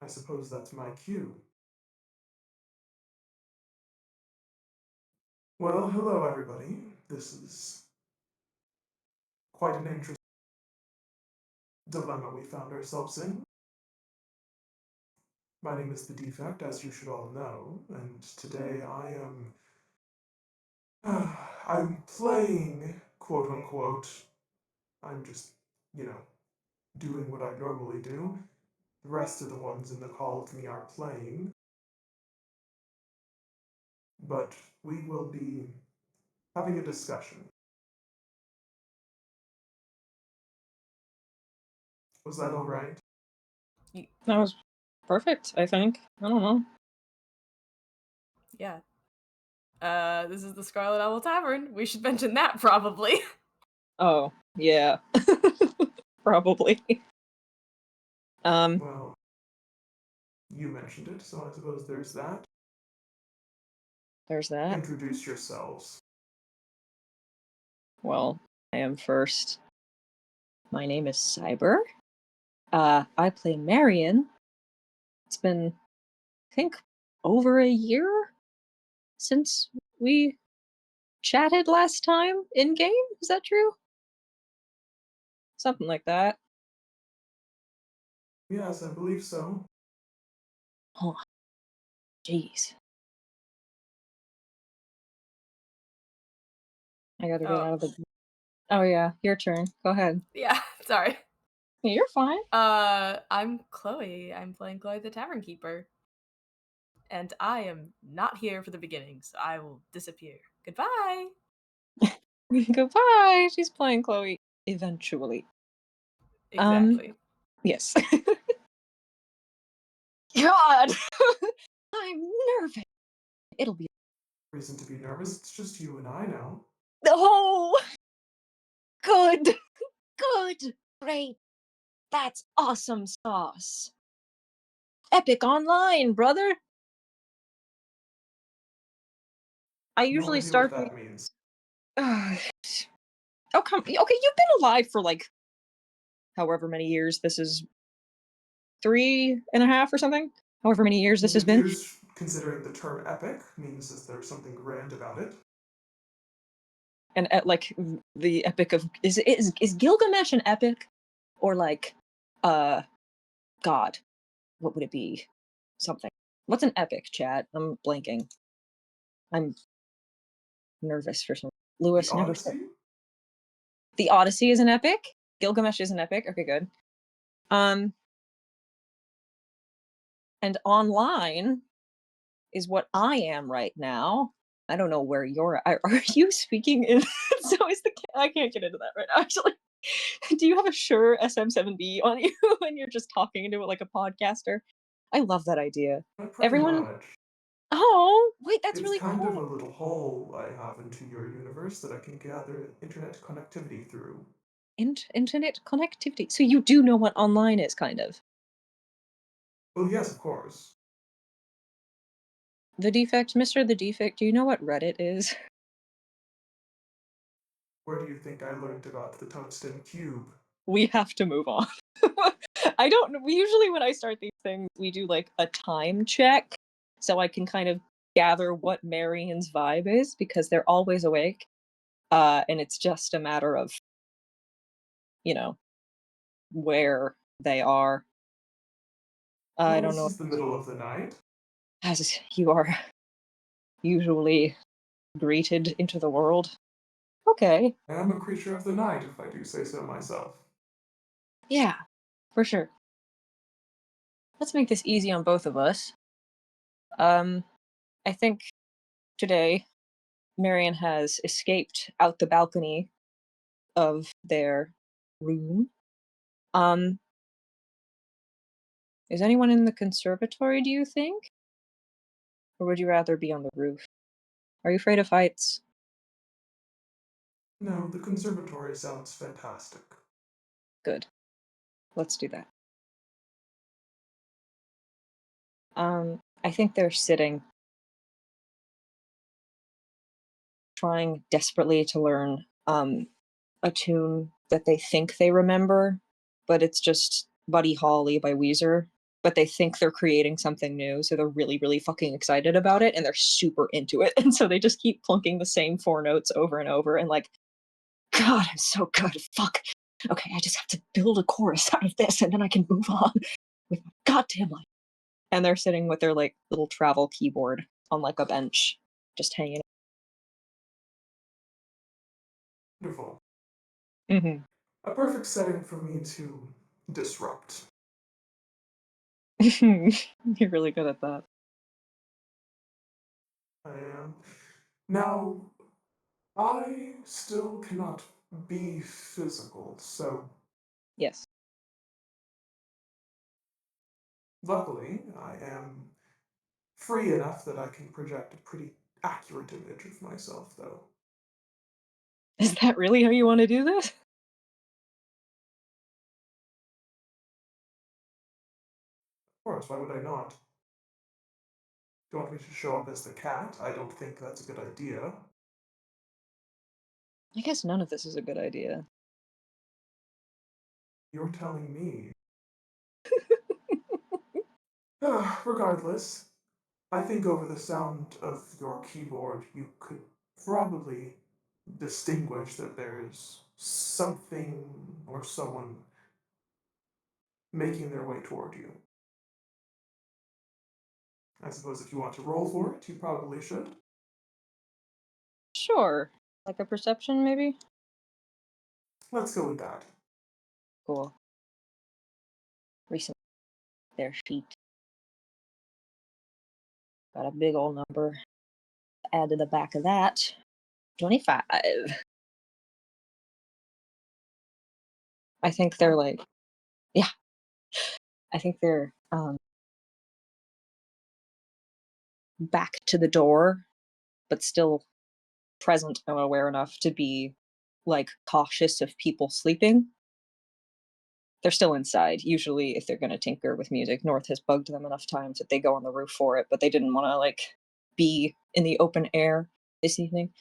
I suppose that's my cue. Well, hello everybody. This is quite an interesting dilemma we found ourselves in. My name is The Defect, as you should all know, and today I am... I'm playing, quote unquote. I'm just, you know, doing what I normally do. The rest of the ones in the call with me are playing, but we will be having a discussion. Was that alright? That was perfect, I think. I don't know. Yeah. This is the Scarlet Owl Tavern. We should mention that, probably. Oh, yeah. Probably. Well, you mentioned it, so I suppose there's that. There's that. Introduce yourselves. Well, I am first. My name is Cyber. I play Marion. It's been, I think, over a year since we chatted last time in-game? Is that true? Something like that. Yes, I believe so. Oh, jeez. I gotta get out of the... Oh yeah, your turn. Go ahead. Yeah, sorry. You're fine. I'm Chloe. I'm playing Chloe the Tavern Keeper. And I am not here for the beginning, so I will disappear. Goodbye! Goodbye! She's playing Chloe eventually. Exactly. Yes. God! I'm nervous. It'll be... Reason to be nervous, it's just you and I now. Oh! Good! Good! Great! That's awesome sauce! Epic Online, brother! I usually No idea start... what that means. Oh, come... Okay, you've been alive for, like, however many years this is... 3.5 or something? However many years this has been. Years, considering the term epic, means that there's something grand about it. And like the epic of... Is Gilgamesh an epic? Or like, God. What would it be? Something. What's an epic, chat? I'm blanking. I'm nervous for some... Lewis The never said... Odyssey? The Odyssey is an epic? Gilgamesh is an epic? Okay, good. And online is what I am right now. I don't know where you're... Are you speaking in... So is the... I can't get into that right now, actually. Do you have a Shure SM7B on you and you're just talking into it like a podcaster? I love that idea. Pretty Everyone... much. Oh, wait, that's It's really kind cool. of a little hole I have into your universe that I can gather internet connectivity through. Internet connectivity. So you do know what online is, kind of. Well, yes, of course. The Defect, Mr. The Defect, do you know what Reddit is? Where do you think I learned about the tungsten cube? We have to move on. I don't... Usually when I start these things, we do like a time check, so I can kind of gather what Marion's vibe is, because they're always awake. And it's just a matter of, you know, where they are. I don't know. This is the middle of the night. As you are usually greeted into the world. Okay. I am a creature of the night, if I do say so myself. Yeah, for sure. Let's make this easy on both of us. I think today Marion has escaped out the balcony of their room. Is anyone in the conservatory, do you think? Or would you rather be on the roof? Are you afraid of heights? No, the conservatory sounds fantastic. Good. Let's do that. I think they're sitting, trying desperately to learn a tune that they think they remember, but it's just Buddy Holly by Weezer, but they think they're creating something new, so they're really, really fucking excited about it, and they're super into it, and so they just keep plunking the same 4 notes over and over, and like, God, I'm so good. Fuck. Okay, I just have to build a chorus out of this, and then I can move on with my goddamn life. And they're sitting with their like little travel keyboard on like a bench, just hanging. Wonderful. Mm-hmm. A perfect setting for me to disrupt. You're really good at that. I am. Now, I still cannot be physical, so Yes. luckily I am free enough that I can project a pretty accurate image of myself, though. Is that really how you want to do this? Of course, why would I not? Do you want me to show up as the cat? I don't think that's a good idea. I guess none of this is a good idea. You're telling me. Regardless, I think over the sound of your keyboard, you could probably distinguish that there's something or someone making their way toward you. I suppose if you want to roll for it, you probably should. Sure. Like a perception, maybe? Let's go with that. Cool. Recent their sheet. Got a big old number. Add to the back of that. 25. I think they're like, yeah. I think they're back to the door, but still present and aware enough to be like cautious of people sleeping. They're still inside. Usually, if they're going to tinker with music, North has bugged them enough times that they go on the roof for it, but they didn't want to like be in the open air this evening.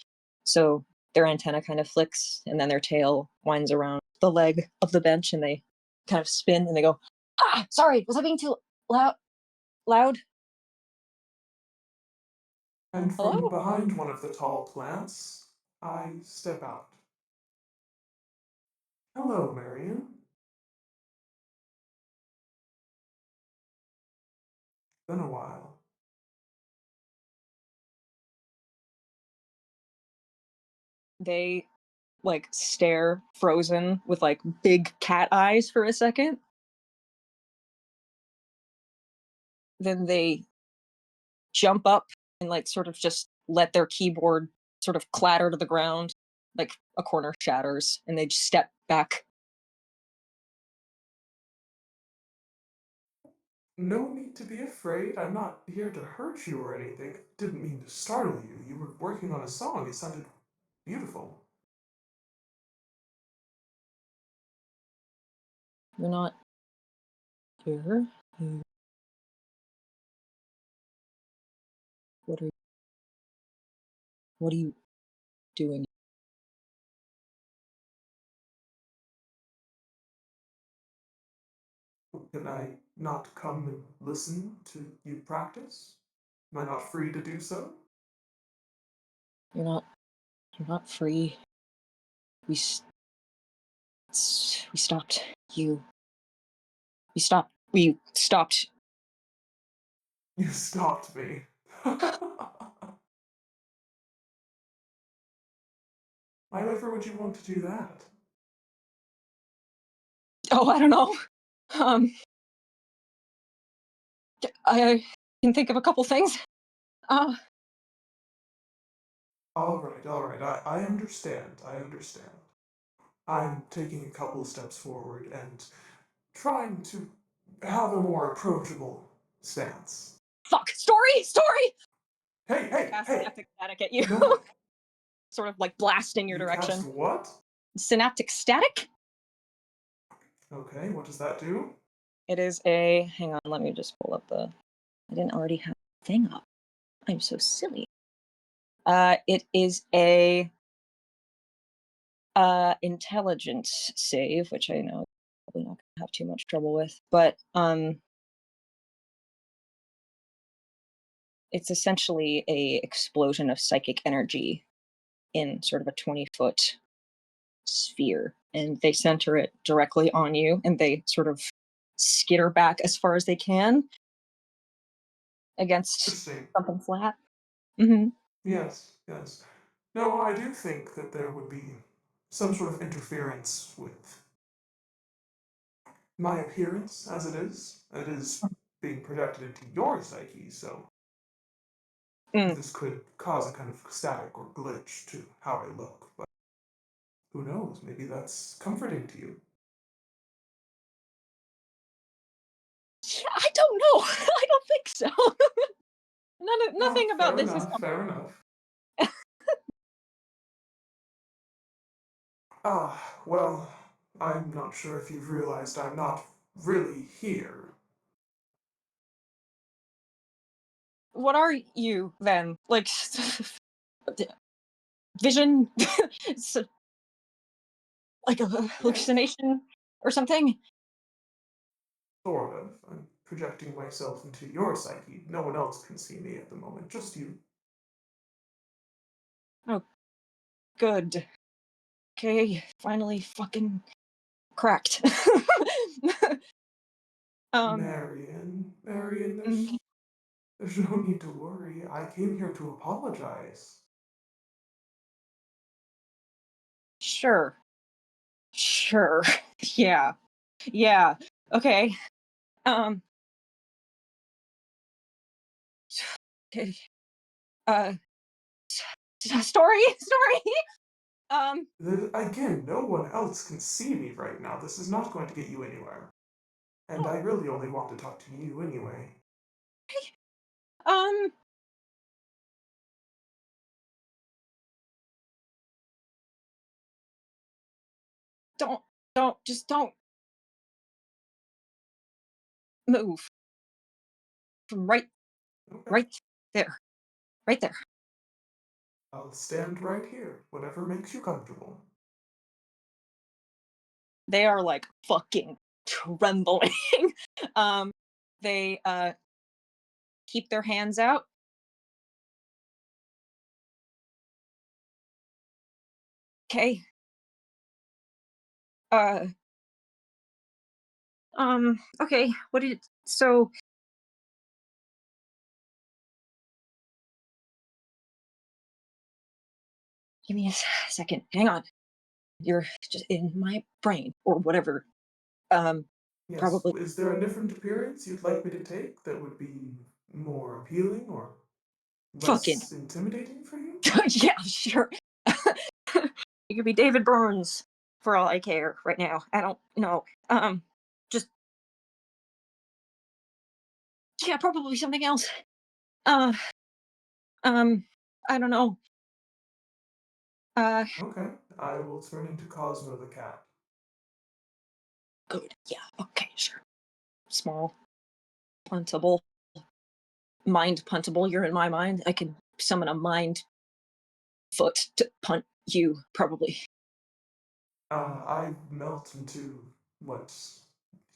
So their antenna kind of flicks, and then their tail winds around the leg of the bench, and they kind of spin, and they go, "Ah, sorry, was I being too loud? Loud? And from Hello?" behind one of the tall plants, I step out. Hello, Marion. Been a while. They like stare frozen with like big cat eyes for a second. Then they jump up and like sort of just let their keyboard sort of clatter to the ground, like a corner shatters, and they just step back. No need to be afraid. I'm not here to hurt you or anything. Didn't mean to startle you. You were working on a song. It sounded beautiful. You're not here. What are what are you doing? Can I not come and listen to you practice? Am I not free to do so? You're not you're not free. We we stopped you. We stopped. You stopped me. Why would you want to do that? Oh, I don't know. Um I can think of a couple things. Uh All right. I understand. I understand. I'm taking a couple of steps forward and trying to have a more approachable stance. fuck. Story. Hey, hey, Cast hey! synaptic static at you. No, Sort of like blasting your you cast direction. what? Synaptic static? Okay, what does that do? It is a hang on, let me just pull up the I didn't already have the thing up. I'm so silly. It is a intelligence save, which I know I'm probably not gonna have too much trouble with. But it's essentially a explosion of psychic energy in sort of a 20-foot sphere, and they center it directly on you, and they sort of skitter back as far as they can against Interesting. something flat. Hmm. Yes, yes. No, I do think that there would be some sort of interference with my appearance as it is. It is being projected into your psyche, so Mm. this could cause a kind of static or glitch to how I look. But who knows? Maybe that's comforting to you. Yeah, I don't know. I don't think so. Ah, Nothing about fair this is enough, fair enough. comforting. Ah, well, I'm not sure if you've realized I'm not really here. What are you then? Like vision, S- like a Yes, hallucination or something? sort of. I'm projecting myself into your psyche. No one else can see me at the moment, just you. Oh, good. Okay, finally fucking cracked. um, Marion, mm, there's no need to worry. I came here to apologize. sure, sure, yeah, yeah. Okay. Um, okay. Uh, story. Um, Again, no one else can see me right now. This is not going to get you anywhere. And oh, I really only want to talk to you anyway. um, don't, just don't move from Okay. right there, right there. I'll stand right here, whatever makes you comfortable. They are like fucking trembling. um, they keep their hands out. Okay. Uh, okay. What did so? Give me a second. Hang on. You're just in my brain or whatever. Um, Yes, probably is there a different appearance you'd like me to take that would be more appealing or fucking less intimidating for you? yeah, sure. You could be David Burns for all I care right now. I don't know. Just yeah, probably something else. Uh, um, I don't know. Uh, Okay, I will turn into Cosmo the cat. good. Yeah. Okay. Sure. Small, puntable, mind puntable. You're in my mind. I can summon a mind foot to punt you. Probably. I melt into what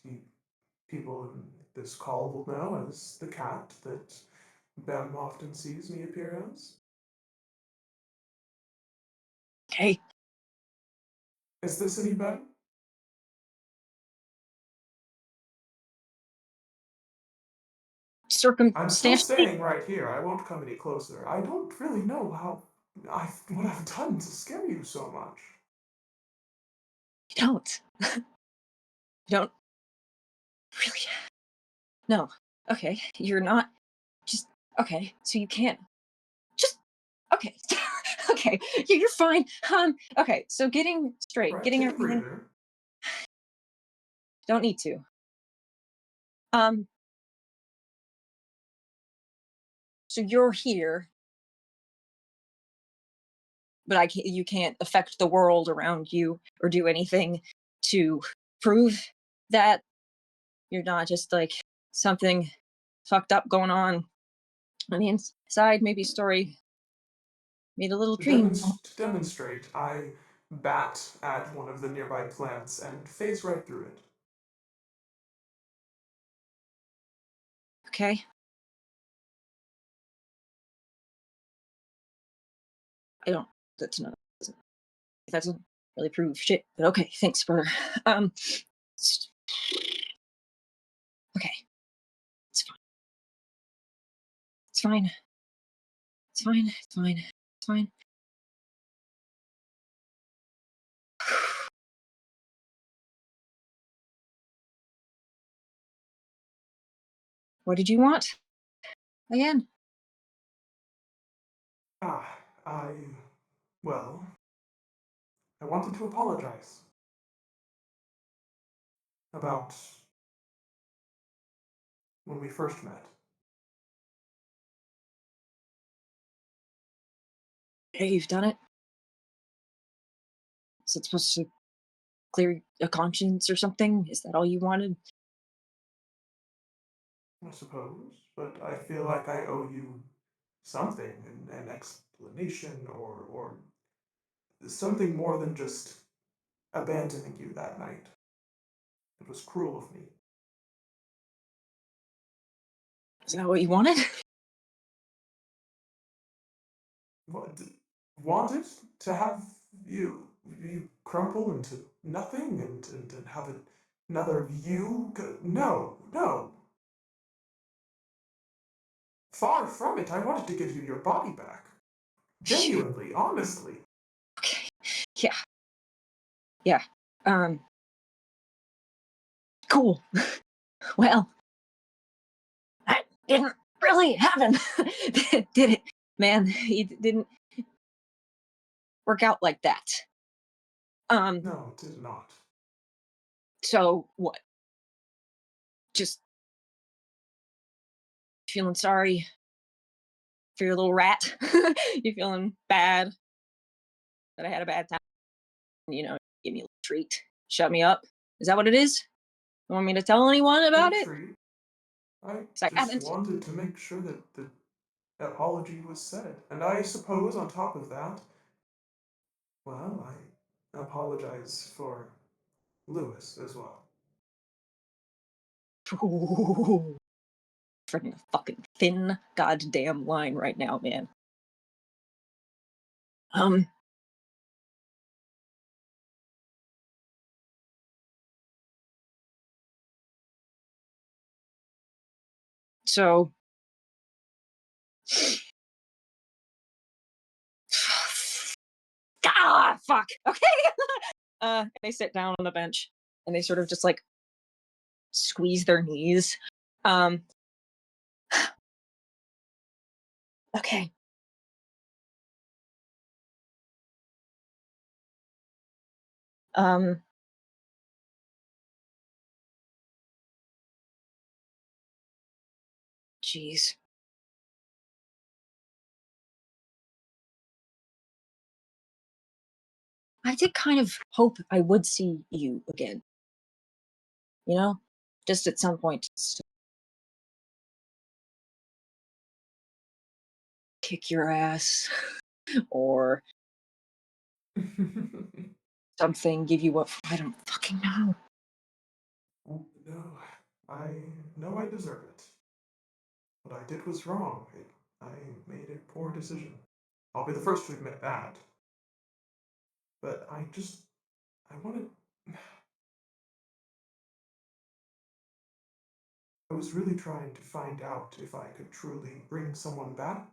he, people in this call will know as the cat that Bem often sees me appear as. Okay. Is this any better? I'm still Circumstantially, staying right here. I won't come any closer. I don't really know what I've done to scare you so much. you don't. You don't really. No. Okay. You're not. Just okay. So you can't. Just okay. Okay. You're fine. Okay. So getting straight, Right, getting take a everything. breather. Don't need to. Um. So you're here, but you can't affect the world around you or do anything to prove that you're not just like something fucked up going on the inside. Maybe a story made a little dream. To demonstrate, I bat at one of the nearby plants and phase right through it. Okay. I don't. That's not. That doesn't really prove shit. But okay, thanks for. Um. Okay, it's fine. It's fine. It's fine. It's fine. It's fine. What did you want again? Ah, well, I wanted to apologize about when we first met. Hey, you've done it. Is it supposed to clear a conscience or something? Is that all you wanted? I suppose, but I feel like I owe you something, an explanation, or something more than just abandoning you that night. It was cruel of me. Is that what you wanted? What, wanted to have you crumple into nothing and have another you? No, no. Far from it. I wanted to give you your body back. Genuinely, honestly. Okay. Yeah. Yeah. Um. Cool. Well, that didn't really happen, did it? Man, it didn't work out like that. No, it did not. So what? Just feeling sorry for your little rat? You feeling bad that I had a bad time? You know, give me a little treat, shut me up. Is that what it is? You want me to tell anyone A about it? treat. I 'Cause I just haven't. wanted to make sure that the apology was said. And I suppose on top of that, well, I apologize for Lewis as well. Ooh, freaking fucking thin goddamn line right now, man. Um. So. Ah, fuck. Okay. And they sit down on the bench and they sort of just like squeeze their knees. Um. Okay. Um. Jeez. I did kind of hope I would see you again. You know, just at some point, just to kick your ass or something, give you what I don't fucking know. No, I know I deserve it. What I did was wrong. I made a poor decision. I'll be the first to admit that. But I wanted, I was really trying to find out if I could truly bring someone back,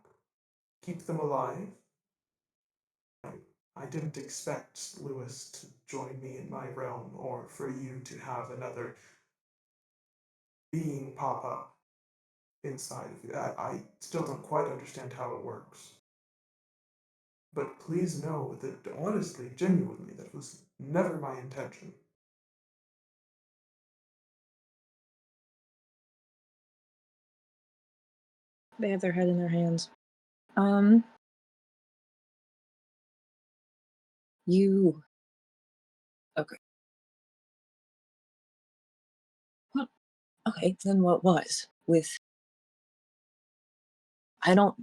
keep them alive. I, I didn't expect Lewis to join me in my realm or for you to have another being pop up inside of you. I still don't quite understand how it works. But please know that honestly, genuinely, that was never my intention. They have their head in their hands. Um, you. Okay. What? Okay, then what was with? I don't.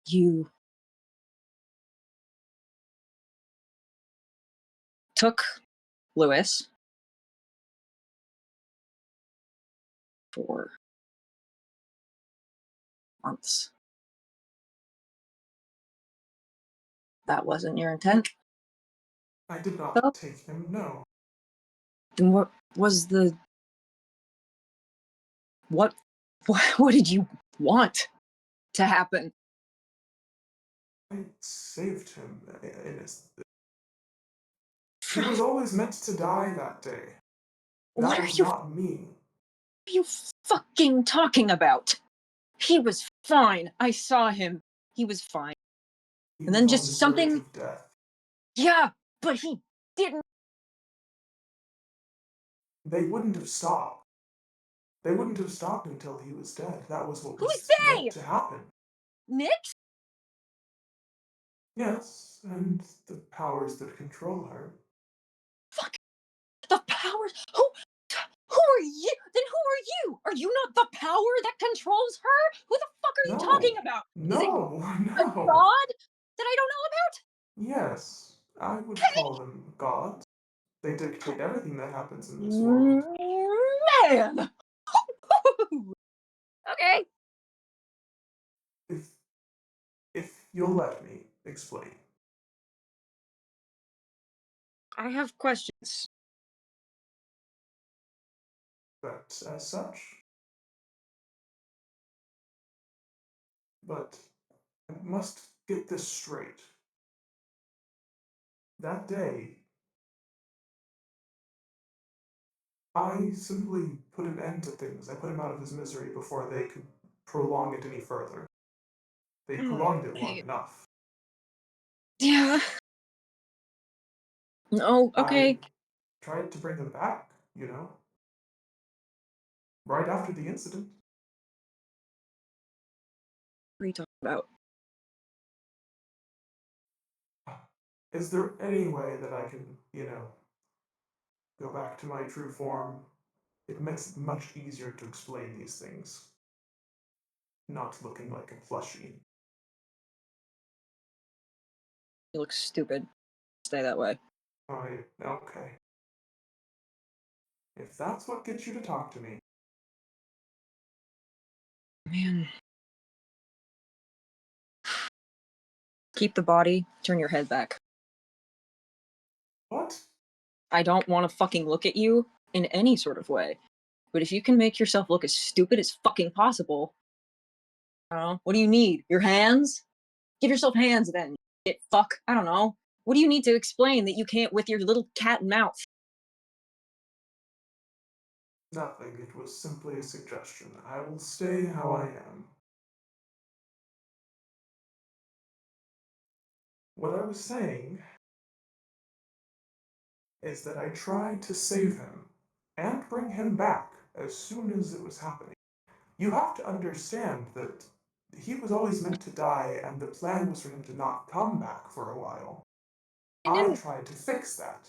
You took Lewis for months. That wasn't your intent? I did So, not take him, no. then what was the... What, what did you want to happen? I saved him. He was always meant to die that day. What That are was you not me. fucking talking about? He was fine. I saw him. He was fine. He And was then on just the verge something... of death. Yeah, but he didn't... They wouldn't have stopped. They wouldn't have stopped until he was dead. That was what Who's was meant they? to happen. Nix? Yes, and the powers that control her. Fuck. The powers? Who are you? Then who are you? Are you not the power that controls her? Who the fuck are you talking No. about? Is it No, a no. god that I don't know Yes, I would call them gods. They dictate everything that happens in this world. about? Man! Okay. If you'll let me explain. I have questions. But as such, but I must get this straight. That day, I simply put an end to things. I put him out of his misery before they could prolong it any further. They prolonged it long enough. Yeah. No, I okay. tried to bring him back, you know, right after the incident. What are you talking about? Is there any way that I can, go back to my true form? It makes it much easier to explain these things, not looking like a plushie. You look stupid. Stay that way. Okay. If that's what gets you to talk to me. Man. Keep the body, turn your head back. What? I don't want to fucking look at you in any sort of way. But if you can make yourself look as stupid as fucking possible, I don't know. What do you need? Your hands? Give yourself hands then. Shit, fuck. I don't know. What do you need to explain that you can't with your little cat and mouth? Nothing. It was simply a suggestion. I will stay how I am. What I was saying is that I tried to save him and bring him back as soon as it was happening. You have to understand that he was always meant to die, and the plan was for him to not come back for a while. I I didn't. tried to fix that.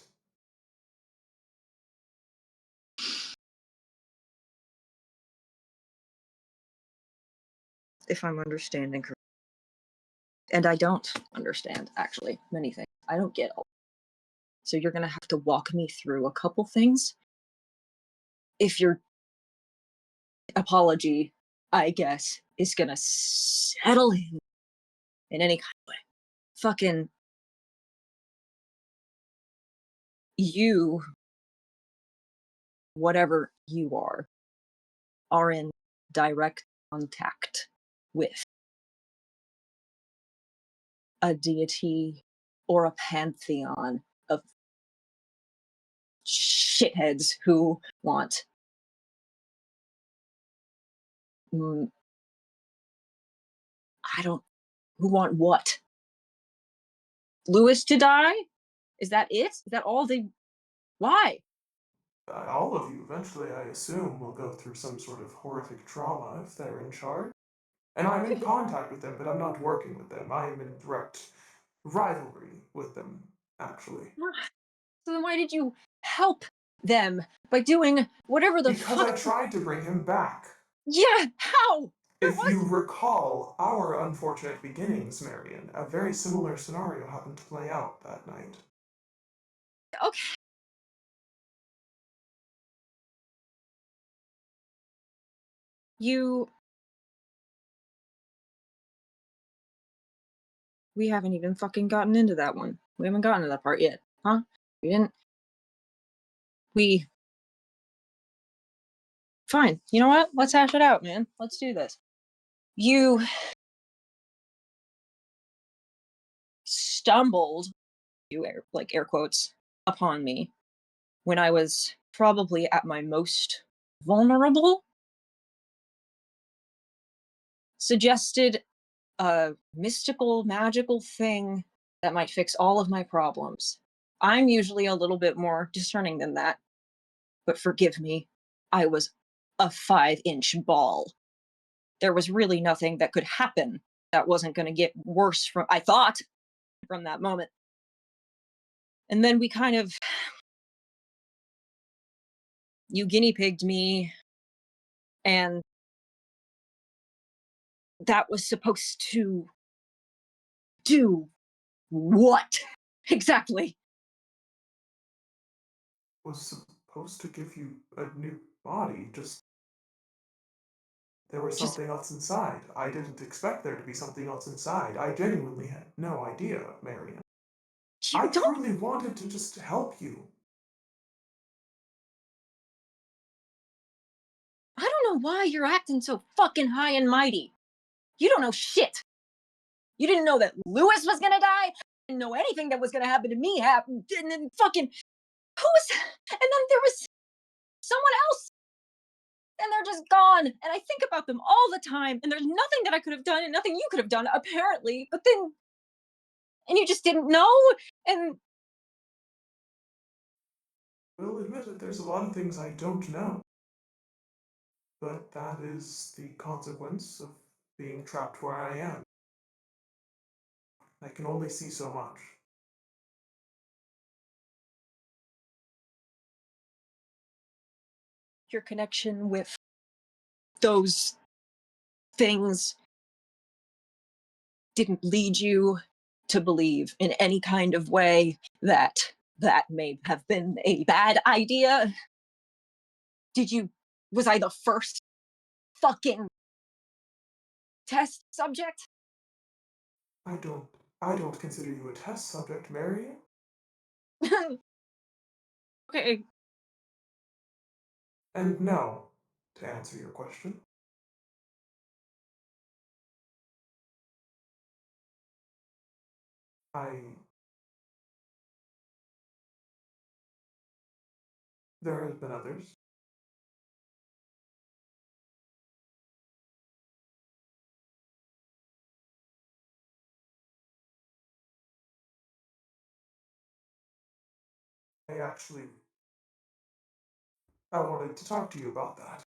If I'm understanding correctly. And I don't understand, actually, many things. I don't get all. So you're gonna have to walk me through a couple things. If your apology, I guess, is gonna settle in any kind of way. Fucking you, whatever you are in direct contact with a deity or a pantheon of shitheads who want mm, I don't who want what? Lewis to die? Is that it? Is that all they... Why? All of you, eventually, I assume, will go through some sort of horrific trauma if they're in charge. And I'm in contact with them, but I'm not working with them. I am in direct rivalry with them, actually. So then why did you help them by doing whatever the Because I fuck? tried to bring him back. Yeah, how? Where If you was... recall our unfortunate beginnings, Marion, a very similar scenario happened to play out that night. Okay. You We haven't even fucking gotten into that one. We haven't gotten to that part yet, huh? We didn't. We. Fine. You know what? Let's hash it out, man. Let's do this. You stumbled, air quotes, upon me when I was probably at my most vulnerable. Suggested a mystical, magical thing that might fix all of my problems. I'm usually a little bit more discerning than that, but forgive me, I was a 5-inch ball. There was really nothing that could happen that wasn't going to get worse from, I thought, from that moment. And then we kind of, you guinea pigged me, and that was supposed to do what? Exactly. Was supposed to give you a new body, just there was Just, something else inside. I didn't expect there to be something else inside. I genuinely had no idea, Marion. you I don't, truly wanted to just help you. I don't know why you're acting so fucking high and mighty. You don't know shit. You didn't know that Lewis was gonna die. You didn't know anything that was gonna happen to me happened. And then fucking, who was, and then there was someone else, and they're just gone. And I think about them all the time, and there's nothing that I could have done and nothing you could have done, apparently. But then, and you just didn't know. And Will admit it, there's a lot of things I don't know. But that is the consequence of being trapped where I am. I can only see so much. your connection with those things didn't lead you to believe in any kind of way that that may have been a bad idea. Did you, was I the first fucking test subject? I don't I don't consider you a test subject, Marion. Okay. And no, to answer your question, I there have been others. I actually I wanted to talk to you about that.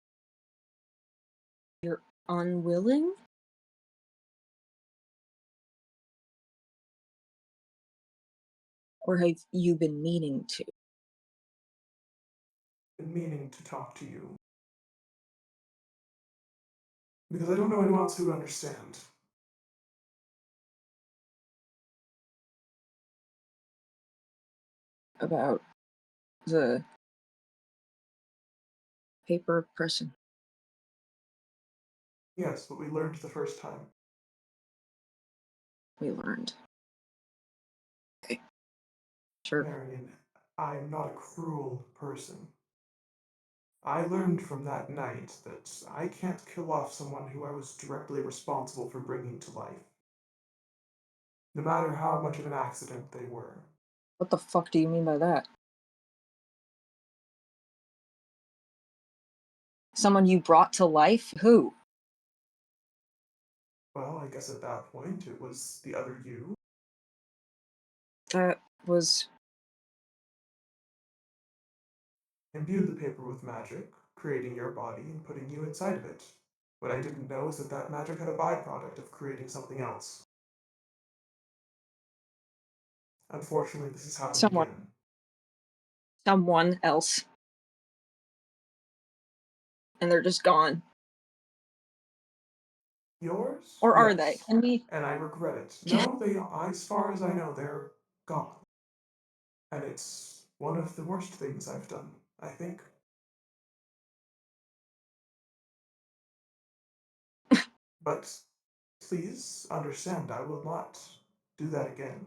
You're unwilling? Or have you been meaning to? Been meaning to talk to you. Because I don't know anyone else who would understand. About the paper person? Yes, what we learned the first time. We learned. Okay, sure. Marion, I am not a cruel person. I learned from that night that I can't kill off someone who I was directly responsible for bringing to life, no matter how much of an accident they were. What the fuck do you mean by that? Someone you brought to life? Who? Well, I guess at that point it was the other you. That was Imbued the paper with magic, creating your body and putting you inside of it. What I didn't know is that that magic had a byproduct of creating something else. Unfortunately, this has happened someone. again. Someone else. And they're just gone. Yours? Or are they? Yes. And we And I regret it. can No, they, as far as I know, they're gone. And it's one of the worst things I've done, I think. But please understand, I will not do that again.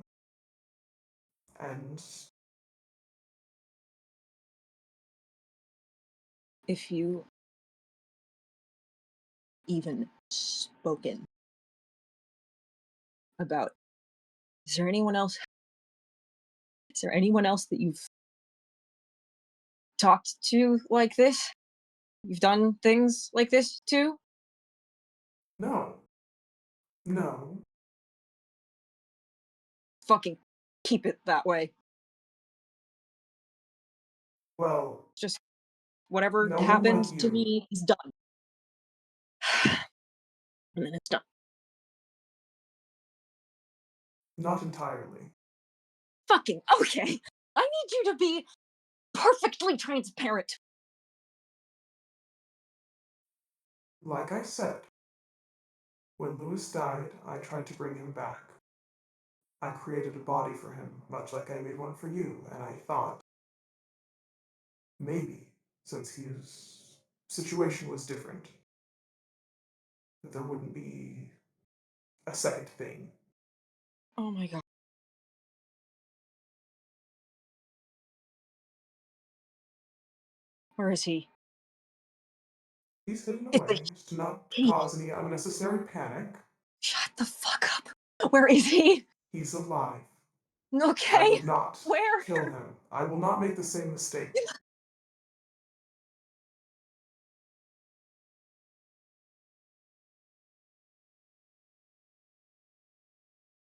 And If you even spoken about, is there anyone else? Is there anyone else that you've talked to like this? You've done things like this too? no, no, Fucking keep it that way. well, Just whatever no one happened but to you. me is done. And then it's done. Not entirely. Fucking okay. I need you to be perfectly transparent. Like I said, when Lewis died, I tried to bring him back. I created a body for him, much like I made one for you, and I thought, maybe, since his situation was different, that there wouldn't be a second thing. Oh my god. Where is he? He's hidden Is away to not he? cause any unnecessary panic. Shut the fuck up. Where is he? He's alive. I Okay. would not Where? kill him. I will not make the same mistake.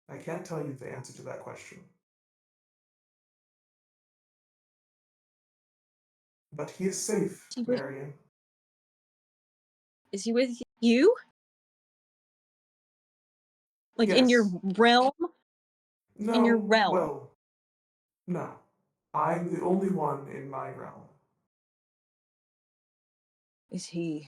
I can't tell you the answer to that question. But he is safe, Is he with, Marion. is he with you? Like in your Yes. realm? In your No, realm. well, no. I'm the only one in my realm. Is he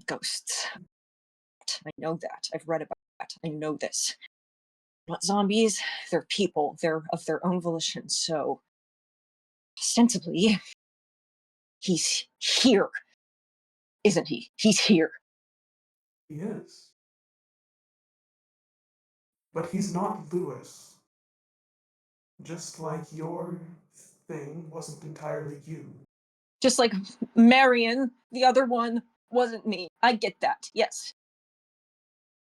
ghosts? I know that. I've read about that. I know this. Not zombies, they're people. They're of their own volition, so ostensibly, he's here, isn't he? He's here. He is. But he's not Lewis. Just like your thing wasn't entirely you. Just like Marion, the other one, wasn't me. I get that, yes.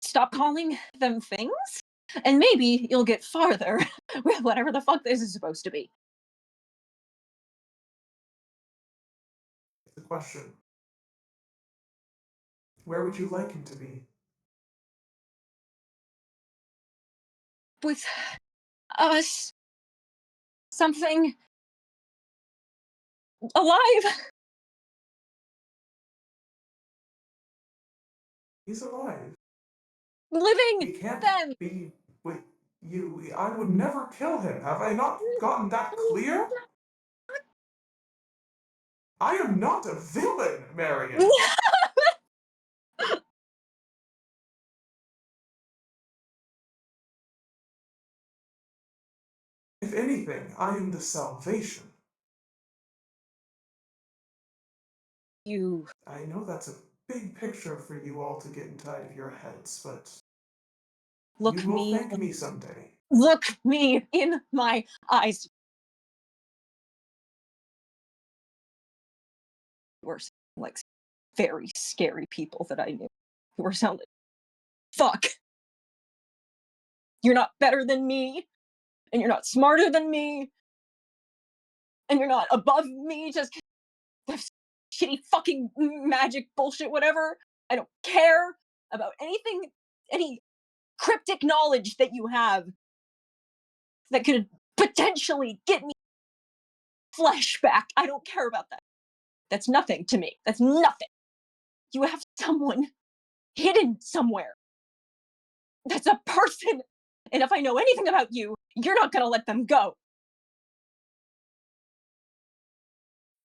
Stop calling them things, and maybe you'll get farther with whatever the fuck this is supposed to be. The question, where would you like him to be? With us, something alive, He's alive. living, He can't then. be with you. I would never kill him. Have I not gotten that clear? I am not a villain, Marion. If anything, I am the salvation. You I know that's a big picture for you all to get inside of your heads, but you will thank me someday. look me in my eyes. Were like very scary people that I knew who were sounding fuck. You're not better than me, and you're not smarter than me, and you're not above me. Just shitty fucking magic bullshit, whatever. I don't care about anything, any cryptic knowledge that you have that could potentially get me flesh back. I don't care about that. That's nothing to me. That's nothing. You have someone hidden somewhere. That's a person. And if I know anything about you, you're not gonna let them go.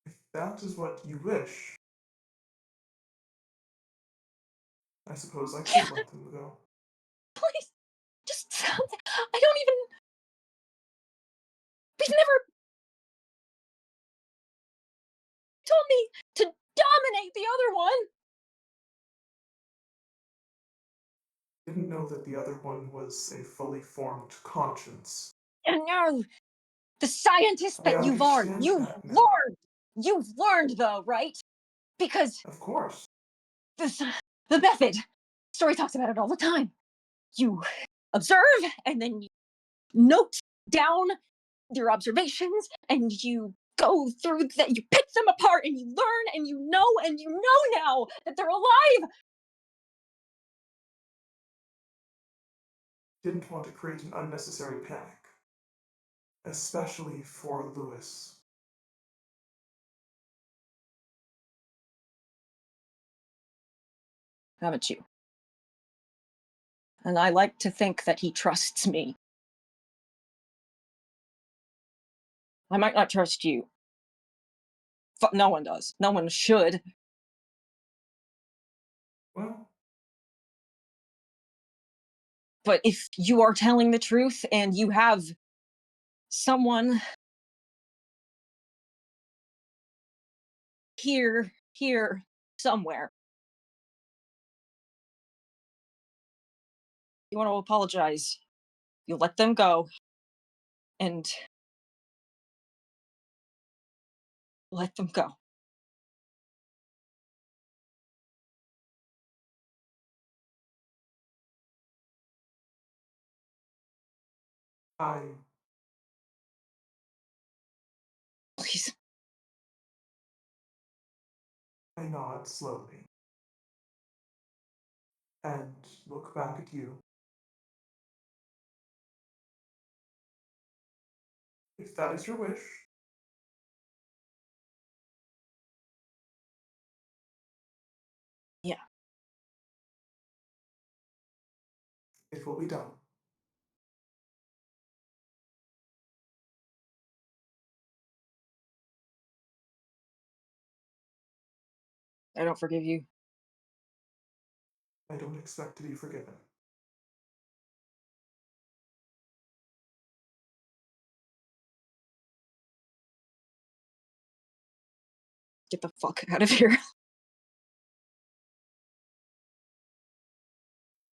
If that is what you wish, I suppose I could let them go. Please, just something. I don't even. We've never told me to dominate the other one. Didn't know that the other one was a fully formed conscience. And no, the scientist I that you've are, understand that now. you've learned though, right? Because Of course. the method, story talks about it all the time. You observe and then you note down your observations and you go through that, you pick them apart and you learn and you know now that they're alive. Didn't want to create an unnecessary panic. Especially for Lewis. Haven't you? And I like to think that he trusts me. I might not trust you. No one does. No one should. Well, But if you are telling the truth and you have someone here somewhere, you want to apologize, you let them go and let them go. I Please. nod slowly and look back at you. If that is your wish, Yeah. it will be done. I don't forgive you. I don't expect to be forgiven. Get the fuck out of here.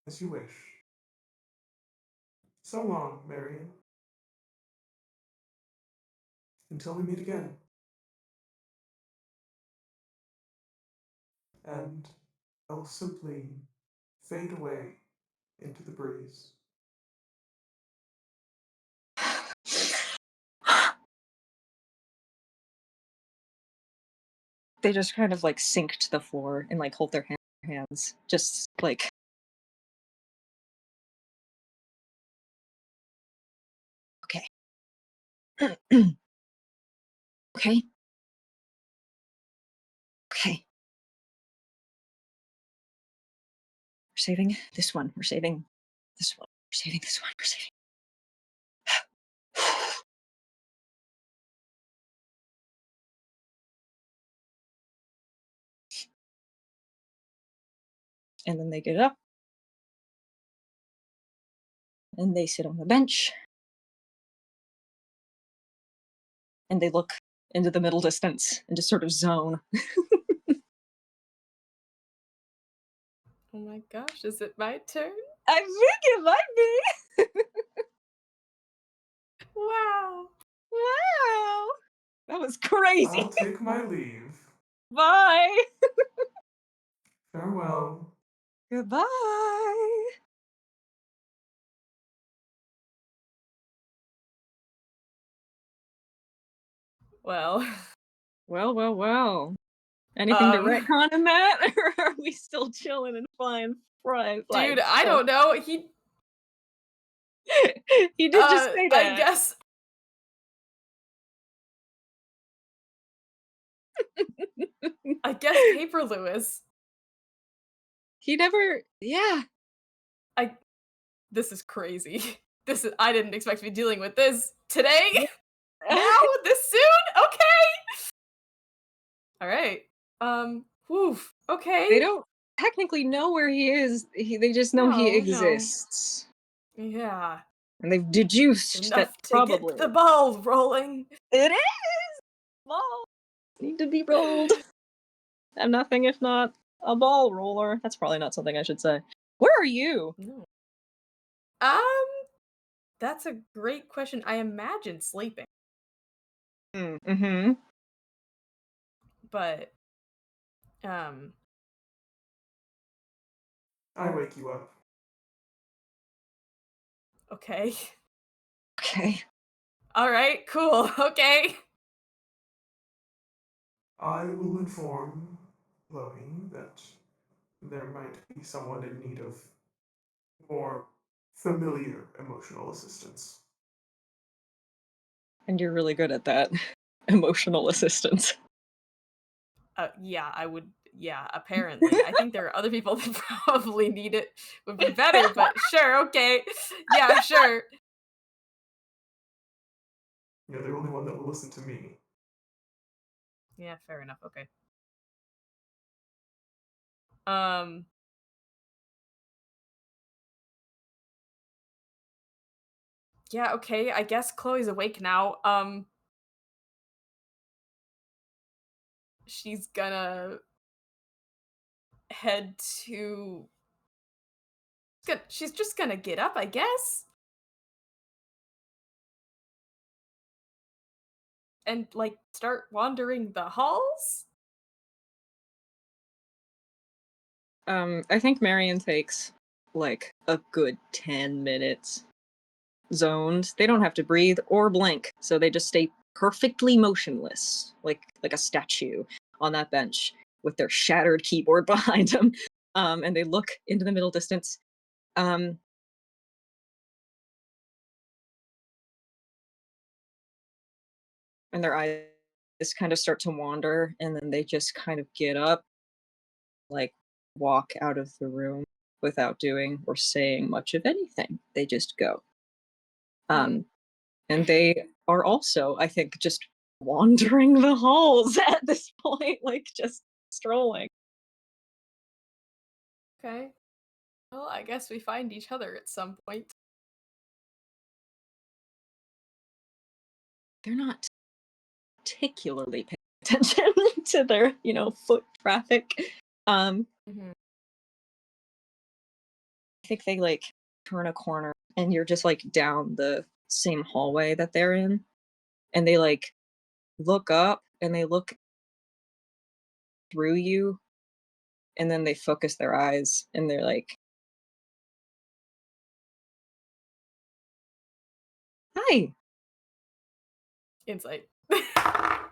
As you wish. So long, Marion. Until we meet again. And I'll simply fade away into the breeze. They just kind of like sink to the floor and like hold their hands. Just like, okay. Okay. Okay. We're saving this one. We're saving this one. We're saving this one. We're saving. And then they get up and they sit on the bench and they look into the middle distance and just sort of zone. Oh my gosh, is it my turn? I think it might be. Wow. Wow. That was crazy. I'll take my leave. Bye. Farewell. Goodbye. Well, Well. Anything to retcon in that? Or are we still chilling and flying fries? dude, I don't know. He did just say that. I guess. I guess Paper Lewis. He never. Yeah. This is crazy. I didn't expect to be dealing with this today. Now, this soon. Okay. All right. Whew. Okay. They don't technically know where he is. They just know he No. exists. Yeah. And they've deduced Enough that to probably get the ball rolling. it is. Well, need to be rolled. I'm nothing if not a ball roller. That's probably not something I should say. Where are you? No. Um, that's a great question. I imagine sleeping, Mm-hmm. but um, I wake you up. okay. Okay. All right, cool. Okay. I will inform Chloe that there might be someone in need of more familiar emotional assistance. And you're really good at that. Emotional assistance. Yeah, I would. Yeah, apparently. I think there are other people that probably need it would be better, but sure, okay. Yeah, sure. You're the only one that will listen to me. Yeah, fair enough. Okay. Um, yeah, okay. I guess Chloe's awake now. She's gonna head to she's just gonna get up, I guess, and like start wandering the halls. I think Marion takes like a good 10 minutes zoned. They don't have to breathe or blink, so they just stay perfectly motionless, like a statue on that bench with their shattered keyboard behind them. And they look into the middle distance. Um, and their eyes kind of start to wander, and then they just kind of get up, like walk out of the room without doing or saying much of anything. They just go. Mm, Um, and they are also, I think, just wandering the halls at this point, like just strolling. okay. Well, I guess we find each other at some point. They're not particularly paying attention to their, foot traffic. Mhm. I think they like turn a corner and you're just like down the same hallway that they're in. And they like look up and they look through you and then they focus their eyes and they're like, "Hi." Insight. Wow!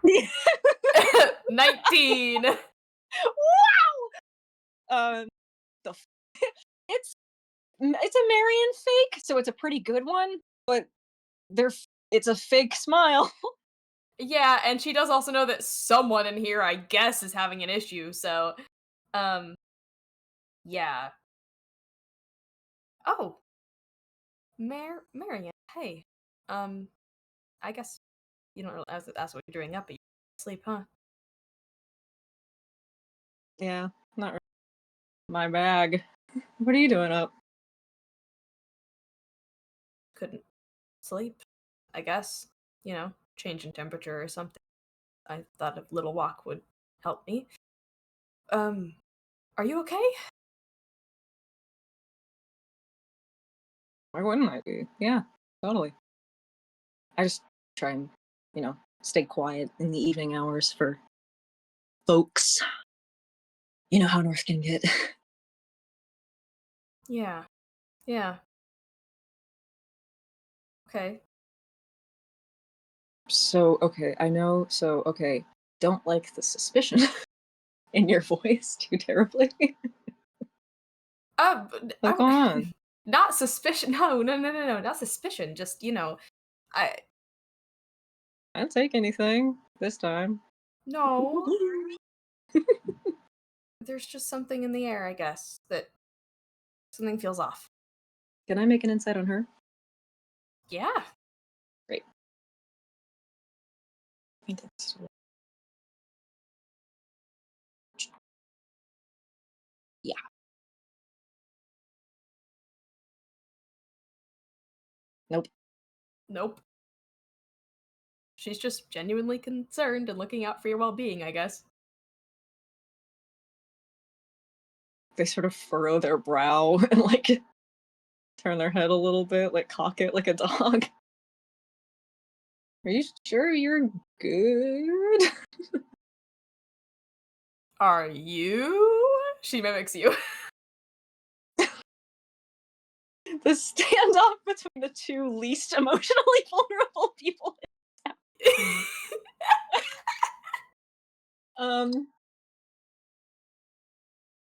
19. Um, it's it's a Marion fake, so it's a pretty good one, but it's a fake smile. Yeah, and she does also know that someone in here, I guess, is having an issue. So, um, yeah. Oh, Marion. Hey, um, I guess you don't really that's what you're doing up, but you sleep, huh? Yeah, not really my bag. What are you doing up? Couldn't sleep. I guess change in temperature or something. I thought a little walk would help me. Um, are you okay? Why wouldn't I be? Yeah, totally. I just try and, stay quiet in the evening hours for folks. You know how North can get. Yeah. Yeah. Okay. So, okay, I know. So, okay, don't like the suspicion in your voice too terribly. What's I'm going on? not suspicion. No, no, no, no, no, not suspicion. Just I I didn't take anything this time. no. There's just something in the air, I guess, that something feels off. Can I make an insight on her? Yeah. Great. I think that's yeah. Nope. Nope. She's just genuinely concerned and looking out for your well-being, I guess. They sort of furrow their brow and like turn their head a little bit, like cock it like a dog. Are you sure you're good? Are you? She mimics you. The standoff between the two least emotionally vulnerable people. Um,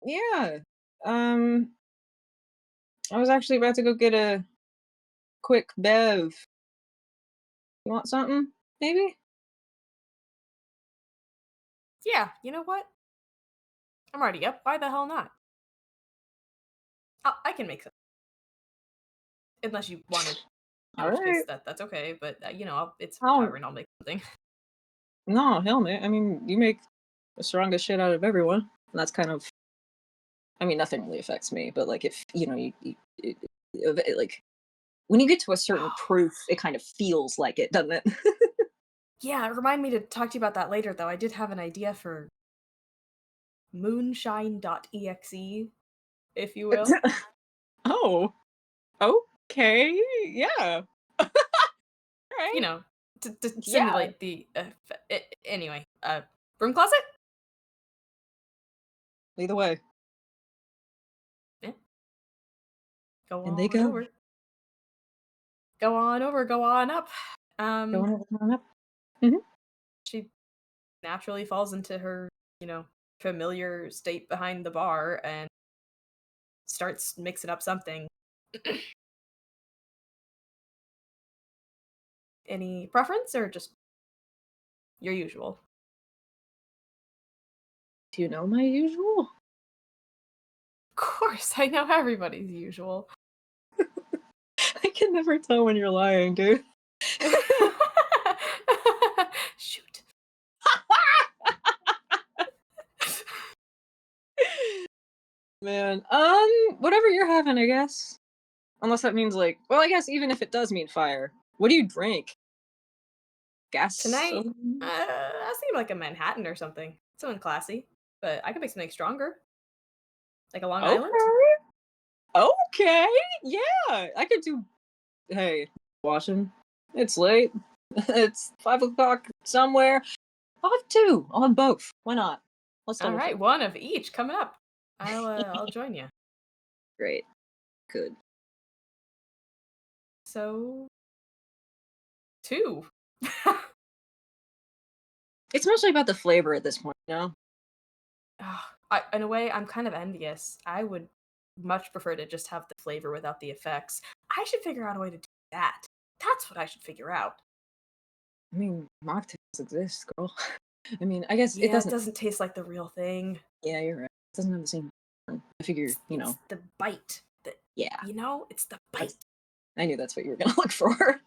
yeah. Um, I was actually about to go get a quick bev. You want something? Maybe? Yeah, you know what? I'm already up. Why the hell not? I can make some. Unless you wanted, in All which case right. that's okay. But it's Oh whatever, and I'll make something. no, hell, man. I mean, you make the strongest shit out of everyone, and that's kind of. I mean, nothing really affects me, but like if like when you get to a certain proof, it kind of feels like it, doesn't it? Yeah, remind me to talk to you about that later, though. I did have an idea for moonshine.exe, if you will. Oh, okay, yeah. All You right, know, to yeah. simulate the. Anyway, broom closet? Lead the way, Yeah, go and they on go. over. Go on over, go on up. Going over, going up. Mhm. She naturally falls into her, familiar state behind the bar and starts mixing up something. Any preference or just your usual? Do you know my usual? Of course, I know everybody's usual. I can never tell when you're lying, dude. Shoot. Man, whatever you're having, I guess. Unless that means like, well, I guess even if it does mean fire, what do you drink? Gas Tonight, soda? I was thinking like a Manhattan or something. Something classy. But I could make something stronger. Like a Long Island? Okay. Okay. Yeah. I could do. Hey, washing. It's late. It's 5 o'clock somewhere. I'll have two. I'll have both. Why not? Let's All double right, check. one of each coming up. I'll join you. Great. Good. So, two. It's mostly about the flavor at this point, you know? In a way, I'm kind of envious. I would much prefer to just have the flavor without the effects. I should figure out a way to do that. That's what I should figure out. I mean, mocktails exist, girl. I mean, I guess it Yeah, it doesn't. doesn't taste like the real thing. Yeah, you're right. It doesn't have the same. I figure, It's the bite that yeah. it's the bite. I knew that's what you were gonna look for.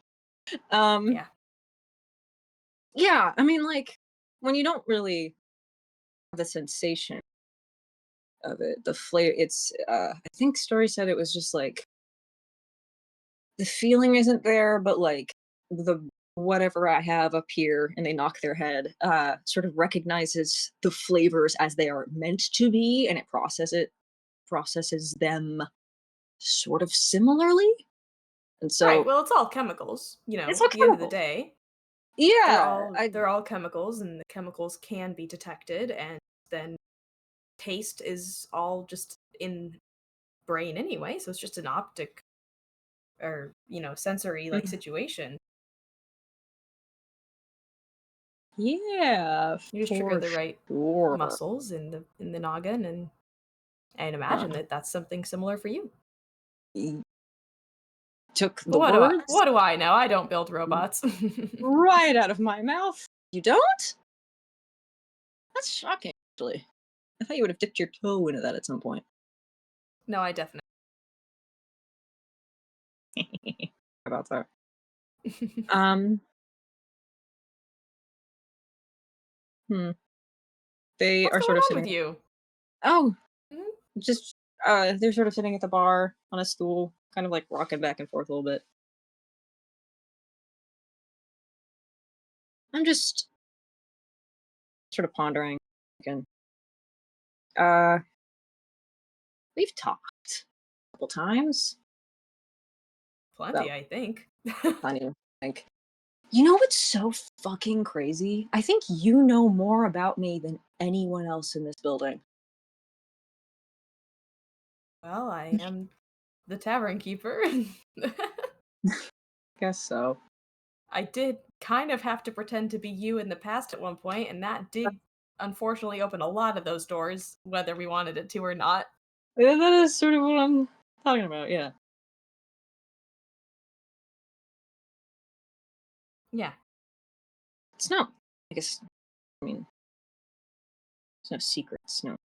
Um, Yeah. yeah, I mean, like, when you don't really have the sensation of it, the flavor, I think Story said it was just like, the feeling isn't there, but like, the whatever I have up here and they knock their head, sort of recognizes the flavors as they are meant to be and it processes them sort of similarly. And Right. so Well, it's all chemicals, it's all at the end of the chemicals. day. They're Yeah, all they're all chemicals and the chemicals can be detected and then taste is all just in brain anyway, so it's just an optic or, sensory like Mhm. situation. Yeah, You just trigger for the right sure. muscles in the noggin and Uh, imagine that that's something similar for you. he took the What do I words what do I know? I don't build robots. right out of my mouth. You don't? That's shocking, actually. I thought you would have dipped your toe into that at some point. No, I definitely. About that. Um, hmm. They What's are going sort of on with sitting. you? Oh, Mhm. just they're sort of sitting at the bar on a stool, kind of like rocking back and forth a little bit. I'm just sort of pondering again. Uh, we've talked a couple times. Plenty, Well, I think. plenty, I think. You know what's so fucking crazy? I think you know more about me than anyone else in this building. Well, I am the tavern keeper. Guess so. I did kind of have to pretend to be you in the past at one point, and that did unfortunately open a lot of those doors, whether we wanted it to or not. Yeah, that is sort of what I'm talking about, yeah. Yeah. It's no, I guess, I mean, it's no secrets, no.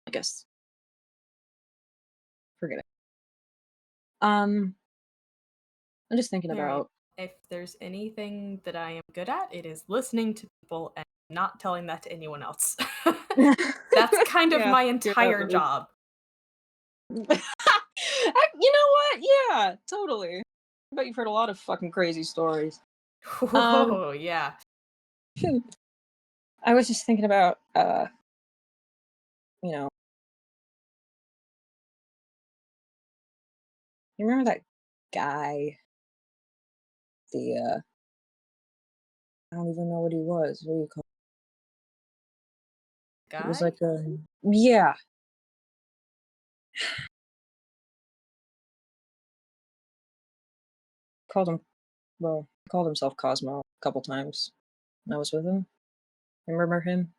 I guess, forget it. I'm just thinking All right. about, If there's anything that I am good at, it is listening to people and not telling that to anyone else. That's kind of yeah, my figure out entire that we job. You know what? Yeah, totally. I bet you've heard a lot of fucking crazy stories. Um, Oh, yeah. I was just thinking about, you know, you remember that guy? The I don't even know what he was. What do you call? It was Guy? like yeah, called him. Well, he called himself Cosmo a couple times when I was with him. Remember him?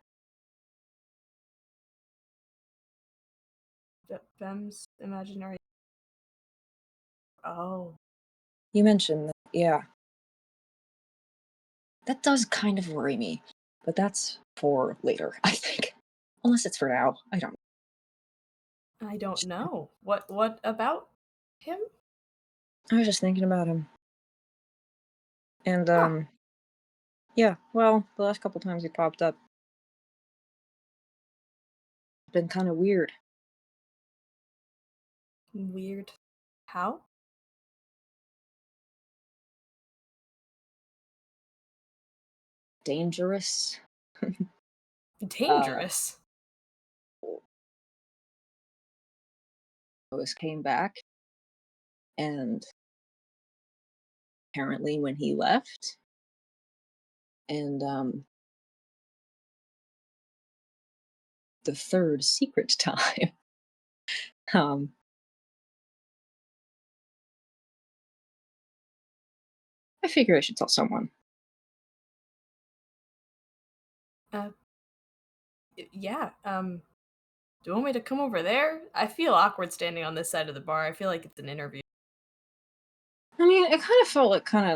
Fem's imaginary. Oh. You mentioned that. Yeah, that does kind of worry me, but that's for later, I think. Unless it's for now. I don't. I don't know. What about him? I was just thinking about him, and Huh. yeah. Well, the last couple times he popped up, it's been kind of weird. Weird. How? Dangerous. Uh, Dangerous. Lois came back, and apparently when he left, and the third secret time, um, I figure I should tell someone. Uh, yeah. Do you want me to come over there? I feel awkward standing on this side of the bar. I feel like it's an interview. I mean, it kind of felt like kind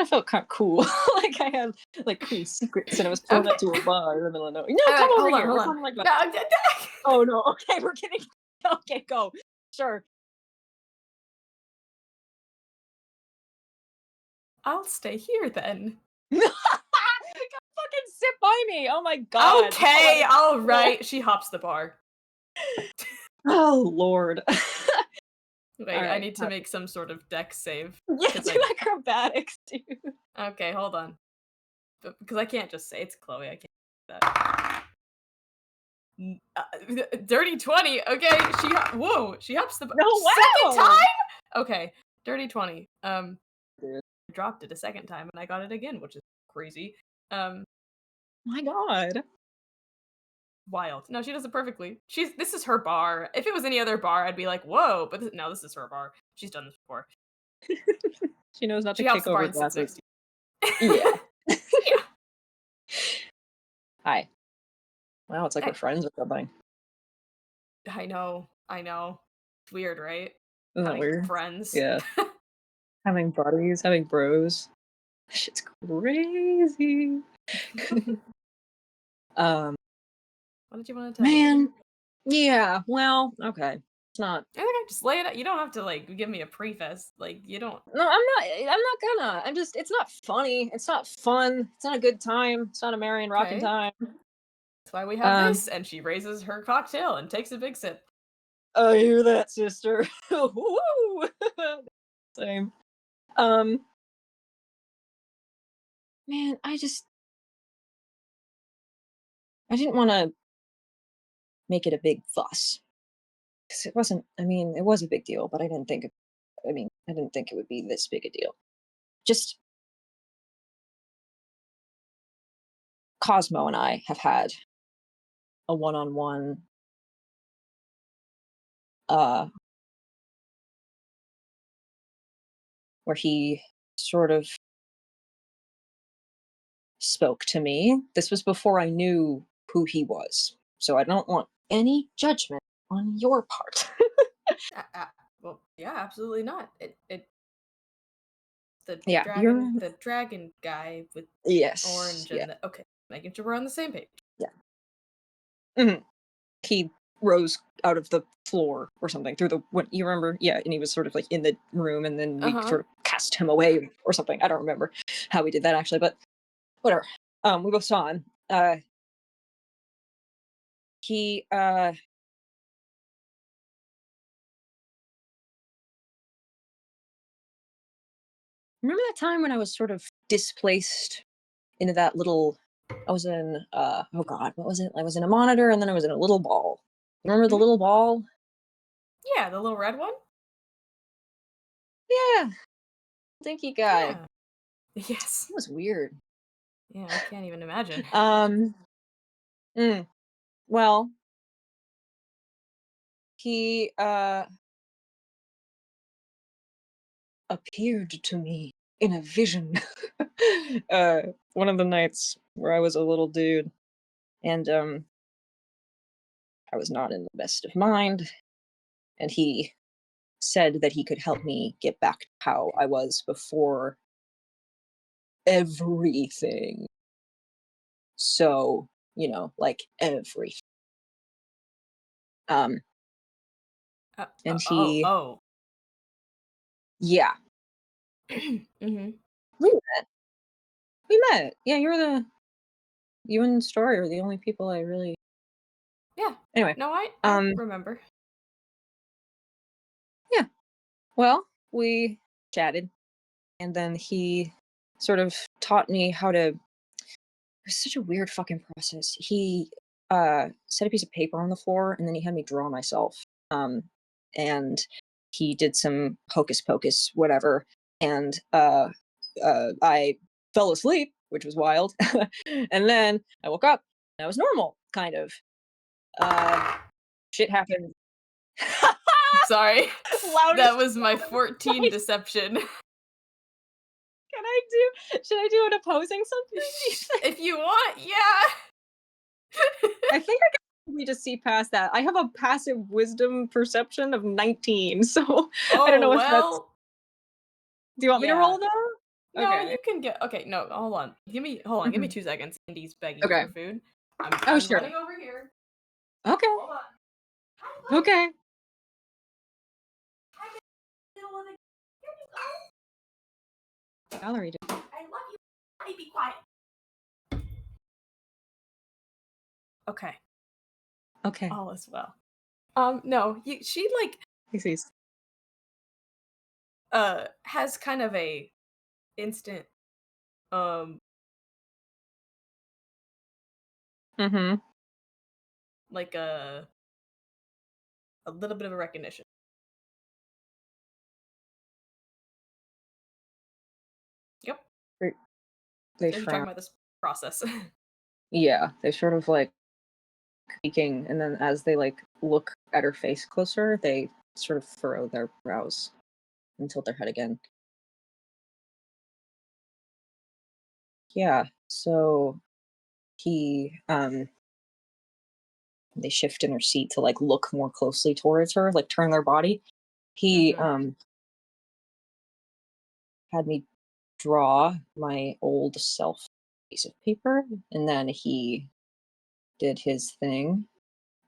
of felt kind of cool. Like I had like cool secrets, and I was pulling Okay. up to a bar in the middle of nowhere. No, All come right. over Hold on. here. Hold We're on. talking like that. No. Oh no. Okay, we're getting. Okay, go. Sure. I'll stay here then. Come fucking sit by me. Oh my god. Okay. Oh, All right. She hops the bar. oh lord. All Wait. I right. need to make some sort of dex save Yeah, because do acrobatics, dude. Okay. Hold on. Because I can't just say it's Chloe. I can't do that. Dirty 20. Okay, whoa, she hops the No, second wow. time. Okay, dirty 20. Dude. I dropped it a second time and I got it again, which is crazy. Um, My god. Wild. No, she does it perfectly. This is her bar. If it was any other bar, I'd be like, whoa, but no, this is her bar. She's done this before. She knows not to She hops kick the bar over and sits next glasses. to Yeah. you. Yeah. Hi. Wow, it's like we're Hey, friends or something. I know. I know. It's weird, right? Isn't that Having weird? friends. Yeah. Having buddies, having bros. Shit's crazy. um, What did you want to tell me? man. Yeah, well, okay. It's not. I think I just lay it out. You don't have to like give me a preface. Like you don't. No, I'm not gonna. I'm just. It's not funny. It's not fun. It's not a good time. It's not a merry and rocking Okay. time. That's why we have Um, this. And she raises her cocktail and takes a big sip. I hear that, sister. Woo! Same. Um, man, I didn't want to make it a big fuss because it wasn't. I mean, it was a big deal, but I didn't think. I mean, I didn't think it would be this big a deal. Just Cosmo and I have had a one-on-one, uh, where he sort of spoke to me. This was before I knew who he was, so I don't want any judgment on your part. Well, yeah, absolutely not. It Yeah, you're. the dragon guy with Yes, orange yeah, and the okay, making sure we're on the same page. yeah. Mhm. He rose out of the floor or something through the what you remember? Yeah, and he was sort of like in the room, and then Uh we huh. sort of cast him away or something. I don't remember how we did that actually, but whatever. We both saw him. He remember that time when I was sort of displaced into that little. I was in oh god, what was it? I was in a monitor, and then I was in a little ball. Remember the Hmm. little ball? Yeah, the little red one. Yeah, stinky guy. Yeah. Yes. It was weird. Yeah, I can't even imagine. Um. mm, well, he appeared to me in a vision. uh, one of the nights where I was a little dude, and I was not in the best of mind, and he said that he could help me get back to how I was before everything. So, like everything. Um, and Oh, he, oh. yeah, Hmm. we met. We met. Yeah, you and Story are the only people I really. Yeah. Anyway, No, I um, remember. yeah. Well, we chatted, and then he sort of taught me how to. It was such a weird fucking process. He set a piece of paper on the floor, and then he had me draw myself. And he did some hocus pocus, whatever, and I fell asleep, which was wild. And then I woke up, and I was normal, kind of. Uh, shit happened. Sorry. That Loudest was my noise. 14 deception. Can I do? Should I do an opposing something? If you want, yeah. I think I can probably just see past that. I have a passive wisdom perception of 19, so I don't Oh, know if that's. well, Do you want me to yeah. roll though? No, Okay. you can get okay, no, hold on. Give me Mhm. 2 seconds. Andy's begging Okay. for food. Oh, I'm sure. running over here. Okay. Hold on. Hi, buddy. Okay. Hi, little one. Here you go. Valerie did. I love you. Buddy, be quiet. Okay, Okay. all is well. No, she like He sees. has kind of a instant um Mm-hmm. like a little bit of a recognition. Yep. They, they As you're talking frown. about this process. Yeah, they sort of like peeking, and then as they like look at her face closer, they sort of furrow their brows and tilt their head again. Yeah. So he they shift in their seat to like look more closely towards her, like turn their body. He Mhm. had me draw my old self piece of paper, and then he did his thing,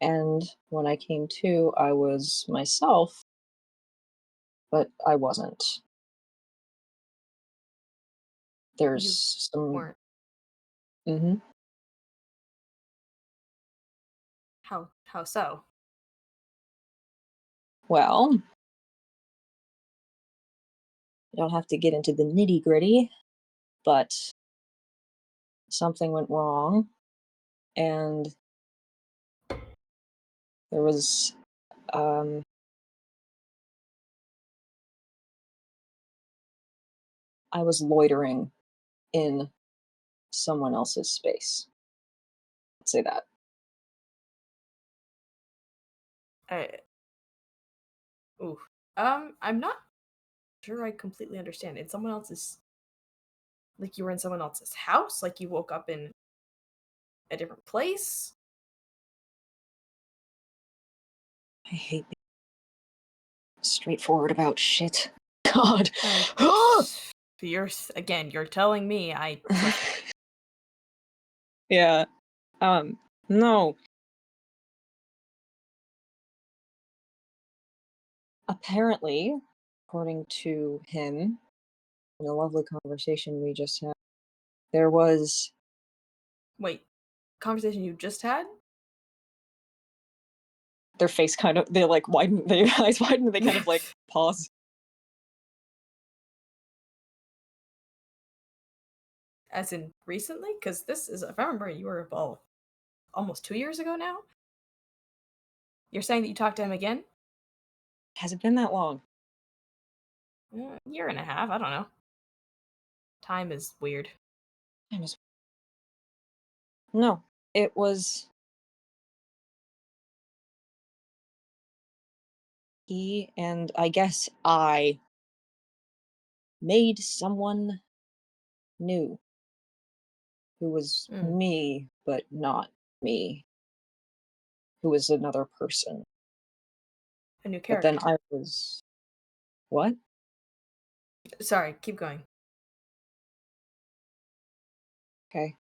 and when I came to, I was myself, but I wasn't. You There's some. weren't. Mhm. How so? Well, I don't have to get into the nitty gritty, but something went wrong, and there was I was loitering in someone else's space. Let's say that. I, ooh. I'm not sure I completely understand. In someone else's, like you were in someone else's house, like you woke up in a different place. I hate being straightforward about shit. God. You're telling me I trust. Yeah. No. Apparently, according to him, in a lovely conversation we just had, there was Wait, conversation you just had? their face kind of they like widen their eyes widen and they kind of like pause. As in recently? Because this is, if I remember, you were about almost 2 years ago now. You're saying that you talked to him again? Has it been that long? Year and a half. I don't know. Time is weird. Time is No. It was he and I guess I made someone new who was Mm, me, but not me, who was another person. a new But then character. I was what? Sorry, keep going. Okay.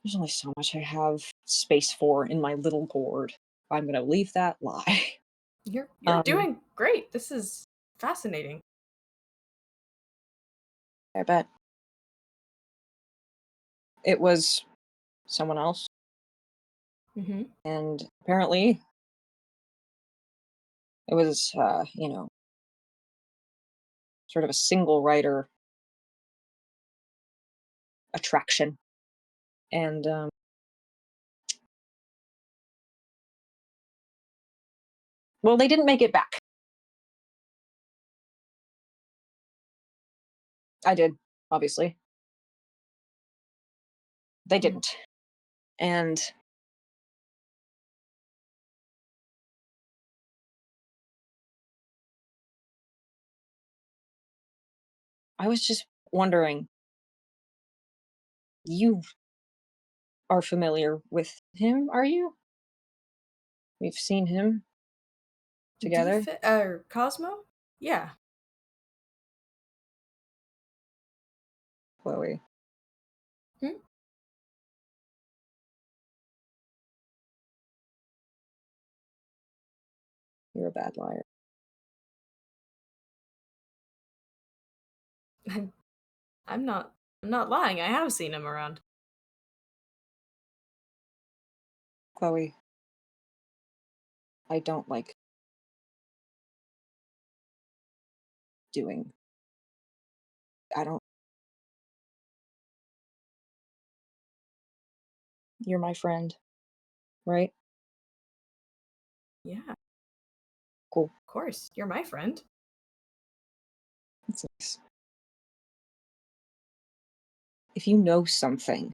There's only so much I have space for in my little board. I'm gonna leave that lie. You're Um, doing great. This is fascinating. I bet it was someone else, Mm-hmm. and apparently it was, sort of a single writer attraction, and well, they didn't make it back. I did, obviously. They Mm. didn't, and I was just wondering. You are familiar with him, are you? We've seen him together. Cosmo? Yeah. Chloe, Hmm? you're a bad liar. I'm, I'm not. I'm not lying. I have seen him around. Chloe, I don't like doing. I don't. You're my friend, right? Yeah, of Cool. course. You're my friend. That's nice. If you know something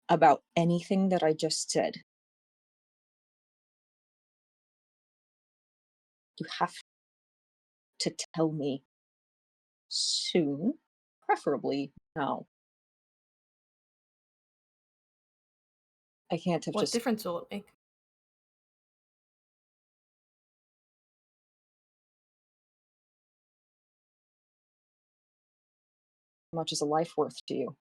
about anything that I just said, you have to tell me soon, preferably now. I can't have What just difference will it make? much as a life worth to you.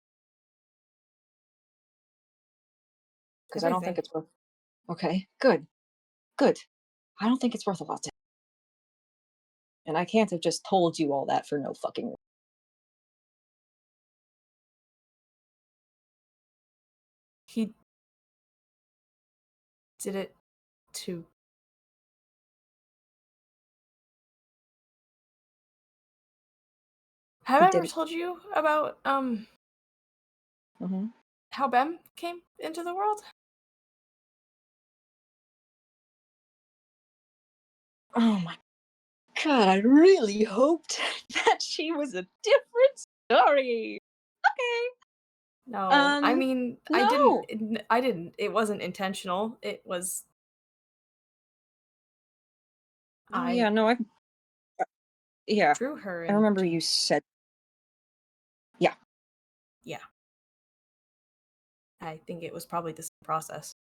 Because I don't think Everything. it's worth. Okay, good, good. I don't think it's worth a lot to. And I can't have just told you all that for no fucking reason. He did it to. Have He I did ever it. told you about Mhm. how Bem came into the world? Oh my god, I really hoped that she was a different story. Okay. No, I Um, mean, no. I didn't. It wasn't intentional. It was Oh yeah, I no, yeah. drew her I and remember she you said yeah. yeah, I think it was probably the same process.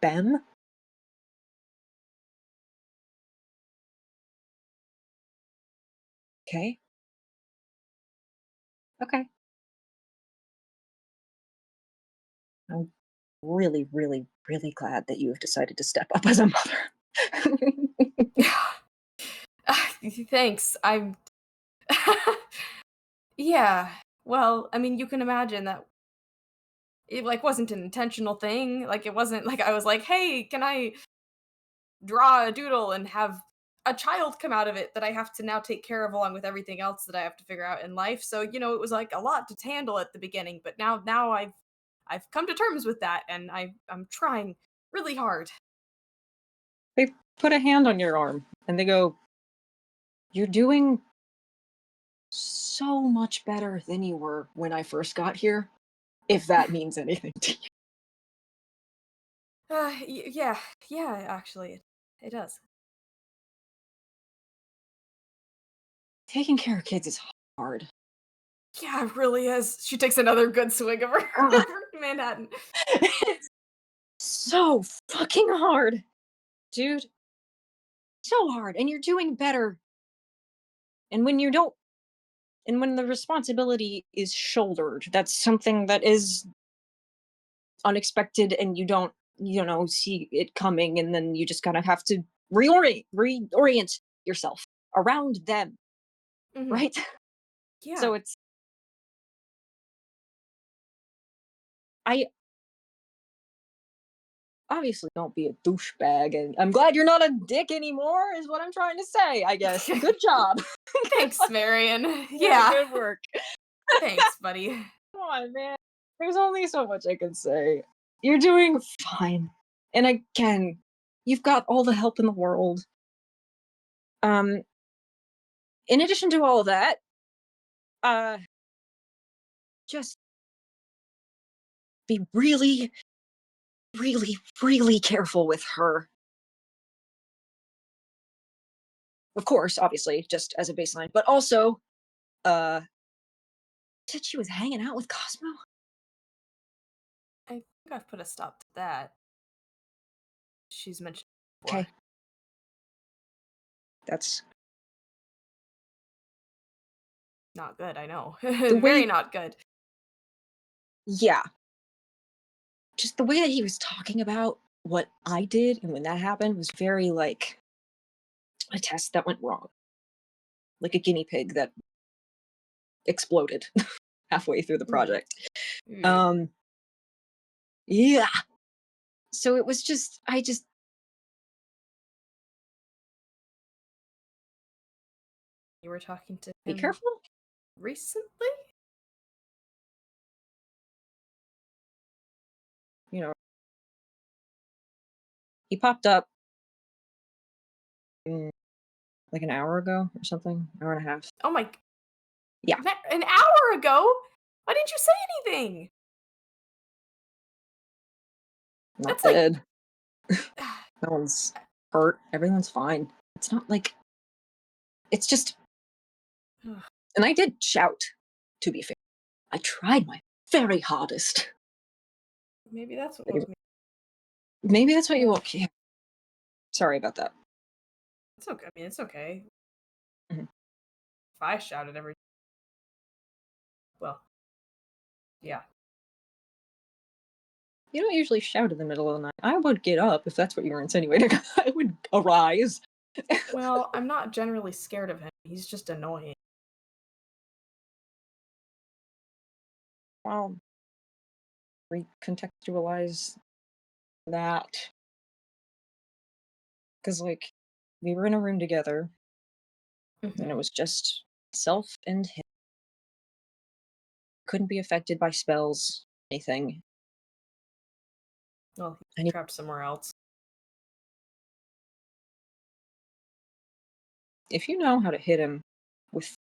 Bem? Okay. Okay. I'm really, really, really glad that you have decided to step up as a mother. Thanks. I'm yeah. Well, I mean, you can imagine that it like wasn't an intentional thing. Like it wasn't like I was like, "Hey, can I draw a doodle and have a child come out of it that I have to now take care of along with everything else that I have to figure out in life." So, it was like a lot to handle at the beginning, but now I've come to terms with that and I'm trying really hard. They put a hand on your arm and they go, "You're doing so much better than you were when I first got here," if that means anything to you. Yeah, yeah, actually it does. Taking care of kids is hard. Yeah, it really is. She takes another good swig of her, God, of her Manhattan. it's so fucking hard, dude. So hard. And you're doing better. And when you don't, and when the responsibility is shouldered, that's something that is unexpected and you don't, see it coming. And then you just kind of have to reorient yourself around them, Mhm. right? Yeah. So it's, I obviously don't be a douchebag. And I'm glad you're not a dick anymore, is what I'm trying to say, I guess. Good job. Thanks, Marion. Yeah, Yeah. good work. Thanks, buddy. Come on, man. There's only so much I can say. You're doing fine. And again, you've got all the help in the world. Um, in addition to all of that, uh, just be really, really, really careful with her. Of course, obviously, just as a baseline, but also, uh, said she was hanging out with Cosmo. I think I've put a stop to that. She's mentioned before. Okay, that's Not good, I know. the Very way. not good. Yeah, just the way that he was talking about what I did and when that happened was very like a test that went wrong, like a guinea pig that exploded halfway through the Mm. project. Mm. Um, yeah. So it was just, I just You were talking to be him careful. recently? You know, he popped up like an hour ago or something, hour and a half. Oh my Yeah, an hour ago? Why didn't you say anything? not That's like dead. No one's hurt. Everyone's fine. It's not like it's just. And I did shout. To be fair, I tried my very hardest. maybe that's what Maybe, woke me. maybe that's what you Ugh, want. Yeah. Sorry about that. it's okay. I mean, it's okay. Mhm. If I shouted every well, yeah. You don't usually shout in the middle of the night. I would get up if that's what you were insinuating. I would arise. Well, I'm not generally scared of him. He's just annoying. Well, recontextualize that. Because, like, we were in a room together, and it Mhm. was just self and him. Couldn't be affected by spells, anything. Well, he's And trapped somewhere else. if you know how to hit him with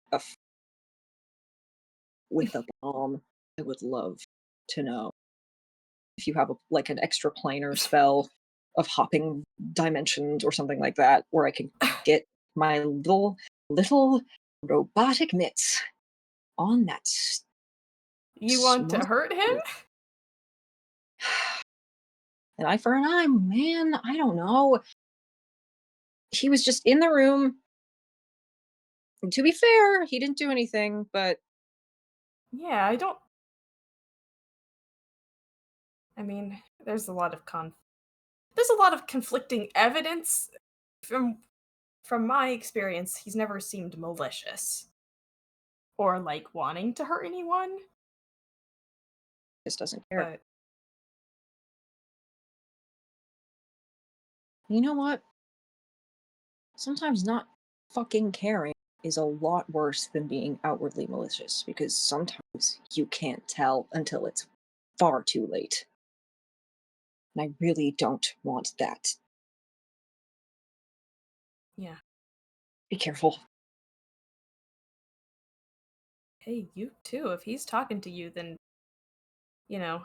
with a bomb, I would love to know. If you have like an extra planar spell of hopping dimensions or something like that, where I can get my little robotic mitts on that You want to small hurt him? an eye for an eye, man. I don't know. He was just in the room. And to be fair, he didn't do anything, but Yeah, I don't. I mean, there's a lot of conflicting evidence from my experience. He's never seemed malicious or like wanting to hurt anyone, just doesn't care. but You know what? Sometimes not fucking caring is a lot worse than being outwardly malicious because sometimes you can't tell until it's far too late. And I really don't want that. yeah. Be careful. Hey, you too. If he's talking to you, then you know.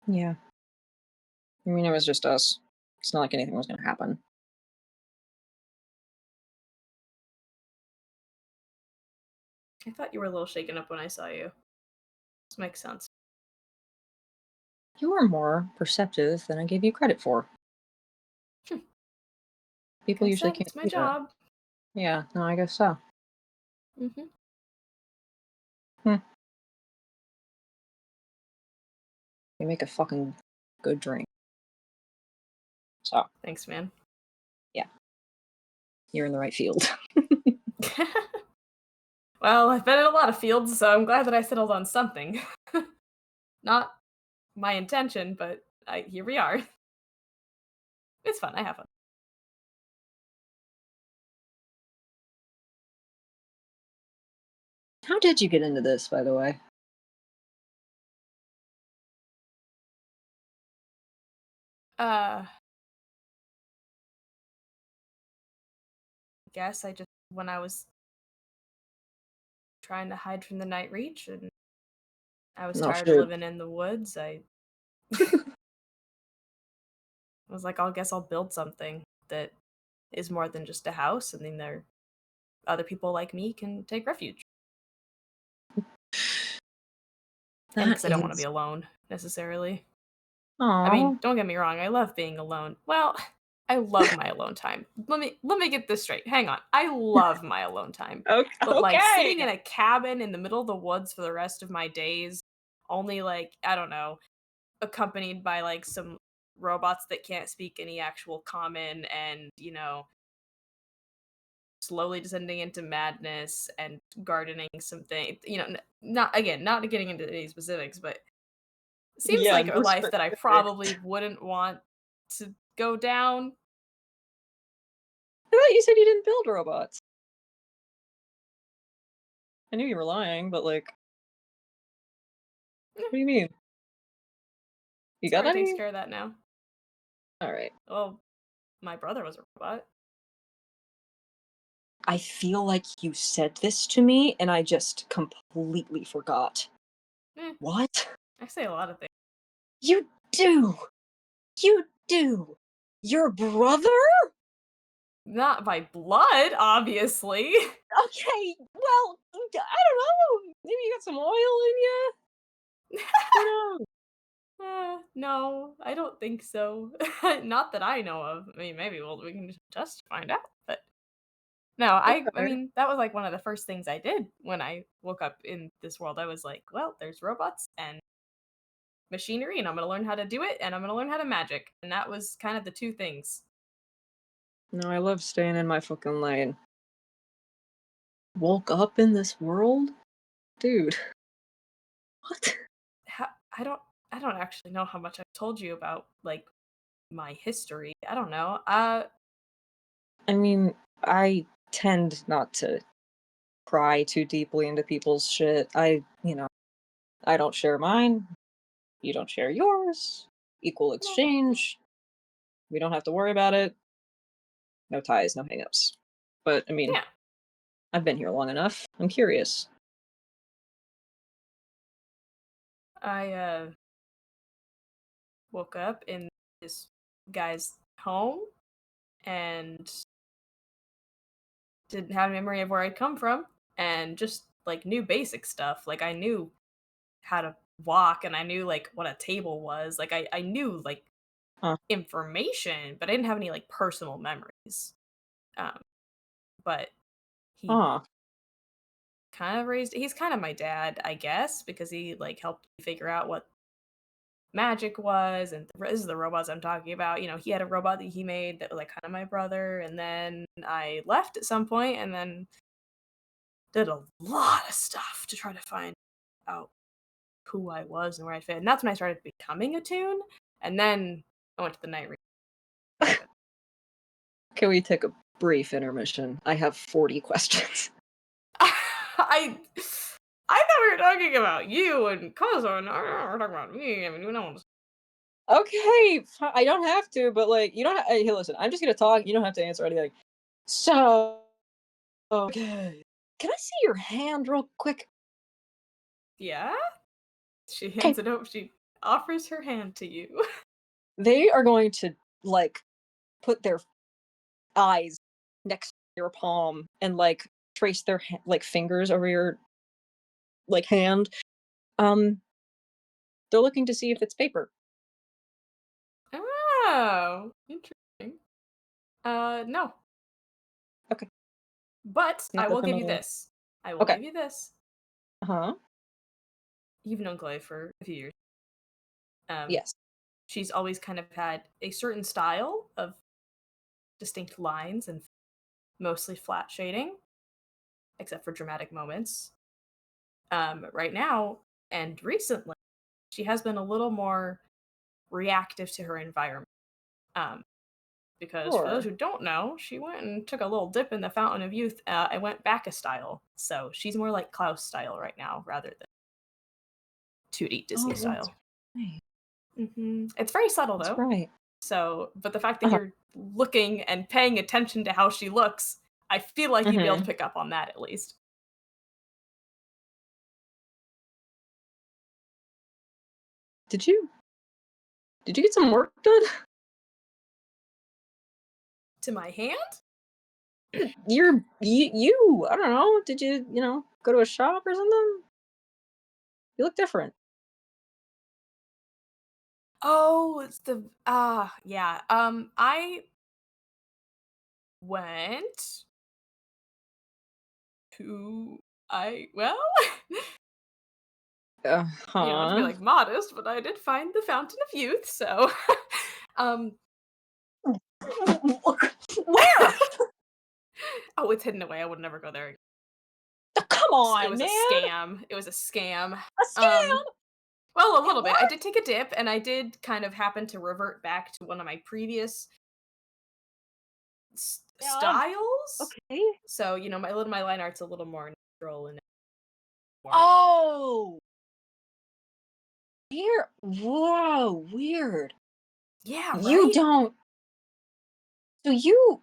Yeah. I mean, it was just us. It's not like anything was going to happen. I thought you were a little shaken up when I saw you. This makes sense. You were more perceptive than I gave you credit for. Hmm. Like People I usually said, can't it's my do that. job. Yeah, no, I guess so. Hmm. Hmm. You make a fucking good drink. So, Thanks, man. yeah, you're in the right field. Well, I've been in a lot of fields, so I'm glad that I settled on something. Not my intention, but here we are. It's fun. I have fun. How did you get into this, by the way? Uh, guess I just when I was trying to hide from the night reach and I was No tired of shit. living in the woods, I was like, I'll guess I'll build something that is more than just a house, and then other people like me can take refuge. And That because I don't want to be is. alone necessarily. I Aw. mean, don't get me wrong, I love being alone. Well, I love my alone time. Let me get this straight. Hang on. I love my alone time. But like sitting in Okay. a cabin in the middle of the woods for the rest of my days, only like, I don't know, accompanied by like some robots that can't speak any actual common and, slowly descending into madness and gardening something, not getting into any specifics, but seems Yeah, like a no life that I specifics. probably wouldn't want to go down. I thought you said you didn't build robots. I knew you were lying, but like, Eh, what do you mean? You got Scary takes any? care of that now. All right. Well, my brother was a robot. I feel like you said this to me and I just completely forgot. Eh, What? I say a lot of things. You do. You do. Your brother? Not by blood, obviously. Okay. Well, I don't know. Maybe you got some oil in you. Who knows? No, I don't think so. Not that I know of. I mean, maybe we can just find out. But no, I Okay. mean, that was like one of the first things I did when I woke up in this world. I was like, well, there's robots and machinery, and I'm gonna learn how to do it, and I'm gonna learn how to magic. And that was kind of the two things. No, I love staying in my fucking lane. Woke up in this world? Dude. What? How, I don't. I don't actually know how much I've told you about like my history. I don't know. I mean, I tend not to pry too deeply into people's shit. I don't share mine. You don't share yours. Equal No, exchange. We don't have to worry about it. No ties, no hangups. But I mean, yeah. I've been here long enough. I'm curious. I woke up in this guy's home and didn't have a memory of where I'd come from and just like knew basic stuff. Like I knew how to walk and I knew like what a table was. Like I knew like Huh. information, but I didn't have any like personal memories. Um, but he Huh. kind of raised he's kind of my dad, I guess, because he like helped me figure out what magic was and this is the robots I'm talking about. You know, he had a robot that he made that was like kind of my brother and then I left at some point and then did a lot of stuff to try to find out who I was and where I fit. And that's when I started becoming a tune. And then I went to the night reading. Can we take a brief intermission? I have 40 questions. I thought we were talking about you and Kozo, and we're talking about me. I mean, you know. Okay, I don't have to, but like, you don't. Hey, listen, I'm just gonna talk. You don't have to answer anything. So, okay, can I see your hand real quick? Yeah. She Okay, hands it over. She offers her hand to you. they are going to like put their eyes next to your palm and like trace their like fingers over your like hand. Um, they're looking to see if it's paper. Oh, interesting. No, Okay, but not I that will the give you mother. this. I will Okay, give you this. huh? You've known Chloe for a few years. Um, Yes. she's always kind of had a certain style of distinct lines and mostly flat shading, except for dramatic moments. Right now and recently, she has been a little more reactive to her environment. Um, because for those Sure. who don't know, she went and took a little dip in the fountain of youth. I went back a style, so she's more like Klaus style right now rather than 2D Oh, Disney that's style. right. It's very subtle That's though. right. So, but the fact that Uh-huh. you're looking and paying attention to how she looks, I feel like you'd be able to Mhm. pick up on that at least. Did you get some work done? To my hand? I don't know. Did you, go to a shop or something? You look different. Oh, it's the yeah. I went to I well, you know, to be Uh-huh. like modest, but I did find the fountain of youth, so um Where? oh, it's hidden away. I would never go there. Oh, come It on, was a man. scam. It was a scam. A scam. Well, a It little bit. I was? did take a dip and I did kind of happen to revert back to one of my previous Yeah. styles. Okay. So, you know, my line art's a little more natural and more Oh, weird. Whoa, weird. yeah, You right? don't. So you,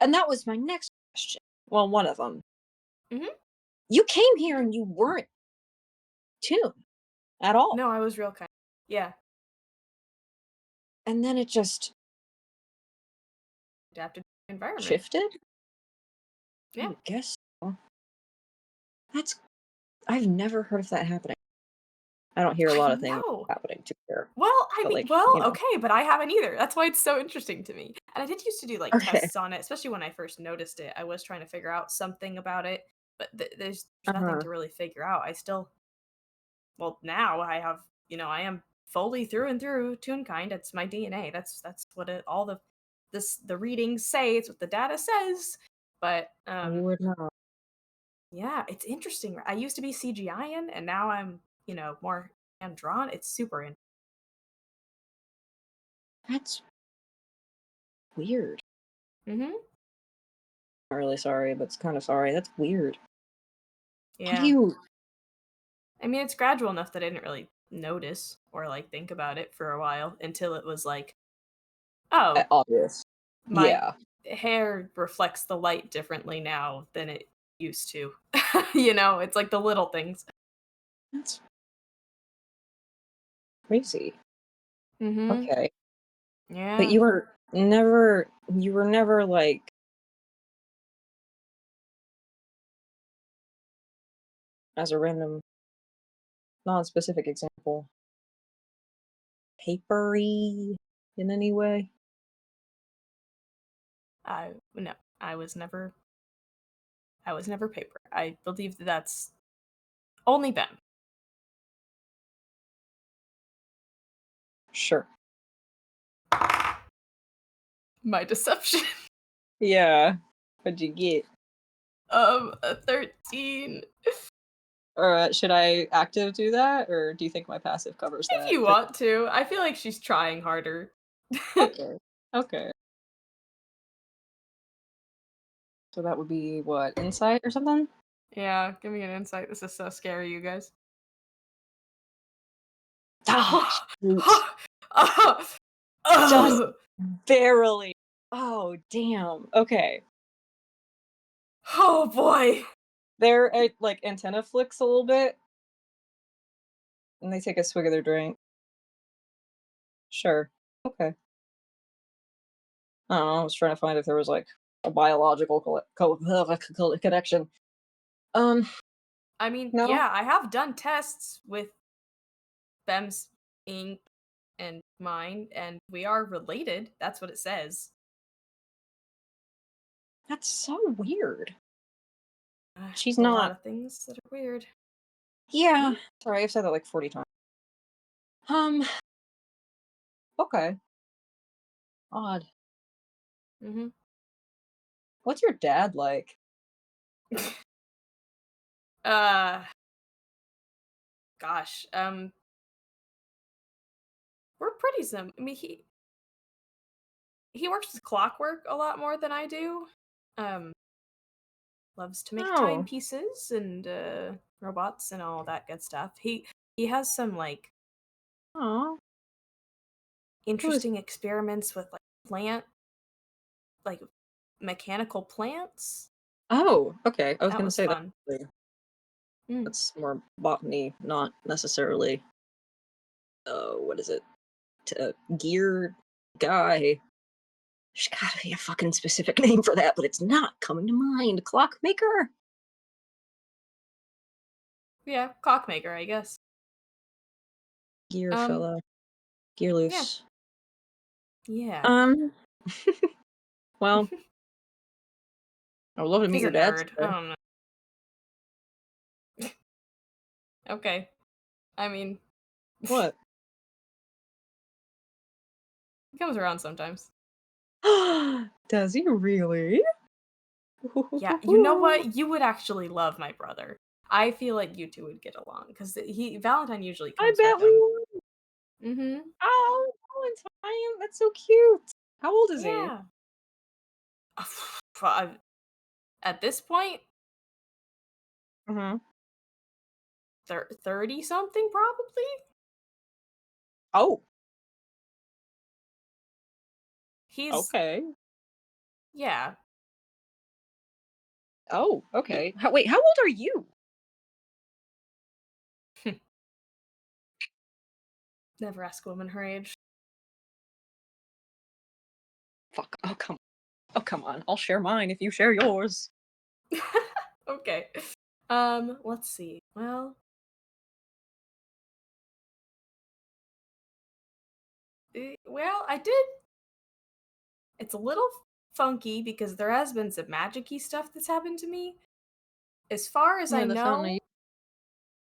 and that was my next question. Well, one of them. Mhm. You came here and you weren't tuned at all. No, I was real kind. Yeah, And then it just adapted to the environment. shifted? I Yeah. would guess so. That's I've never heard of that happening. I don't hear a I lot of things know. happening to here, Well, I but, mean, like, well, okay, but I haven't either. That's why it's so interesting to me. And I did used to do like Okay. tests on it, especially when I first noticed it. I was trying to figure out something about it, but there's nothing Uh-huh. to really figure out. I still, well, now I have, you know, I am fully through and through tune kind. It's my DNA. That's what it all the readings say. It's what the data says. But You would know. yeah, it's interesting. I used to be CGI in, and now I'm, you know, more hand drawn. It's super interesting. That's weird. Mm-hmm. Not really sorry, but it's kind of sorry. That's weird. How do Yeah. you? I mean, it's gradual enough that I didn't really notice or like think about it for a while until it was like, oh, Obvious. my Yeah. hair reflects the light differently now than it used to. It's like the little things. That's crazy. Mm-hmm. Okay. But Yeah. you were never like, as a random non-specific example, papery in any way? No, I was never paper. I believe that that's only Ben. Sure. My deception. Yeah. What'd you get? A 13. Should I active do that, or do you think my passive covers If that? you want to. I feel like she's trying harder. Okay. Okay. So that would be what, insight or something? Yeah, give me an insight. This is so scary, you guys. Ah, shoot. Oh, Just oh, barely. Oh, damn. Okay. oh boy. Their like antenna flicks a little bit, and they take a swig of their drink. Sure. Okay. I don't know. I was trying to find if there was like a biological connection. Um. I mean, No. yeah, I have done tests with Bem's ink and mine, and we are related. That's what it says. That's so weird. She's A lot not. of things that are weird. Yeah. Hmm? Sorry, I've said that like 40 times. Um. Okay. Odd. Mm-hmm. What's your dad like? uh, gosh. We're pretty sim. I mean, he works with clockwork a lot more than I do. Um, loves to make Oh. timepieces and robots and all that good stuff. He has some like Oh. Who is? interesting experiments with like mechanical plants. Oh. Okay. I was That gonna was say that. fun. Mm. That's more botany, not necessarily. What is it? Gear guy. There's gotta be a fucking specific name for that, but it's not coming to mind. Clockmaker? Yeah, clockmaker, I guess. Gear Um, fella. Gear yeah, loose. yeah. Um, well, I would love to meet He's a your dad nerd. I someday. don't know. Okay. I mean, What? he comes around sometimes. Does he really? Yeah, you know what? You would actually love my brother. I feel like you two would get along because Valentine usually I comes with bet we him. would. Mm-hmm. Oh, Valentine, that's so cute. How old is he? Yeah. I- At this point, Mm-hmm. 30 something probably. Oh, He's okay. yeah. Oh, okay. Wait, how old are you? Never ask a woman her age. Fuck. Oh, come. Oh, come on. I'll share mine if you share yours. Okay. Let's see. Well, I did. It's a little funky because there has been some magic-y stuff that's happened to me. As far as I Yeah, the fountain. know,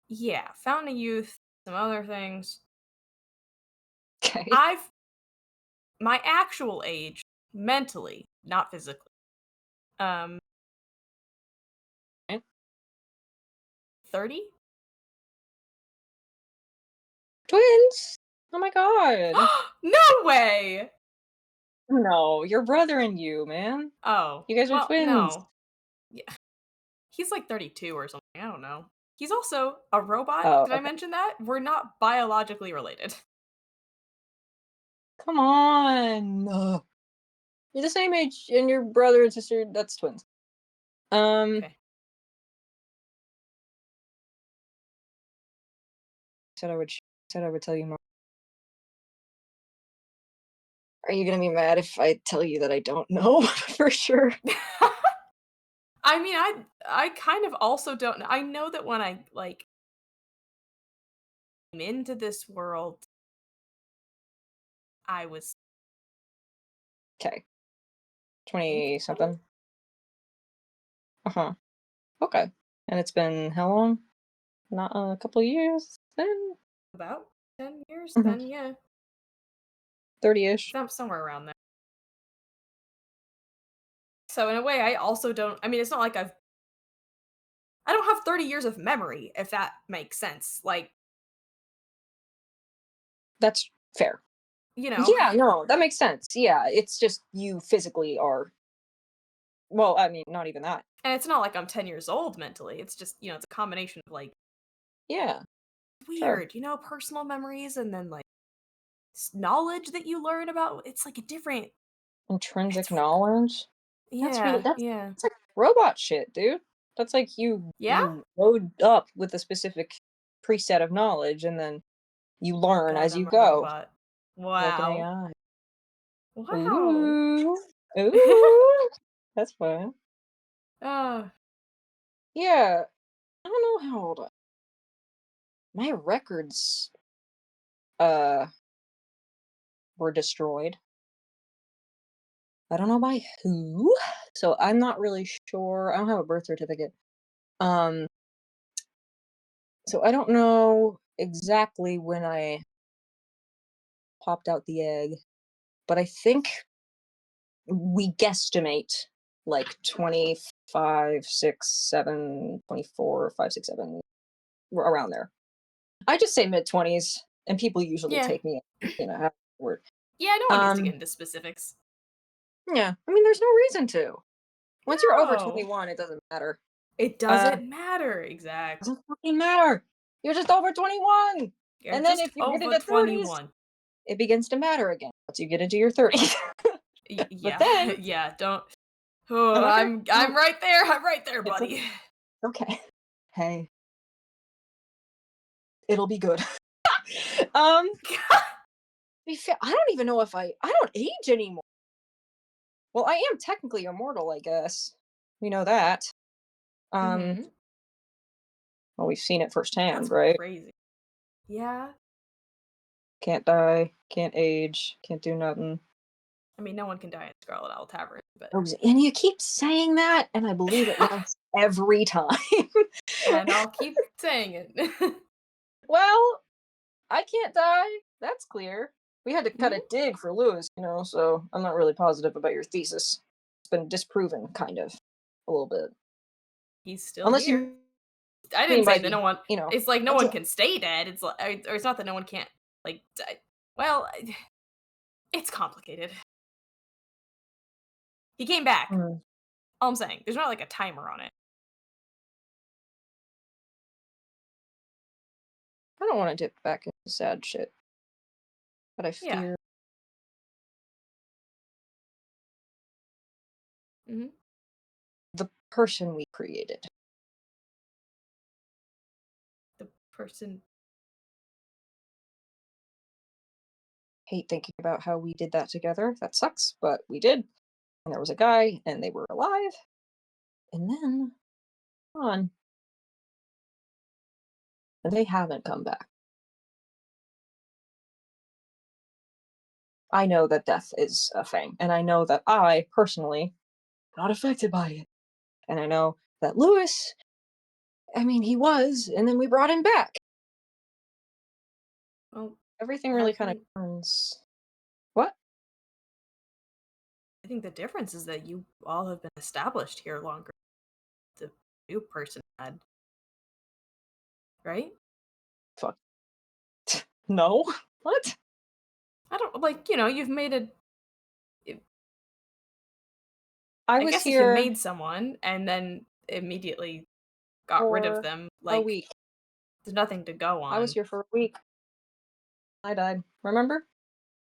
yeah, Fountain of Youth, some other things. Okay. I've my actual age, mentally, not physically. Um, 30? twins. Oh my god. No way! No, your brother and you, man. Oh, You guys are well, twins. no. Yeah. He's like 32 or something. I don't know. He's also a robot. Oh, Did I okay. mention that? We're not biologically related. Come on. Ugh. You're the same age, and your brother and sister, that's twins. Okay. Said I would tell you more. Are you gonna be mad if I tell you that I don't know for sure? I mean, I kind of also don't know. I know that when I like came into this world, I was Okay, maybe 20 20? something. Uh-huh. Okay. And it's been how long? Not a couple of years then? About 10 years Mhm. then, yeah. 30-ish. Somewhere around there. So in a way, I also don't. I mean, it's not like I don't have 30 years of memory, if that makes sense. Like, That's fair. you know, Yeah, no, that makes sense. Yeah, it's just you physically are well, I mean, not even that. and it's not like I'm 10 years old mentally. It's just, it's a combination of like Yeah, sure. weird, personal memories and then like knowledge that you learn about. It's like a different. Intrinsic It's knowledge? That's really yeah, yeah, that's like robot shit, dude. That's like yeah. you load up with a specific preset of knowledge and then you learn God, as you I'm a go, robot. like an Wow, AI. wow. Ooh. Ooh. That's fun. uh, Yeah. I don't know how old my records uh were destroyed. I don't know by who. So I'm not really sure. I don't have a birth certificate. Um so I don't know exactly when I popped out the egg, but I think we guesstimate like 25, 6, 7, 24, 5, 6, 7, around there. I just say mid 20s, and people usually yeah, take me, word. yeah. No one needs to get Um, into specifics. yeah, I mean, there's no reason to. Once you're over No, 21, it doesn't matter. it Uh, doesn't matter exactly. doesn't fucking matter. You're just over 21. You're And then just if you get over into 30s, 21. it begins to matter again once you get into your 30s. But Yeah, then, yeah. Don't. Oh, I'm not gonna, I'm right there. I'm right there, it's buddy. okay. Hey, it'll be good. um, be fair, I don't even know if I don't age anymore. Well, I am technically immortal, I guess. We know that. Um, Hmm. well, we've seen it That's firsthand, right? crazy. Yeah. Can't die, can't age, can't do nothing. I mean, no one can die at Scarlet Owl Tavern, but And you keep saying that, and I believe it once every time. and I'll keep saying it. Well, I can't die. That's clear. We had to cut a Mhm. dig for Lewis, so I'm not really positive about your thesis. It's been disproven, kind of, a little bit. He's still Unless here. you I mean didn't by say that no the, one. It's like no one until can stay dead. It's like, or it's not that no one can't like. Well, it's complicated. He came back. Hmm. All I'm saying, there's not like a timer on it. I don't want to dip back into sad shit, but I Yeah. fear Hmm. the person we created. The person. Hate thinking about how we did that together. That sucks, but we did. And there was a guy, and they were alive. And then, on, and they haven't come back. I know that death is a thing, and I know that I, personally, am not affected by it. And I know that Lewis, I mean, he was, and then we brought him back. Well, Everything really kind of haven't. turns. What? I think the difference is that you all have been established here longer. The new person had, right? Fuck. No? What? I don't like, you know, you've made a. I I was guess if you here made someone and then immediately got rid of for them, a like week. there's nothing to go I was on. here for a week. I died. Remember?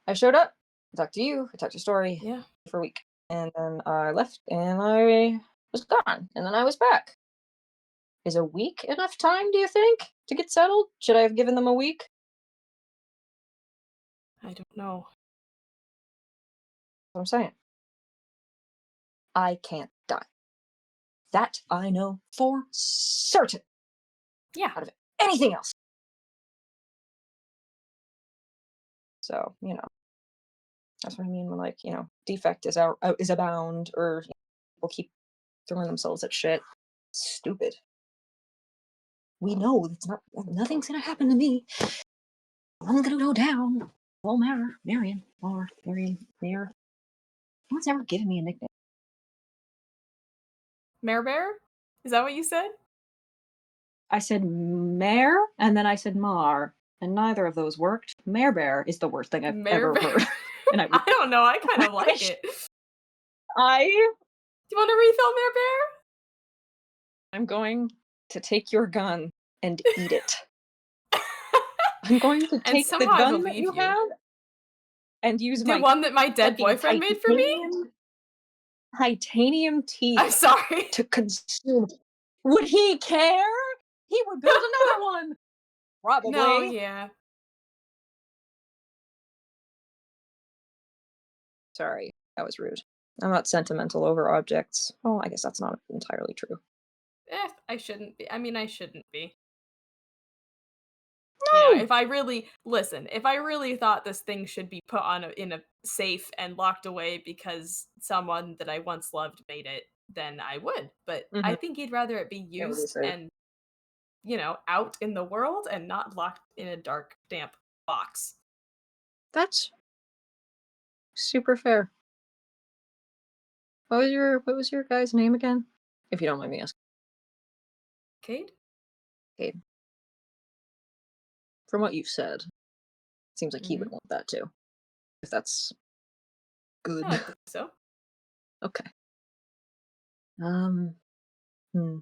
I showed up. I talked to you. I talked your story Yeah. for a week. And then I left and I was gone. And then I was back. Is a week enough time, do you think, to get settled? Should I have given them a week? I don't know. That's what I'm saying. I can't die. That I know for certain. Yeah. Out of anything else. So, you know, that's what I mean when, like, you know, defect is abound, or people keep throwing themselves at shit. Stupid. We know it's nothing's gonna happen to me. I'm gonna go down. Well, Marion, or Marion, Mayor. No one's ever given me a nickname. Mare Bear? Is that what you said? I said Mare, and then I said Mar, and neither of those worked. Mare Bear is the worst thing I've Mare ever Bear? heard. And I I don't know. I kind of like wish it. Do I you want to refill Mare Bear? am going to take your gun and eat it. I'm going to And take the somehow I gun that believe you you. have and use The my one that my dead fucking boyfriend made for me? titanium teeth I'm sorry. to consume. Would he care? He would build another one. Probably. No, yeah. Sorry, that was rude. I'm not sentimental over objects. Well, I guess that's not entirely true. I shouldn't be. I mean, I shouldn't be. You know, No! if I really thought this thing should be put in a safe and locked away because someone that I once loved made it, then I would. But I Mhm. think he'd rather it be It would be used safe. and, you know, out in the world and not locked in a dark, damp box. That's super fair. What was your guy's name again? If you don't mind me asking. Cade? Gabe. From what you've said, seems like he would Mm-hmm. want that too. If that's good. I think so. Okay. Um. Hmm.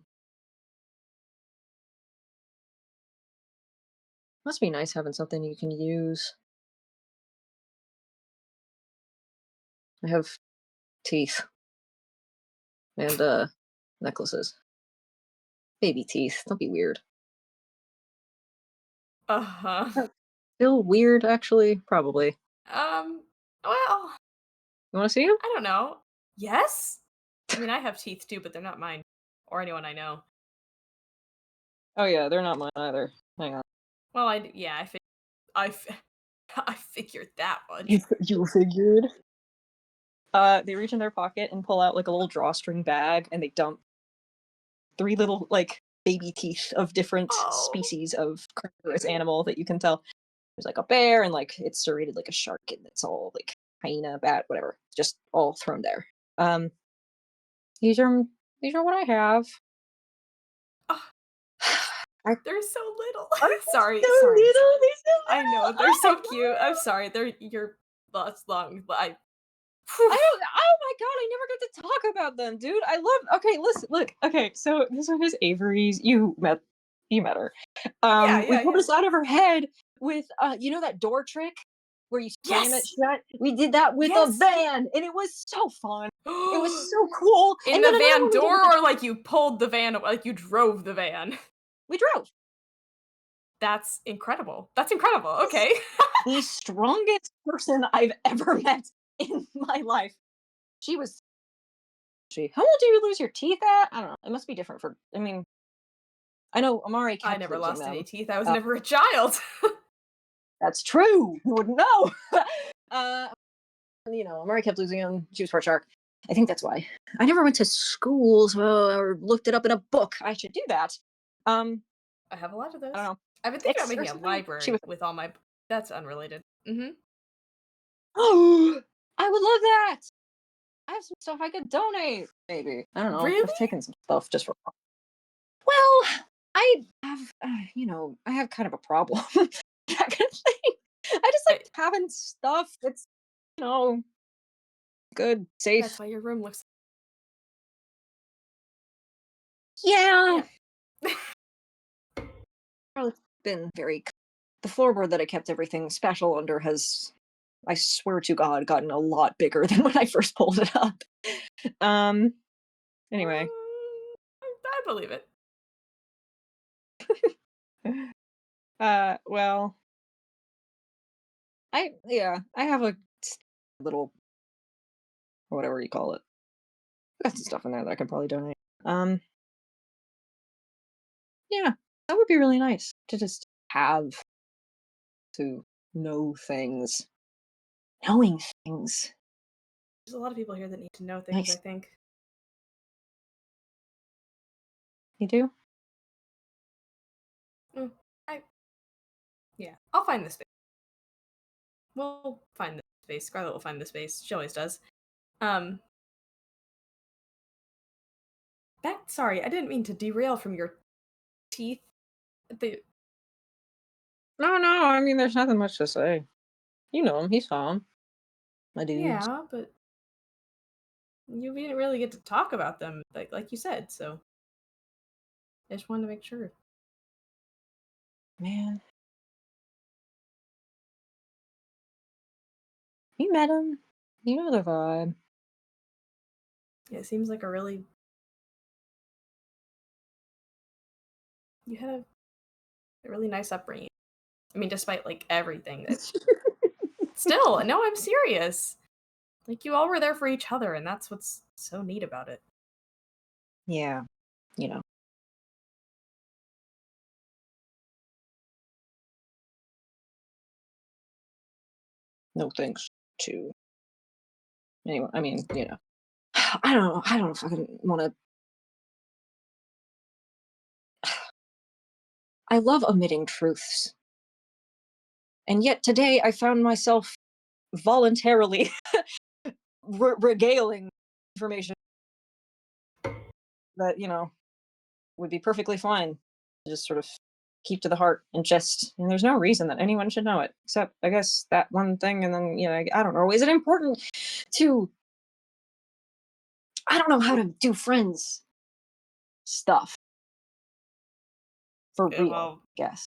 Must be nice having something you can use. I have teeth and necklaces. Baby teeth. Don't be weird. Uh-huh. Still weird, actually. Probably. Well, You want to see him? I don't know. Yes? I mean, I have teeth too, but they're not mine or anyone I know. Oh yeah, they're not mine either. Hang on. Well, I I figured that You much. you figured? They reach in their pocket and pull out like a little drawstring bag, and they dump 3 little like baby teeth of different Oh. species of carnivorous animal that you can tell. There's like a bear, and like it's serrated like a shark, and it's all like hyena, bat, whatever, just all thrown there. Um, these are these are what I have. Oh, I they're so little. Are they Sorry, so sorry. little? They're so I know little. they're Oh so my cute. I'm god! sorry. You're lost long, but I don't. Oh my god! I never got to talk about them, dude. I love. Okay, listen, look. Okay, so this one is Avery's. You met her. yeah, We yeah, pulled yeah. this out of her head with you know that door trick where you slam it Yes, shut. We did that with a yes. van, and it was so fun. It was so cool. In And the then another van one we did door, with the or like you pulled the van, like you drove the van. we drove. That's incredible. That's incredible. Okay. The strongest person I've ever met in my life. She was. How old do you lose your teeth at? I don't know. It must be different for. I mean, I know Amari I kept never losing lost any them. teeth. I was Uh, never a child. that's true. You wouldn't know. uh, Amari kept losing them. She was part shark. I think that's why. I never went to school, so or looked it up in a book. I should do that. I have a lot of I those. don't know. I've been thinking about 6 or making a something. She was. library with all my. That's unrelated. Mm-hmm. Oh, I would love that. I have some stuff I could donate. Maybe I don't know. I've Really? taken some stuff just for. Well, I have, I have kind of a problem. That kind of thing. I just I, like having stuff that's, you know, good, that's safe. why your room looks. Yeah. Yeah. Well, it's been very the floorboard that I kept everything special under has, I swear to God, gotten a lot bigger than when I first pulled it up. Um, anyway. I believe it. Well, I have a little whatever you call it. Got some stuff in there that I could probably donate. Um, yeah, that would be really nice to just have to know things. Knowing things. There's a lot of people here that need to know things, I Nice. think. You do? Mm, I yeah. I'll find the space. We'll find the space. Scarlett will find the space. She always does. Um sorry, I didn't mean to derail from your teeth. The No, no. I mean, there's nothing much to say. You know him. He saw him. My dudes. yeah, but you didn't really get to talk about them like you said, so I just wanted to make sure. Man, you met him. You know the vibe. Yeah, it seems like you had a really nice upbringing. I mean, despite like everything that still, no, I'm serious. Like you all were there for each other, and that's what's so neat about it. Yeah, you know. No thanks to anyone. I mean, you know. I don't know. I don't fucking want to. I love omitting truths. And yet today I found myself voluntarily regaling information that, you know, would be perfectly fine to just sort of keep to the heart and just, and there's no reason that anyone should know it except I guess that one thing. And then, you know, I don't know, is it important to, I don't know how to do friends stuff for real, Well, I guess.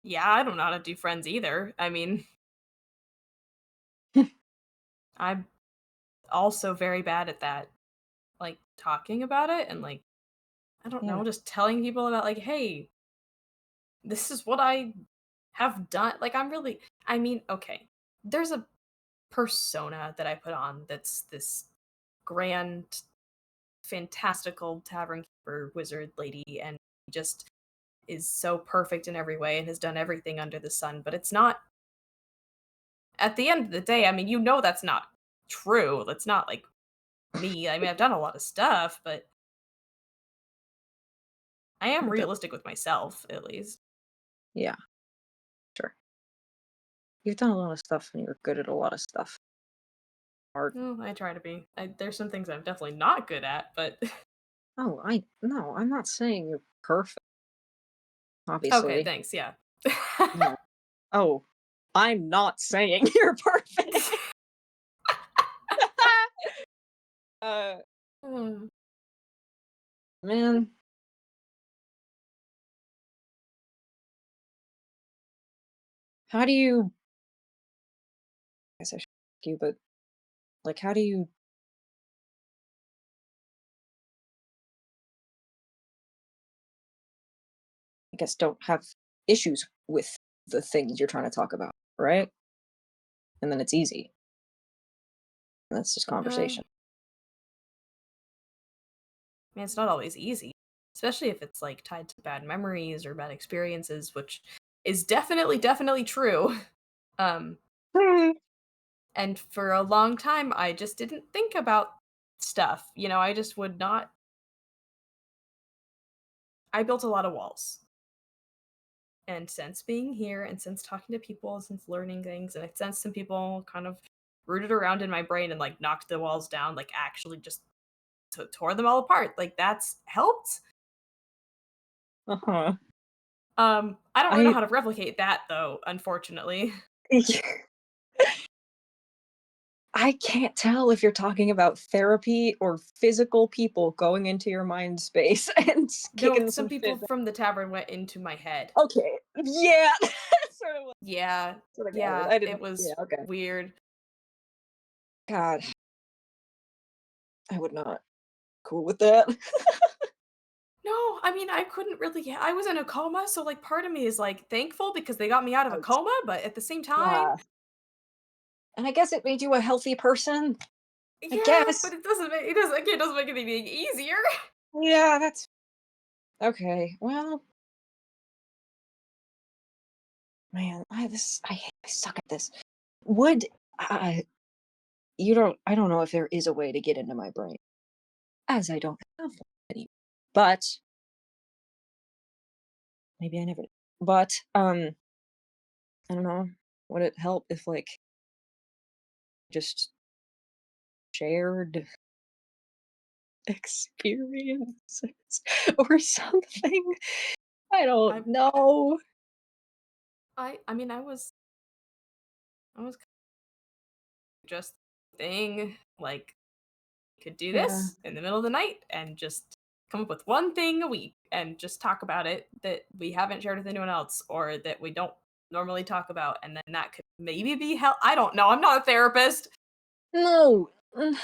yeah, I don't know how to do friends either. I mean, I'm also very bad at that. Like talking about it and like I don't Yeah. know, just telling people about like, hey, this is what I have done. Like I mean, okay. There's a persona that I put on that's this grand, fantastical tavern keeper wizard lady and just is so perfect in every way and has done everything under the sun, but it's not at the end of the day, I mean, you know that's not true. That's not like me. I mean, I've done a lot of stuff, but I am But realistic with myself, at least. yeah, sure. You've done a lot of stuff and you're good at a lot of stuff. Art. Well, I try to be. There's some things I'm definitely not good at, but Oh, no, I'm not saying you're perfect, okay, obviously. thanks. Yeah. No. Oh, I'm not saying you're perfect. uh, Hmm. man, how do you? I guess I should ask you, but like, how do you? I guess don't have issues with the things you're trying to talk about, right? And then it's easy. And that's just I conversation. mean, it's not always easy, especially if it's like tied to bad memories or bad experiences, which is definitely true. Um, Hmm. and for a long time, I just didn't think about stuff. You know, I just would not. I built a lot of walls. And since being here and since talking to people, since learning things, and I since some people kind of rooted around in my brain and like knocked the walls down, like actually just tore them all apart. Like that's helped. Uh huh. I don't really know I how to replicate that though, unfortunately. I can't tell if you're talking about therapy or physical people going into your mind space and No, kicking some some people shit. from the tavern went into my head. Okay, yeah, that's Yeah, sort of gathered. yeah, I it didn't. Yeah, was okay. weird. God, I would not cool with that. No, I mean, I couldn't really yeah, I was in a coma, so, like, part of me is, like, thankful because they got me out of a Ouch. coma, but at the same time Yeah, and I guess it made you a healthy person. I yeah, but guess. it doesn't make anything easier. Yeah, that's okay. Well, man, I suck at this. Would I? You don't. I don't know if there is a way to get into my brain, as I don't have one anymore. But maybe I never. But I don't know. Would it help if like just shared experiences or something? I I don't know. I mean, I was just thing, like, could do Yeah. this in the middle of the night and just come up with one thing a week and just talk about it that we haven't shared with anyone else or that we don't normally talk about, and then that could maybe be help. I don't know. I'm not a therapist. No. Maybe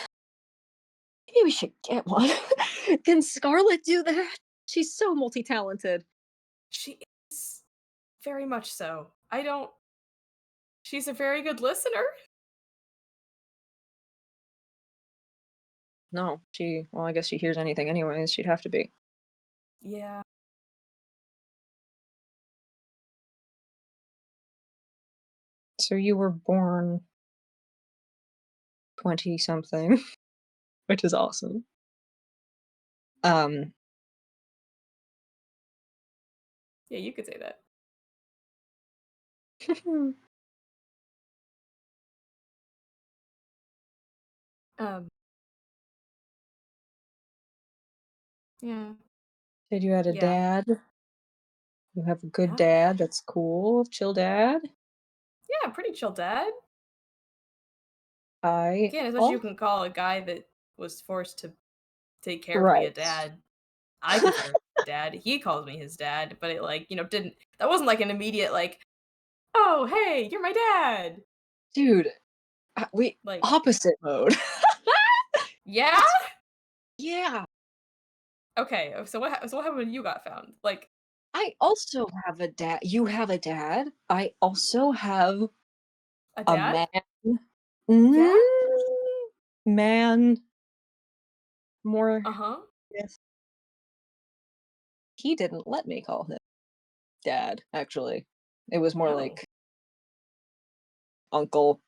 we should get one. Can Scarlett do that? She's so multi-talented. She is very much so. I don't. She's a very good listener. No, well, I guess she hears anything anyways. She'd have to be. Yeah. So you were born 20 something, which is awesome. Um, Yeah, you could say that. Um. Yeah. said you had a Yeah. dad. You have a good Yeah. dad. That's cool. Chill dad. Yeah. Pretty chill dad. I Again, as much as you oh can call a guy that was forced to take care of me a right. dad. I consider him a dad. He calls me his dad, but it like, didn't that wasn't like an immediate like, "Oh, hey, you're my dad." Dude, we Like, opposite mode. "Yeah?" That's yeah. Okay, so what happened when you got found? Like, I also have a dad. You have a dad. I also have a a dad? man. Yeah? Mm, more Uh-huh. yes. He didn't let me call him dad, actually. It was more Oh, like uncle.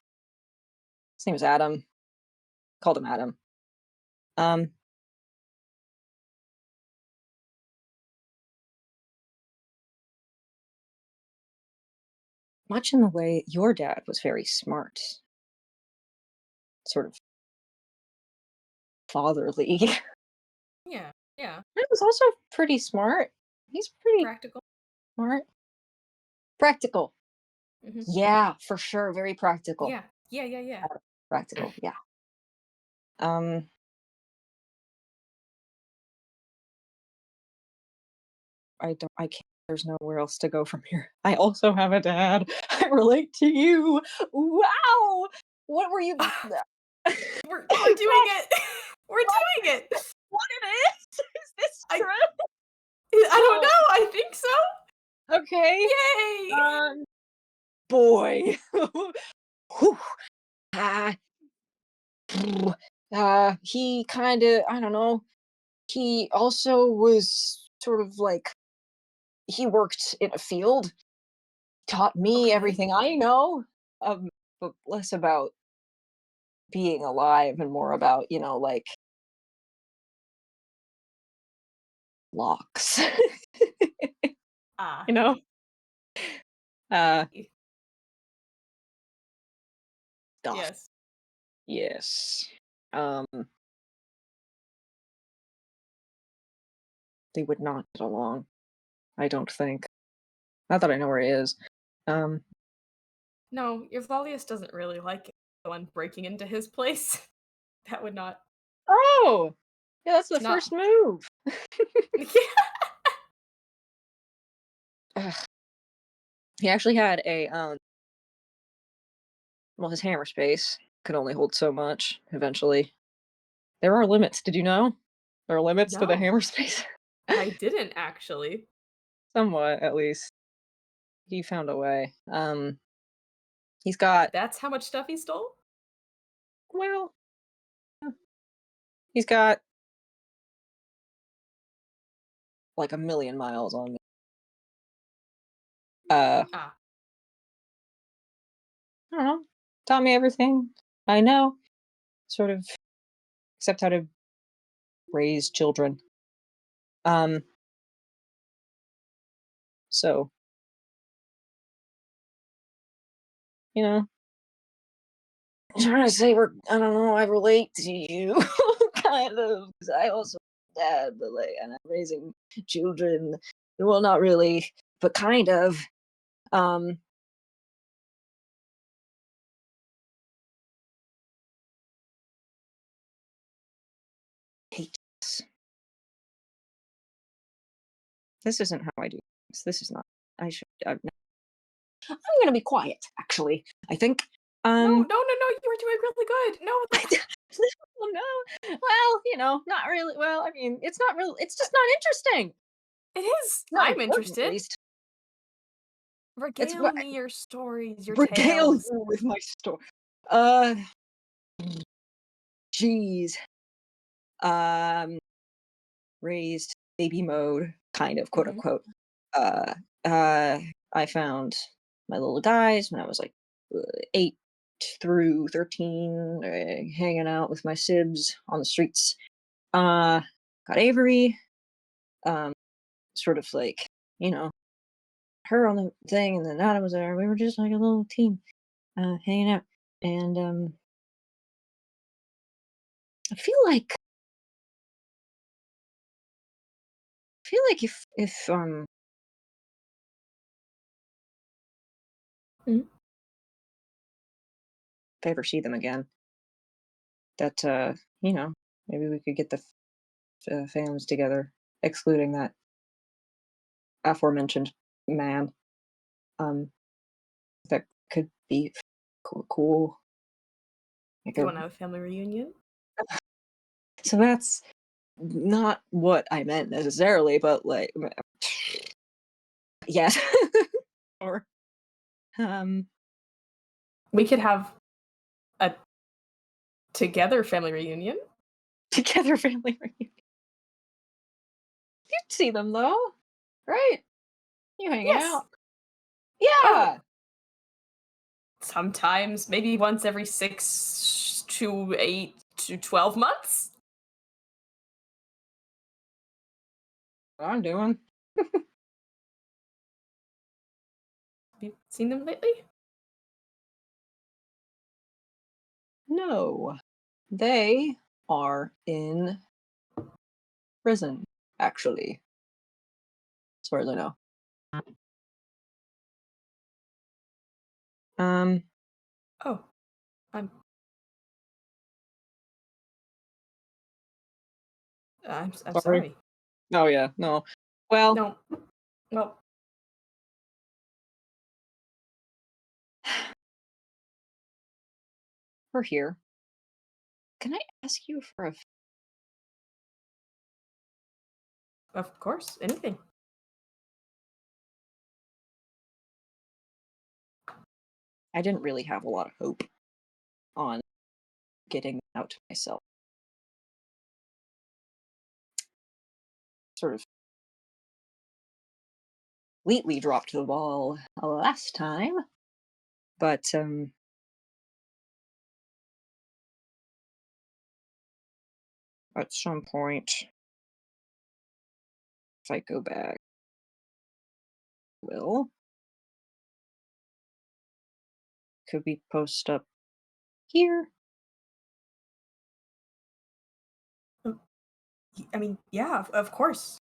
His name was Adam. Called him Adam. Um, much in the way your dad was very smart, sort of fatherly. yeah. Yeah. He was also pretty smart. He's pretty Practical. smart. Practical. Mhm. Yeah, for sure. Very practical. Yeah. Yeah, yeah, yeah. Practical. Yeah. Um, I can't. There's nowhere else to go from here. I also have a dad. I relate to you. Wow. What were you? We're doing it. We're What? doing it. What it is? Is this I true? I don't Oh, know. I think so. okay. Yay! Boy. Whew. Ah, he kind of, I don't know. He also was sort of like he worked in a field, taught me Okay. everything I know, but less about being alive and more about, like locks. Ah. you know? Uh, stuff. Yes. Yes. Um, they would not get along, I don't think. Not that I know where he is. Um, No, Euthalius doesn't really like anyone breaking into his place. That would not. oh! Yeah, that's the Not. first move! Yeah. Ugh. He actually had a, well, his hammer space could only hold so much, eventually. There are limits, did you know? There are limits to the No, hammer space. I didn't actually. Somewhat, at least. He found a way. He's got, That's how much stuff he stole? well, he's got like a million miles on me. Ah. I don't know. Taught me everything I know, sort of, except how to raise children. So, you know, I'm trying to say I don't know, I relate to you, kind of, because I also dad, but like, and I'm raising children. Well, not really, but kind of. Um, hate this. This isn't how I do things. This is not. I should. I'm gonna be quiet. Actually, I think. No, Um, no, no, no, you were doing really good. No, well, no. Well, not really. Well, I mean, it's not really. It's just not interesting. it is. Not I'm important, at interested. least. It's Regale what me your stories, your regale tales. you with my story. Uh, Jeez. Um, raised baby mode, kind of, quote Mhm. unquote. Uh, uh, I found my little guys when I was like 8 through 13, hanging out with my sibs on the streets. Got Avery, um, sort of like, you know, her on the thing, and then Adam was there. We were just like a little team, hanging out. And I feel like Mhm. if I ever see them again, that maybe we could get the families together, excluding that aforementioned man. Um, that could be cool. Like You want to have a family reunion? so that's not what I meant necessarily, but like, yes, or um, We could have a together family reunion. together family reunion. You'd see them though, right? You hanging Yes. out? Oh, Yeah. sometimes maybe once every 6 to 8 to 12 months. What I'm doing. Have you seen them lately? No, they are in prison, actually, as far as I know. Um, Oh, I'm I'm sorry. sorry. Oh yeah, no. Well, No. Well, we're here. Can I ask you for a? of course, anything. I didn't really have a lot of hope on getting out to myself. Sort of completely dropped the ball last time, but at some point, if I go back, will could we post up here? I mean, yeah, of course.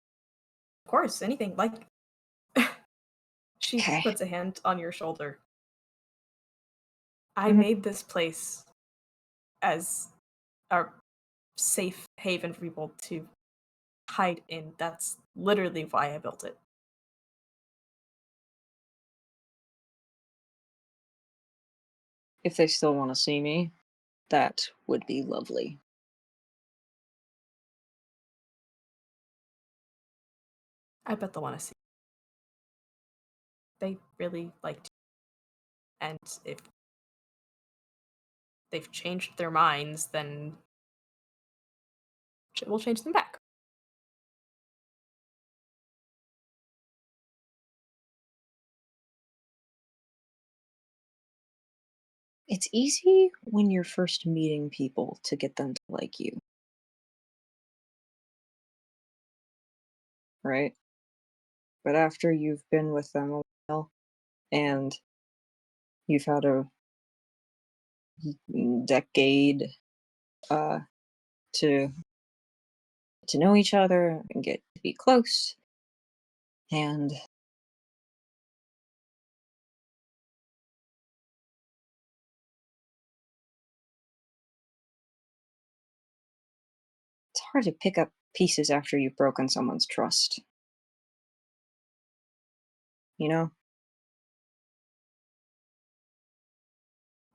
Of course, anything. Like She Okay. puts a hand on your shoulder. I Mhm. made this place as a safe haven for people to hide in. That's literally why I built it. If they still want to see me, that would be lovely. I bet they'll want to see. They really liked you. And if they've changed their minds, then we'll change them back. It's easy when you're first meeting people to get them to like you, right? But after you've been with them a while and you've had a decade uh, to know each other and get to be close, and it's hard to pick up pieces after you've broken someone's trust. You know?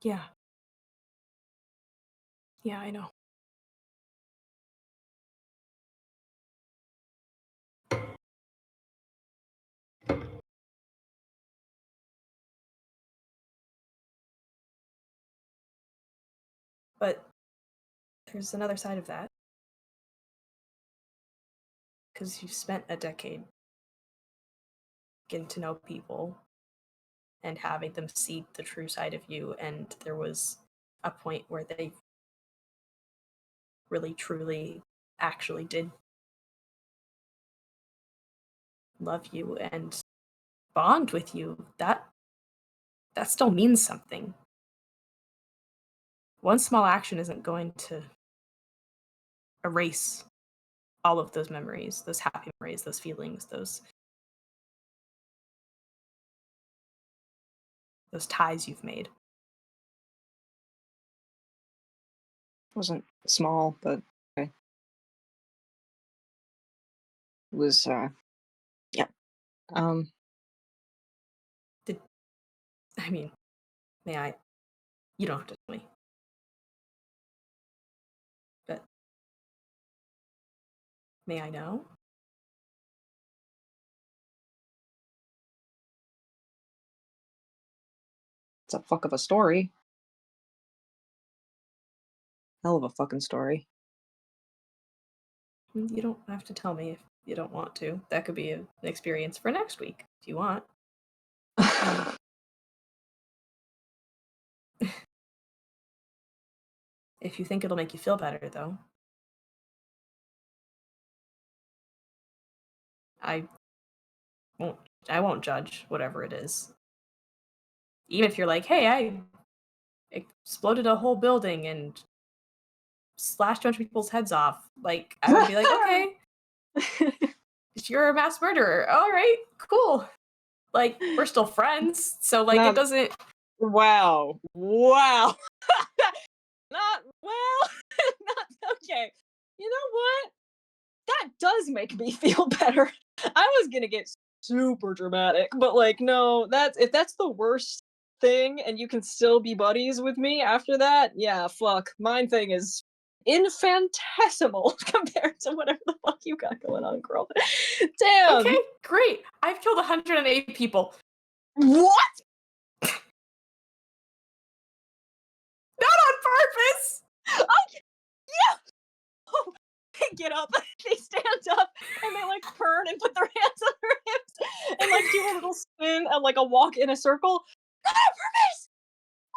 Yeah. Yeah, I know. But there's another side of that. Because you've spent a decade getting to know people and having them see the true side of you, and there was a point where they really, truly, actually did love you and bond with you. That still means something. One small action isn't going to erase all of those memories, those happy memories, those feelings, those ties you've made. Wasn't small, but okay. It was, yeah. Um, Did I mean, may I? You don't have to tell me. But may I know? it's a fuck of a story. Hell of a fucking story. You don't have to tell me if you don't want to. That could be an experience for next week if you want. If you think it'll make you feel better, though. I won't I won't judge whatever it is. Even if you're like, "Hey, I exploded a whole building and slashed a bunch of people's heads off." Like, I would be like, "Okay, you're a mass murderer. All right, cool." Like, we're still friends, so like it Not doesn't wow. Wow. Not well. Not okay. You know what? That does make me feel better. I was gonna get super dramatic, but like, no, that's if that's the worst thing and you can still be buddies with me after that, yeah, fuck. Mine thing is infinitesimal compared to whatever the fuck you got going on, girl. Damn. Okay, great. I've killed 108 people. What? Not on purpose. Yeah. Oh, they get up, they stand up, and they like turn and put their hands on their hips and like do a little spin and like a walk in a circle. Not on purpose!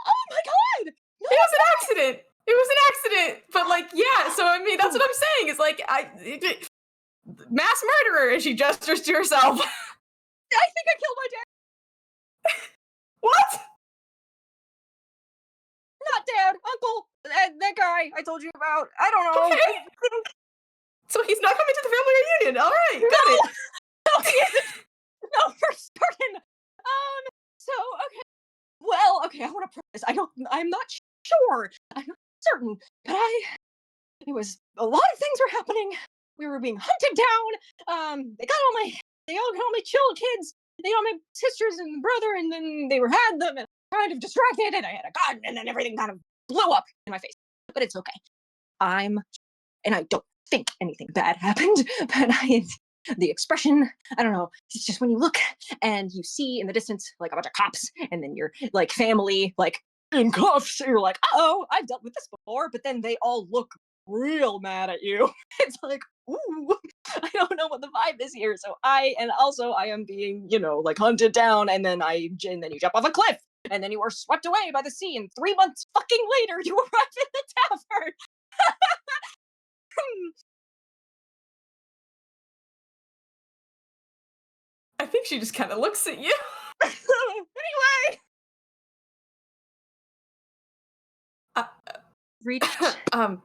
Oh my god! No, It was an accident. It was an accident. But like, yeah, so I mean that's what I'm saying. Is like mass murderer as she gestures to herself. I think I killed my dad. What? Not dad, uncle, that guy I told you about. I don't know. Okay. So he's not coming to the family reunion. All right, got it. No, he isn't. No, for certain. Well, okay, I want to preface. I'm not sure. I'm not certain, but it was a lot of things were happening. We were being hunted down. They all got all my kids. They got my sisters and brother, and then they had them, and kind of distracted, and I had a gun, and then everything kind of blew up in my face. But it's okay. And I don't think anything bad happened, but the expression, I don't know, it's just when you look and you see in the distance like a bunch of cops and then your like family like in cuffs, you're like, oh, I've dealt with this before, but then they all look real mad at you. It's like, ooh, I don't know what the vibe is here. So I am being, like hunted down, and then you jump off a cliff, and then you are swept away by the sea, and 3 months fucking later you arrive in the tavern. I think she just kind of looks at you. Anyway, Uh,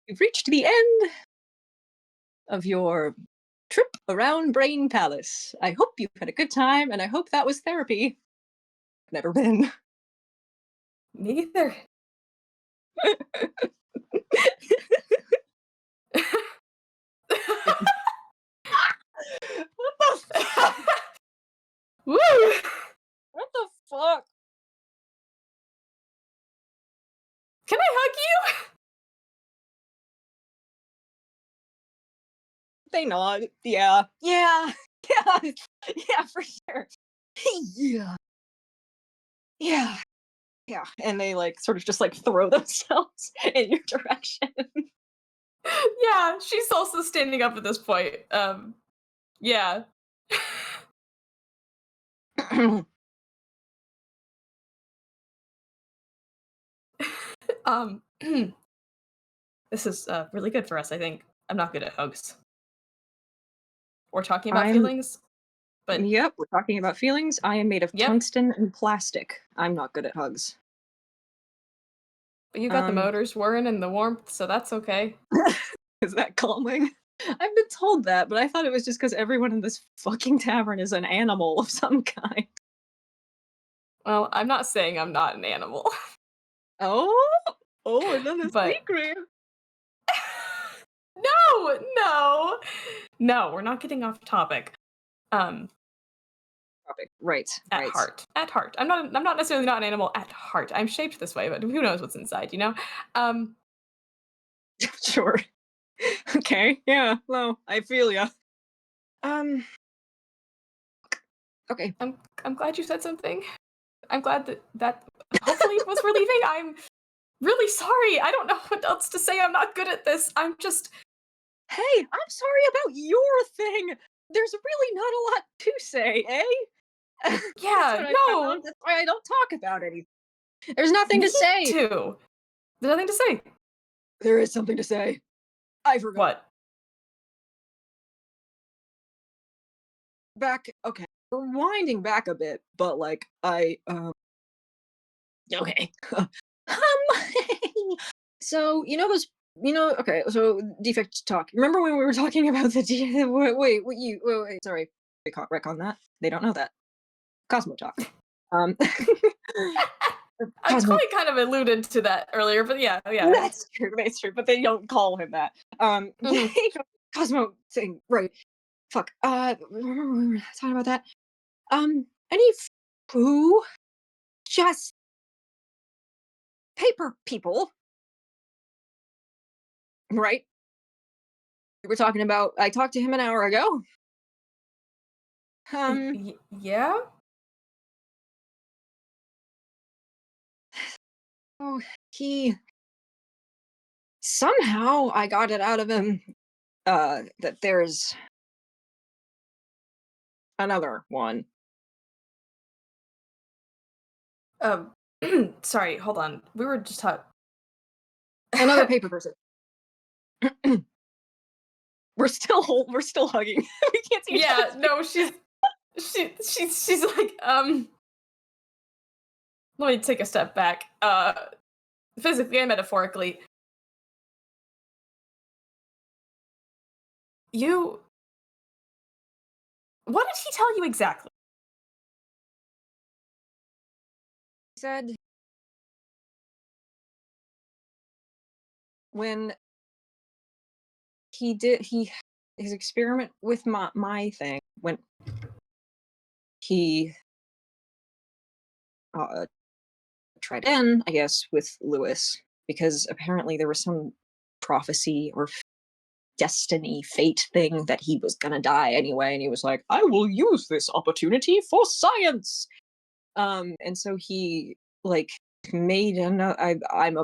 you've reached the end of your trip around Brain Palace. I hope you've had a good time, and I hope that was therapy. Never been. Neither. What the fuck? Woo! What the fuck? Can I hug you? They nod. Yeah. Yeah. Yeah. Yeah, for sure. Yeah. Yeah. Yeah. And they like sort of just like throw themselves in your direction. Yeah, she's also standing up at this point. Yeah. um, this is really good for us, I think. I'm not good at hugs. We're talking about feelings, but Yep, we're talking about feelings. I am made of yep. tungsten and plastic. I'm not good at hugs. But you got the motors whirring and the warmth, so that's okay. Is that calming? I've been told that, but I thought it was just because everyone in this fucking tavern is an animal of some kind. Well, I'm not saying I'm not an animal. Oh, another But secret. No, we're not getting off topic. Right. At heart. I'm not necessarily not an animal at heart. I'm shaped this way, but who knows what's inside, you know? Sure. Okay. Yeah. Well, I feel ya. Okay. I'm glad you said something. I'm glad that hopefully was relieving. I'm really sorry. I don't know what else to say. I'm not good at this. I'm just Hey, I'm sorry about your thing. There's really not a lot to say, eh? yeah, no. That's why I don't talk about anything. There's nothing to say. There's nothing to say. There is something to say. I forgot. What? Okay. We're winding back a bit, but like okay. So okay, so defect talk. Remember when we were talking about the wait, sorry. Rec on that. They don't know that. Cosmo talk. I Cosmo. kind of alluded to that earlier, but yeah. That's true, but they don't call him that. Cosmo thing, right. Fuck. Remember when we were talking about that? Any who just paper people, right? We were talking about. I talked to him an hour ago. Yeah. Oh, he somehow I got it out of him. That there's another one. Sorry, hold on. We were just talking. Another paper person. We're still hugging. We can't see each other's no, she's like, let me take a step back. Physically and metaphorically. What did he tell you exactly? said when he did his experiment with my thing when he tried in, I guess, with Lewis, because apparently there was some prophecy or destiny, fate thing that he was gonna die anyway, and he was like, I will use this opportunity for science. And so he like made I'm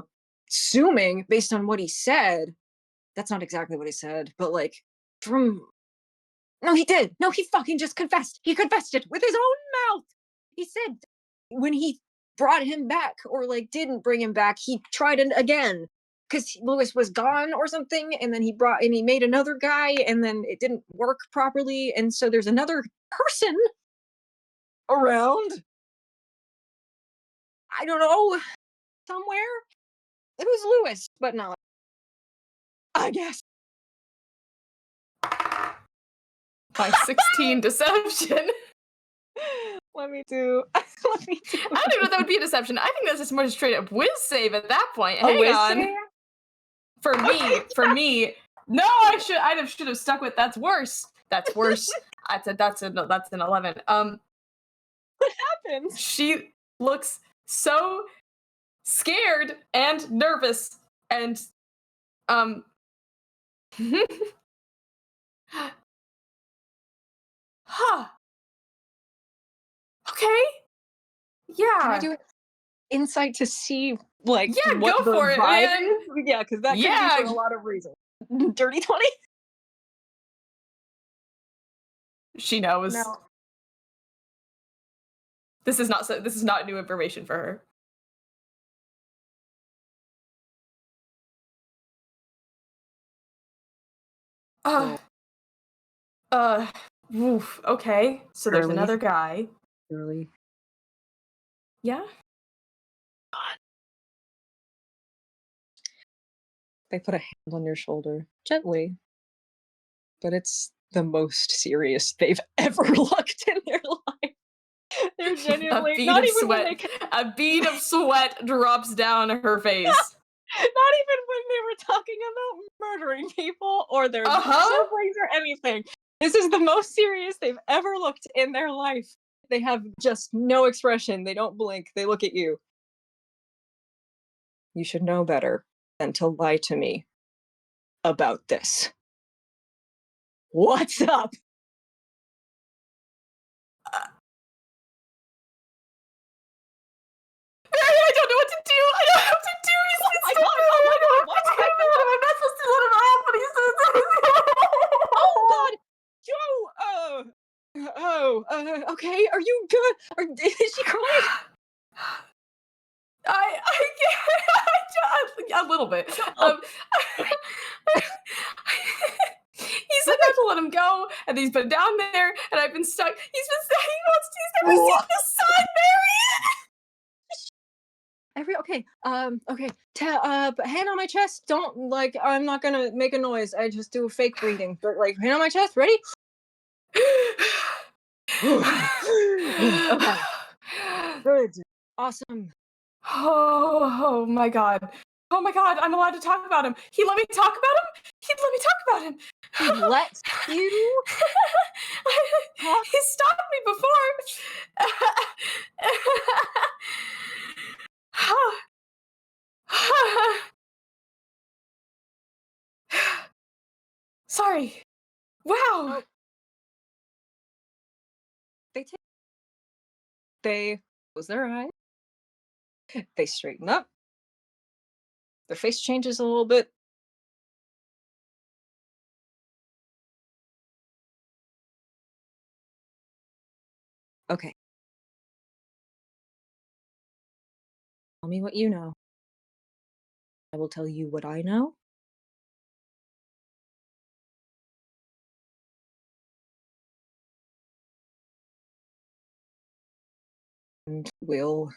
assuming based on what he said, that's not exactly what he said, but like from no, he did. No, he fucking just confessed. He confessed it with his own mouth. He said when he brought him back, or like didn't bring him back, he tried it again because Lewis was gone or something, and then he made another guy, and then it didn't work properly, and so there's another person around. I don't know, somewhere. It was Lewis, but not. I guess. My 16 deception. Let me do. Let me do. I don't even know if that would be a deception. I think that's just more straight up whiz save at that point. A Hang whiz on. save? For me. No, I should have stuck with that's worse. That's worse. That's an 11. What happened? She looks so scared and nervous and huh. Okay. Yeah. Can I do insight to see like Yeah, what go the for it, vibe man. is? Yeah, because that could be for a lot of reasons. Dirty 20? She knows. No. This is not new information for her. Oof, okay. So there's Early. another guy. Really? Yeah? They put a hand on your shoulder, gently. But it's the most serious they've ever looked in their life. They're genuinely not even when they a bead of sweat drops down her face. Not even when they were talking about murdering people or their siblings or anything. This is the most serious they've ever looked in their life. They have just no expression. They don't blink. They look at you. You should know better than to lie to me about this. What's up? I don't know what to do. I don't know what to do. He's my God, what? I'm not supposed to let him off, but he's oh God, Joe. Okay. Are you good? Is she crying? I a little bit. He said not to let him go, and he's been down there, and I've been stuck. He's never seen the sun, Marion. Okay. Hand on my chest. Don't I'm not gonna make a noise. I just do a fake breathing. But hand on my chest. Ready? Okay. Good. Awesome. Oh my God. Oh my God, I'm allowed to talk about him. He let me talk about him? He'd let me talk about him. He lets you? He stopped me before. Sorry. Wow. They close their eyes. They straighten up. Their face changes a little bit. Okay. Tell me what you know. I will tell you what I know. And we'll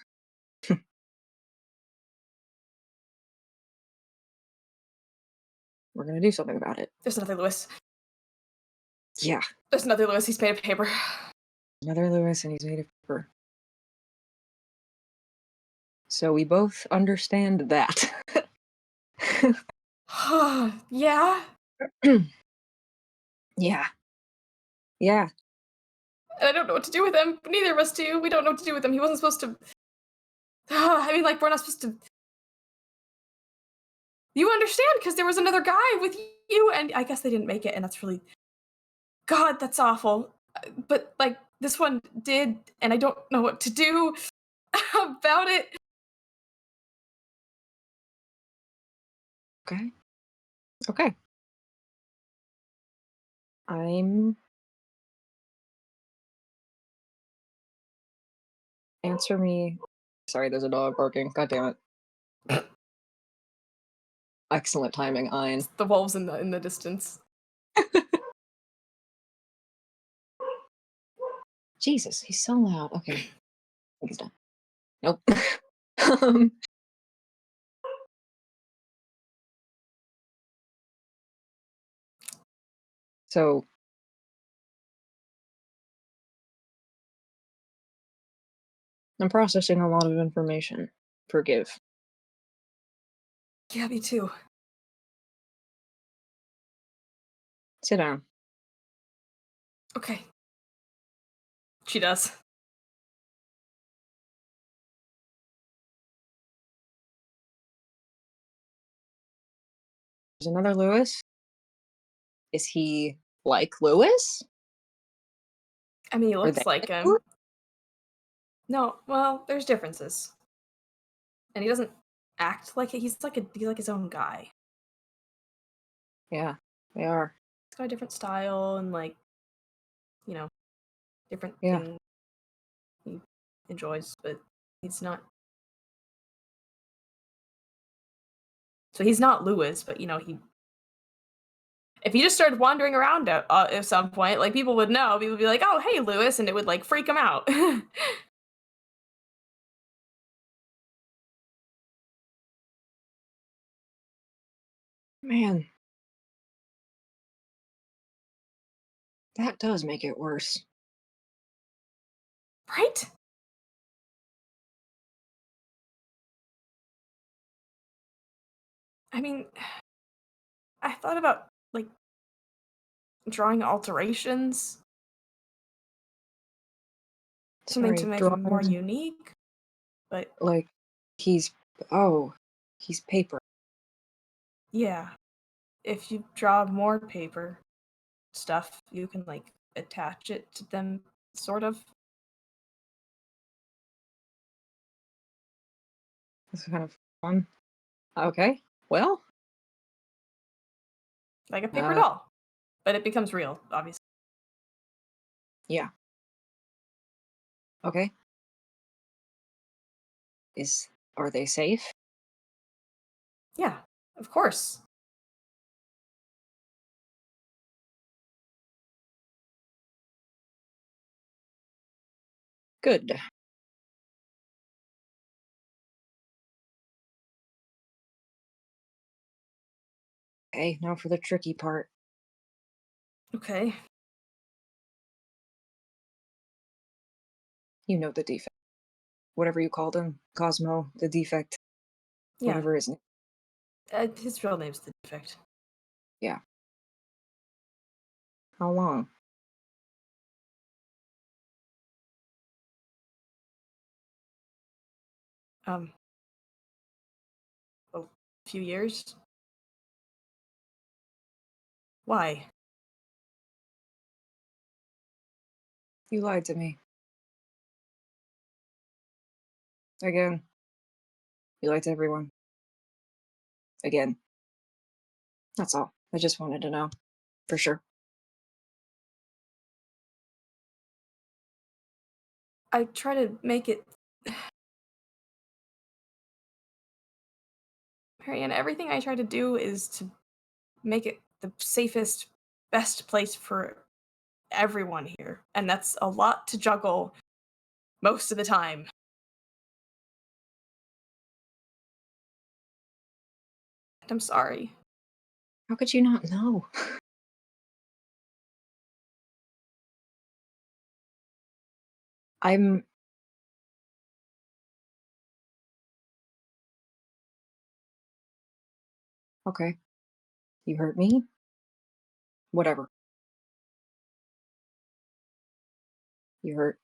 we're gonna do something about it. There's another Lewis. Yeah. There's another Lewis. He's made of paper. Another Lewis, and he's made of paper. So we both understand that. Yeah. Yeah. Yeah. And I don't know what to do with him. Neither of us do. We don't know what to do with him. He wasn't supposed to. I mean, like, we're not supposed to. You understand? Because there was another guy with you, and I guess they didn't make it, and that's really. God, that's awful. But, like, this one did, and I don't know what to do about it. Okay. Okay. I'm answer me. Sorry, there's a dog barking. God damn it. Excellent timing, Ein. The wolves in the distance. Jesus, he's so loud. Okay. I think he's done. Nope. um, so I'm processing a lot of information. Forgive. Yeah, me too. Sit down. Okay. She does. There's another Lewis. Is he like Lewis? I mean, he Are looks they like like him. Lewis? No, well, there's differences. And he doesn't act like it. He's like his own guy. Yeah, they are. He's got a different style and, like, you know, different Yeah. things he enjoys, but he's not. So he's not Lewis, but he. If he just started wandering around at some point, like, people would know. People would be like, "Oh, hey, Lewis," and it would, like, freak him out. Man, that does make it worse. Right? I mean, I thought about, like, drawing alterations, something to Sorry, make him more drawings unique, but like he's oh, he's paper. yeah, if you draw more paper stuff, you can, like, attach it to them, sort of. That's kind of fun. Okay, well, Like a paper uh, doll. But it becomes real, obviously. yeah, okay. Are they safe? Yeah, of course. Good. Okay, now for the tricky part. Okay. You know the defect. Whatever you called him, Cosmo, the defect, Yeah. whatever his name. His real name's the defect. Yeah. How long? Um, a few years. Why? You lied to me. Again. You lied to everyone. Again. That's all. I just wanted to know. For sure. I try to make it. Marianne, everything I try to do is to make it the safest, best place for everyone here. And that's a lot to juggle most of the time. And I'm sorry. How could you not know? I'm Okay. You hurt me? Whatever. You hurt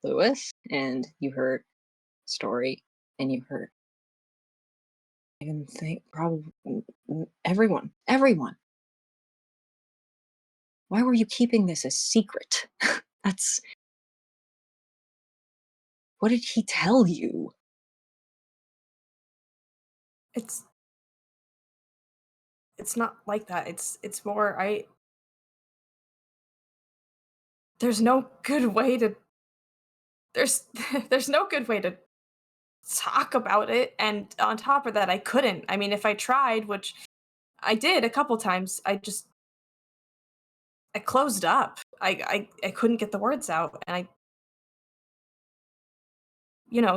Lewis, and you hurt Story, and you hurt, I can think, probably everyone. Everyone. Why were you keeping this a secret? That's what did he tell you? It's it's not like that. It's more there's no good way to there's there's no good way to talk about it, and on top of that, I couldn't. I mean, if I tried, which I did a couple times, I closed up. I couldn't get the words out, and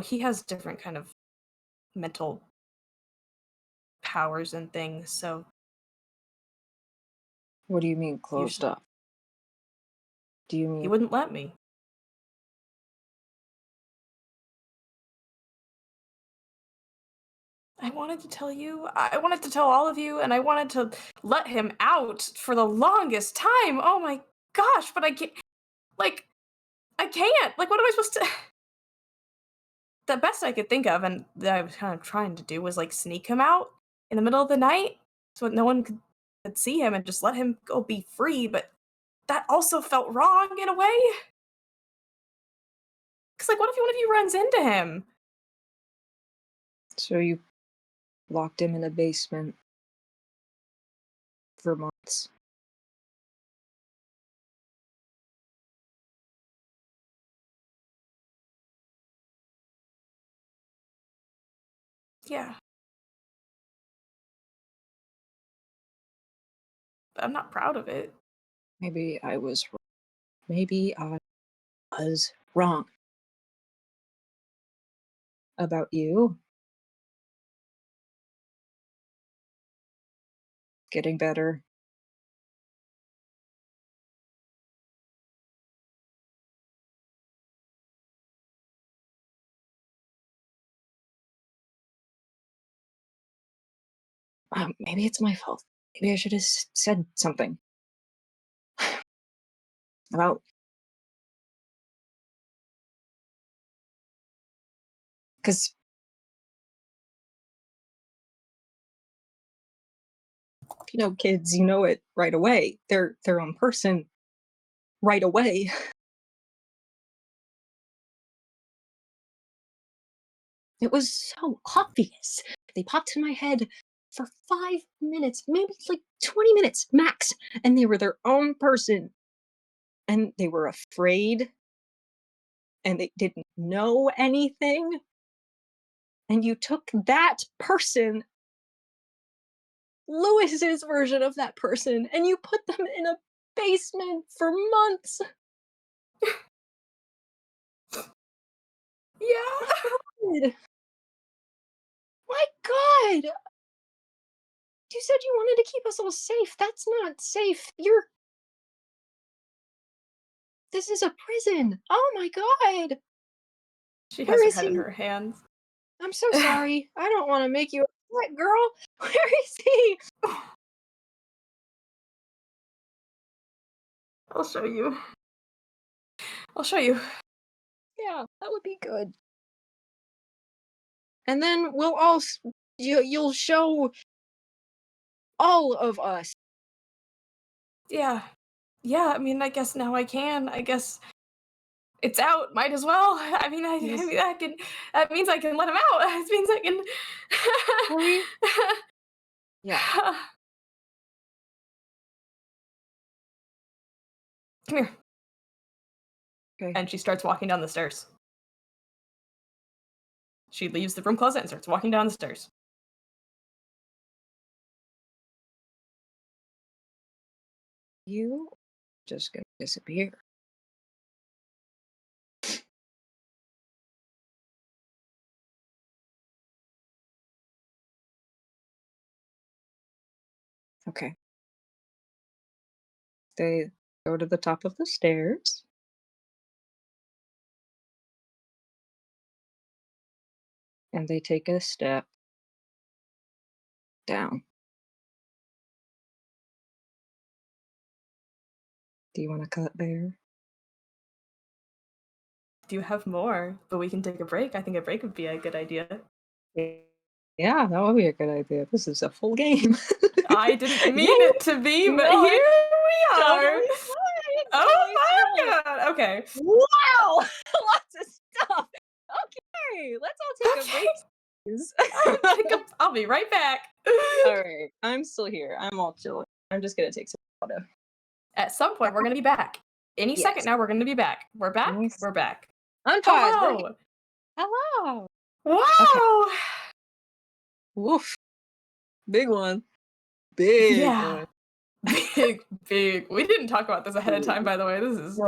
he has different kind of mental powers and things, so What do you mean closed usually up? Do you he mean wouldn't let me. I wanted to tell you. I wanted to tell all of you, and I wanted to let him out for the longest time. Oh my gosh, but I can't. Like, I can't. Like, what am I supposed to? The best I could think of, and that I was kind of trying to do, was like sneak him out in the middle of the night so that no one could see him and just let him go be free. But that also felt wrong in a way. Cause like, what if one of you runs into him? so you locked him in a basement for months? Yeah, but I'm not proud of it. Maybe I was wrong. Maybe I was wrong about you getting better. Maybe it's my fault. Maybe I should have said something about, because kids, you know it right away. They're their own person right away. It was so obvious. They popped in my head for 5 minutes, maybe like 20 minutes max, and they were their own person, and they were afraid, and they didn't know anything. And you took that person, Lewis's version of that person, and you put them in a basement for months. Yeah. God. My God! You said you wanted to keep us all safe. That's not safe. This is a prison. Oh my God! She has Where her is head in he? her hands. I'm so sorry. I don't want to make you upset, girl. Where is he? I'll show you. I'll show you. Yeah, that would be good. And then we'll all you'll show all of us. Yeah. Yeah, I mean, I guess now I can. I guess it's out. Might as well. I Yes. mean, I can. That means I can let him out. It means I Hurry. Yeah. can. Come here. Okay. And she starts walking down the stairs. She leaves the room closet and starts walking down the stairs. You just gonna disappear. Okay. They go to the top of the stairs. And they take a step down. Do you want to cut there? Do you have more? But we can take a break. I think a break would be a good idea. Yeah, that would be a good idea. This is a full game. I didn't mean Yay! it to be, but No, here it's we are. totally fine. Oh Totally my fine. god! Okay. Wow! Lots of stuff. Okay, let's all take a break, please. I'll be right back. All right, I'm still here. I'm all chilling. I'm just gonna take some water. At some point, we're gonna be back. Any Yes. second now, we're gonna be back. We're back. Nice. We're back. Unpause. Hello. Hello. Wow. Woof. Big one. Big Yeah. one. Big. We didn't talk about this ahead of time, by the way.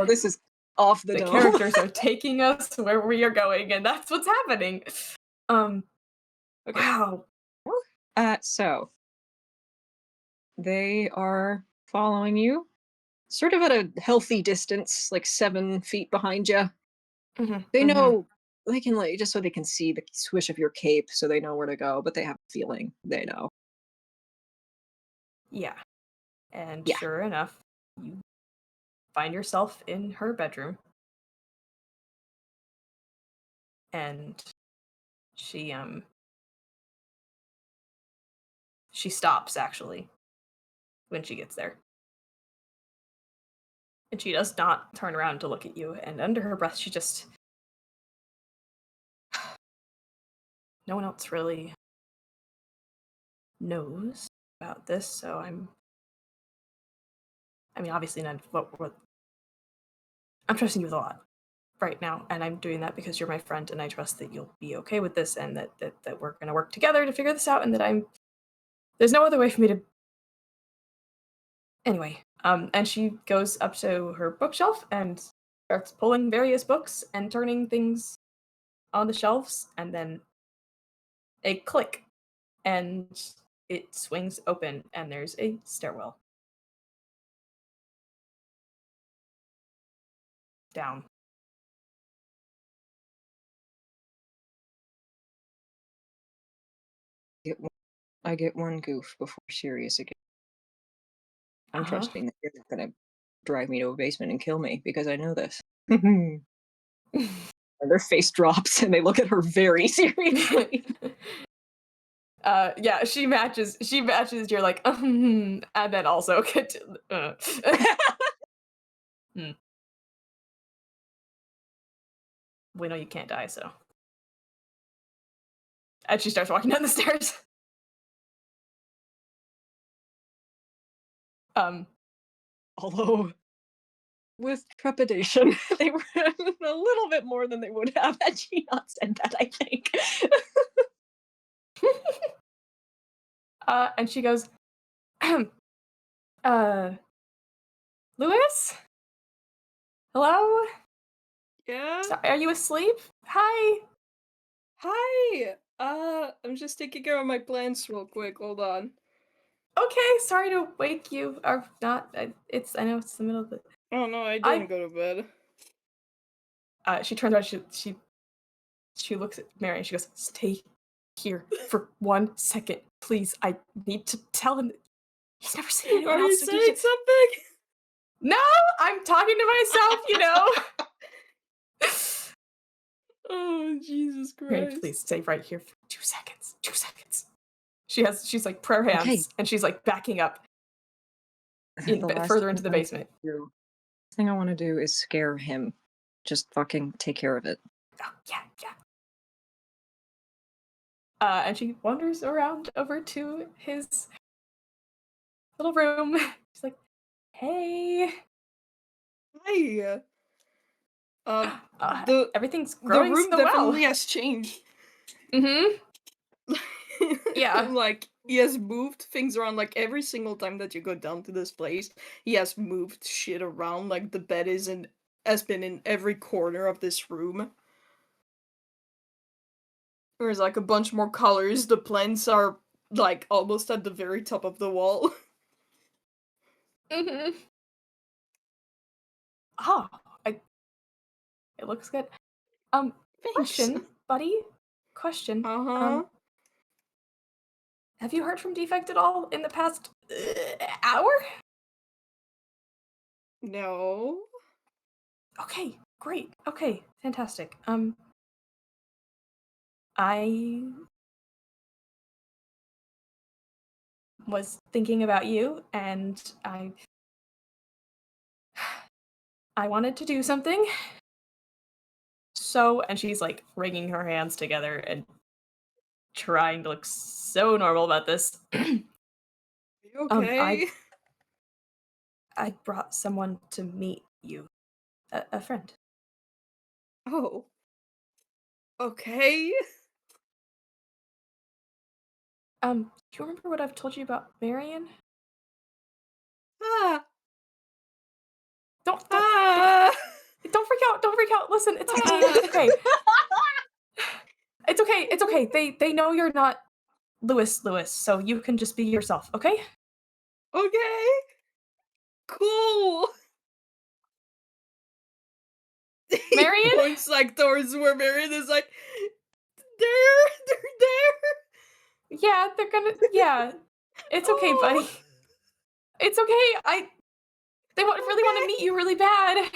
This is off the the dome. characters are taking us where we are going, and that's what's happening. Okay. Wow. So they are following you, sort of at a healthy distance, like 7 feet behind you. They know they can just so they can see the swish of your cape, so they know where to go. But they have a feeling they know. Yeah. And Yeah. sure enough, you find yourself in her bedroom. And she stops actually when she gets there. And she does not turn around to look at you, and under her breath she just no one else really knows about this, so I mean obviously not what I'm trusting you with a lot right now, and I'm doing that because you're my friend and I trust that you'll be okay with this and that we're gonna work together to figure this out and that there's no other way for me to anyway. And she goes up to her bookshelf and starts pulling various books and turning things on the shelves, and then a click and it swings open and there's a stairwell down. I get one goof before serious again. I'm trusting that you're not gonna drive me to a basement and kill me because I know this. And their face drops and they look at her very seriously. Yeah, she matches you're like, and then also we know you can't die, so. And she starts walking down the stairs. Although, with trepidation, they ran a little bit more than they would have had she not said that, I think. And she goes, Lewis? Hello? Yeah? Are you asleep? Hi. Hi! I'm just taking care of my plants real quick, hold on. Okay, sorry to wake you, or not. I know it's the middle of the. Oh no, I didn't go to bed. She turns around. She looks at Mary and she goes, "Stay here for 1 second, please. I need to tell him. He's never seen anyone Are else. you so saying something? No, I'm talking to myself. You know." Oh, Jesus Mary, Christ. please stay right here for 2 seconds. 2 seconds. She's like prayer hands, and she's like backing up further into the basement. The thing I want to do is scare him. Just fucking take care of it. Oh, yeah. And she wanders around over to his little room. She's like, "Hey." Hi! Everything's growing the room so definitely well. has changed. Yeah. Like, he has moved things around, like, every single time that you go down to this place, he has moved shit around, like, the bed has been in every corner of this room. There's, like, a bunch more colors, the plants are, like, almost at the very top of the wall. Oh, it looks good. Thanks. Question, buddy. Question. Uh-huh. Have you heard from Defect at all in the past hour? No. Okay, great. Okay, fantastic. I was thinking about you, and I wanted to do something. So, and she's like wringing her hands together and trying to look so normal about this. You Um, I okay? I brought someone to meet you, a friend. Oh. Okay. Do you remember what I've told you about Marion? Ah. Don't don't don't Ah. don't freak out! Don't freak out! Listen, it's okay. Ah. It's okay. It's okay. It's okay. They know you're not Lewis, so you can just be yourself. Okay? Okay. Cool. He Marion? points like towards where Marion is like, they're there. Yeah, they're gonna. Yeah, it's okay, Oh. buddy. It's okay. Really want to Okay. meet you really bad. Okay.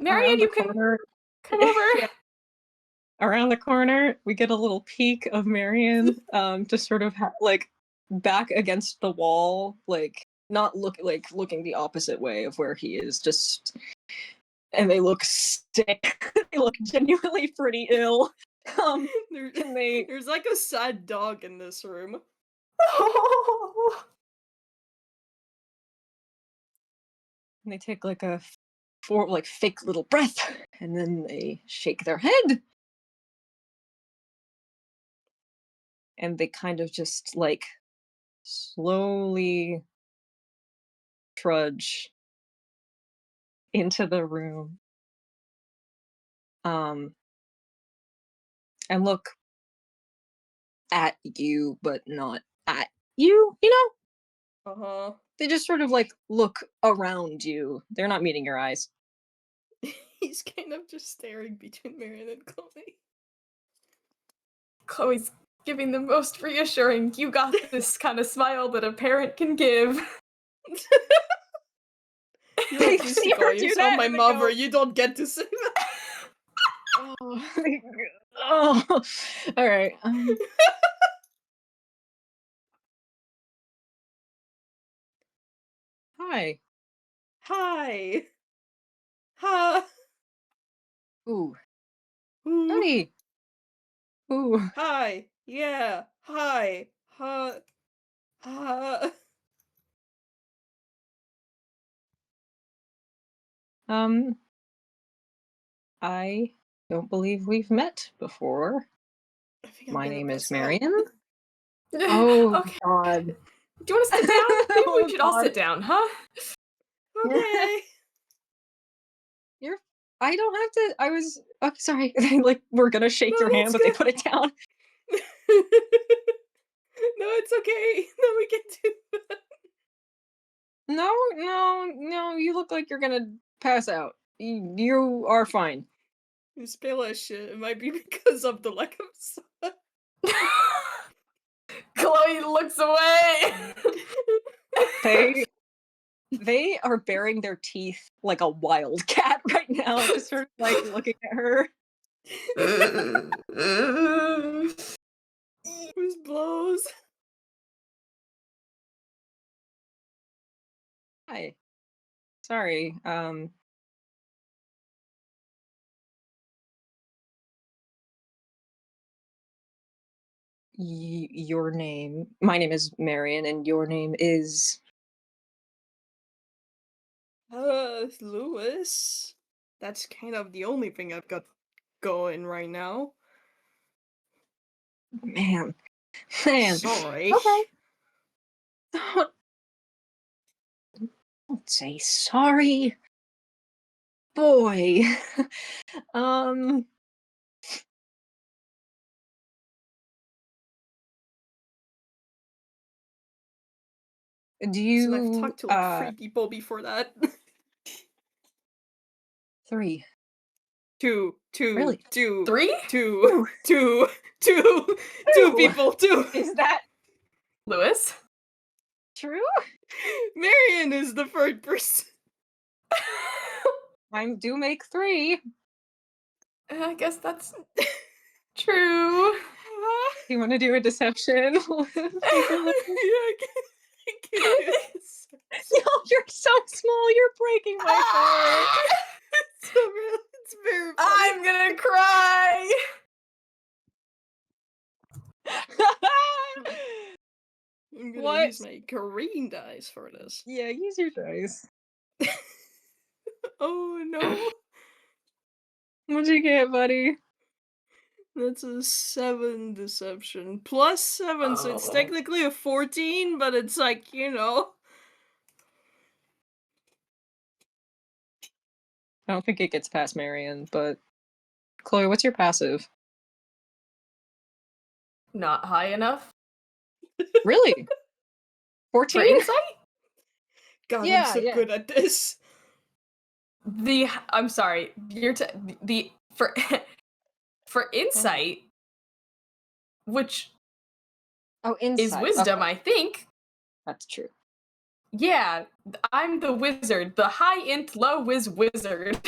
Marion, Around the you can corner, come over. Yeah. around the corner, we get a little peek of Marion, just sort of like back against the wall, like not looking the opposite way of where he is, just and they look sick. They look genuinely pretty ill. There, Can they there's like a sad dog in this room. and they take like a fake little breath and then they shake their head and they kind of just like slowly trudge into the room um and look at you but not at you, you know, Uh-huh. they just sort of like look around you, they're not meeting your eyes. He's kind of just staring between Marion and Chloe. Chloe's giving the most reassuring, you got this kind of smile that a parent can give. You They let me see see her you do saw that my and they mother, go, you don't get to say that. oh, oh. All right. Hi. Hi. Ha. Ooh, Ooh. honey. Ooh. Hi. Yeah. Hi. Ha. Ha. Um, I don't believe we've met before. I think I'm My gonna name is pass out. Marion. Oh Okay. God. Do you want to sit down? Maybe we Oh should all sit down, huh? Okay. You're. I don't have to. I was. Oh, sorry. Like we're gonna shake No, your hand, that's but they good. put it down. No, it's okay. No, we can do that. No, no, no. You look like you're gonna pass out. You are fine. It's pale as shit. It might be because of the lack of sun. Chloe looks away. They are baring their teeth like a wildcat right now, just sort of like looking at her. Whose blows? Hi. Sorry. Your name. My name is Marion, and your name is. Lewis. That's kind of the only thing I've got going right now. Man. Man. Sorry. Okay. Don't, don't say sorry. Boy. um. Do Listen, I've you. talked to like 3 people before that. 3. Two Really? Three? people, two. Is that Lewis? true? Marion is the third person. I do make 3. I guess that's true. Do you want to do a deception? Yeah, I can do this. No, you're so small. You're breaking my heart. It's so real. It's very funny. I'm gonna cry. I'm gonna What? use my green dice for this. Yeah, use your dice. Oh no. What'd you get, buddy? That's a 7 deception. Plus 7, so it's Oh. technically a 14, but it's like, you know. I don't think it gets past Marion, but Chloe, what's your passive? Not high enough Really? for 14? insight. God, Yeah, I'm so yeah. good at this. I'm sorry. For for insight, which Oh, is insight. wisdom, Okay. I think. That's true. Yeah, I'm the wizard, the high int low wiz wizard.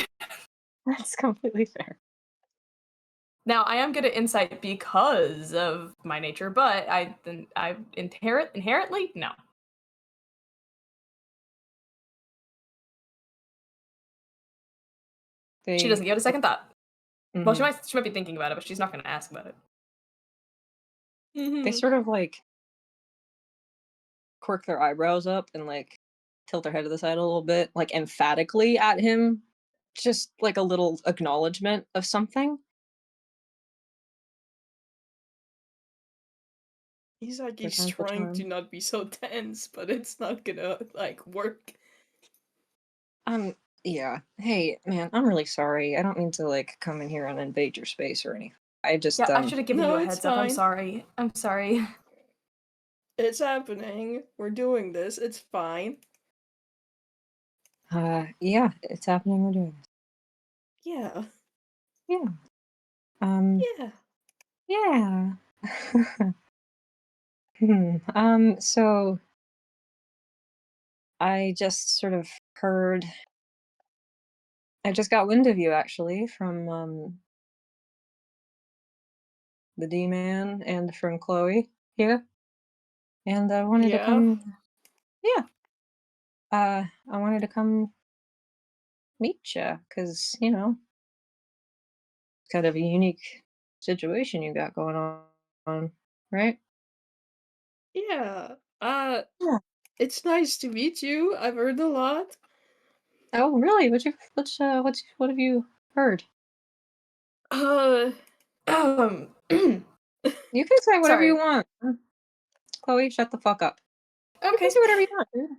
That's completely fair. Now I am good at insight because of my nature, but I inherently no. She doesn't give it a second thought. Well, she might be thinking about it, but she's not going to ask about it. They sort of like quirk their eyebrows up and like tilt their head to the side a little bit, like emphatically at him, just like a little acknowledgement of something. He's like, he's Return for trying to time. not be so tense, but it's not gonna, like, work. Yeah. Hey, man, I'm really sorry. I don't mean to like come in here and invade your space or anything. I just Yeah, I should have given No, you a it's heads up. I'm fine. sorry. I'm sorry. It's happening. We're doing this. It's fine. Yeah, it's happening. We're doing Yeah. this. Yeah. Yeah. Yeah. So I just sort of heard I just got wind of you actually from the D-Man and from Chloe here. And I wanted to Yeah. come I wanted to come meet you cuz you know, it's kind of a unique situation you got going on, right? Yeah. Yeah. It's nice to meet you. I've heard a lot. Oh, really? What have you heard? Um, You can say whatever you Sorry. want. Chloe, shut the fuck up. You Okay. can say whatever you want, dude.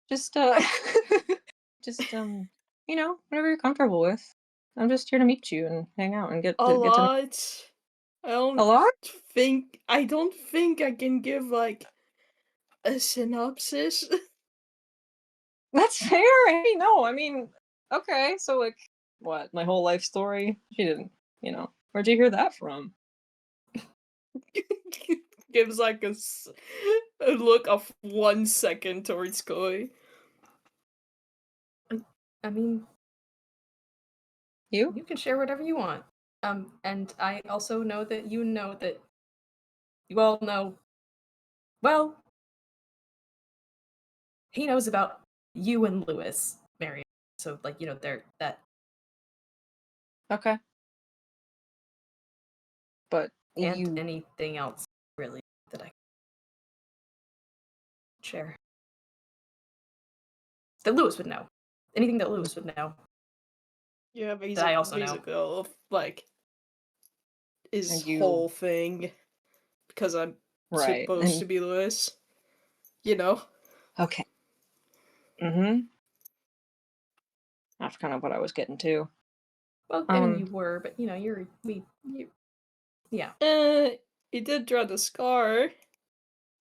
Just you know, whatever you're comfortable with. I'm just here to meet you and hang out and get a to know lot. a lot. I don't think I can give, like, a synopsis. That's fair. Hey, no, I mean, okay, so like, what? My whole life story? She didn't, you know. Where'd you hear that from? Gives, like, a look of 1 second towards Koi. I mean, You? you can share whatever you want. And I also know that you all know. Well, he knows about you and Lewis, Marion. So, like, you know, they're that. Okay. But And you anything else, really, that I can share. That Lewis would know. Anything that Lewis would know. Yeah, That I also know. basically all of, like, his And you- whole thing. Because I'm right. supposed And to be Lewis. You know? okay. Mm-hmm. That's kind of what I was getting to. Well, I mean, you were, but you know, yeah. He did draw the scar.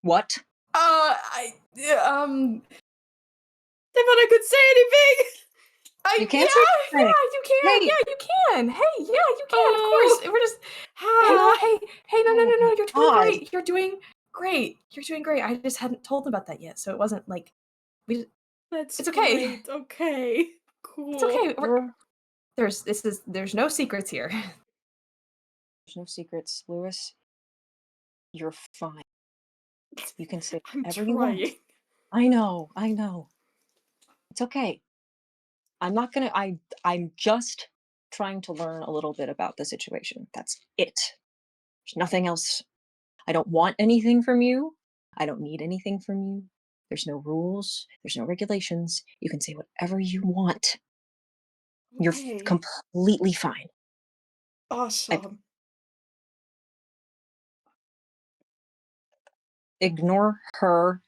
What? I They thought I could say anything! You can't say yeah, anything. you can. Hey. Yeah, you can. Hey, yeah, you can. Of Oh. course. We're just Ah. hey, no, you're doing God. great. You're doing great. You're doing great. I just hadn't told them about that yet, so it wasn't like That's it's okay. great. Okay. Cool. It's okay. There's no secrets here. There's no secrets, Lewis. You're fine. You can say I'm whatever you want. trying. I know. It's okay. I'm just trying to learn a little bit about the situation. That's it. There's nothing else. I don't want anything from you. I don't need anything from you. There's no rules. There's no regulations. You can say whatever you want. You're Okay. completely fine. Awesome. Ignore her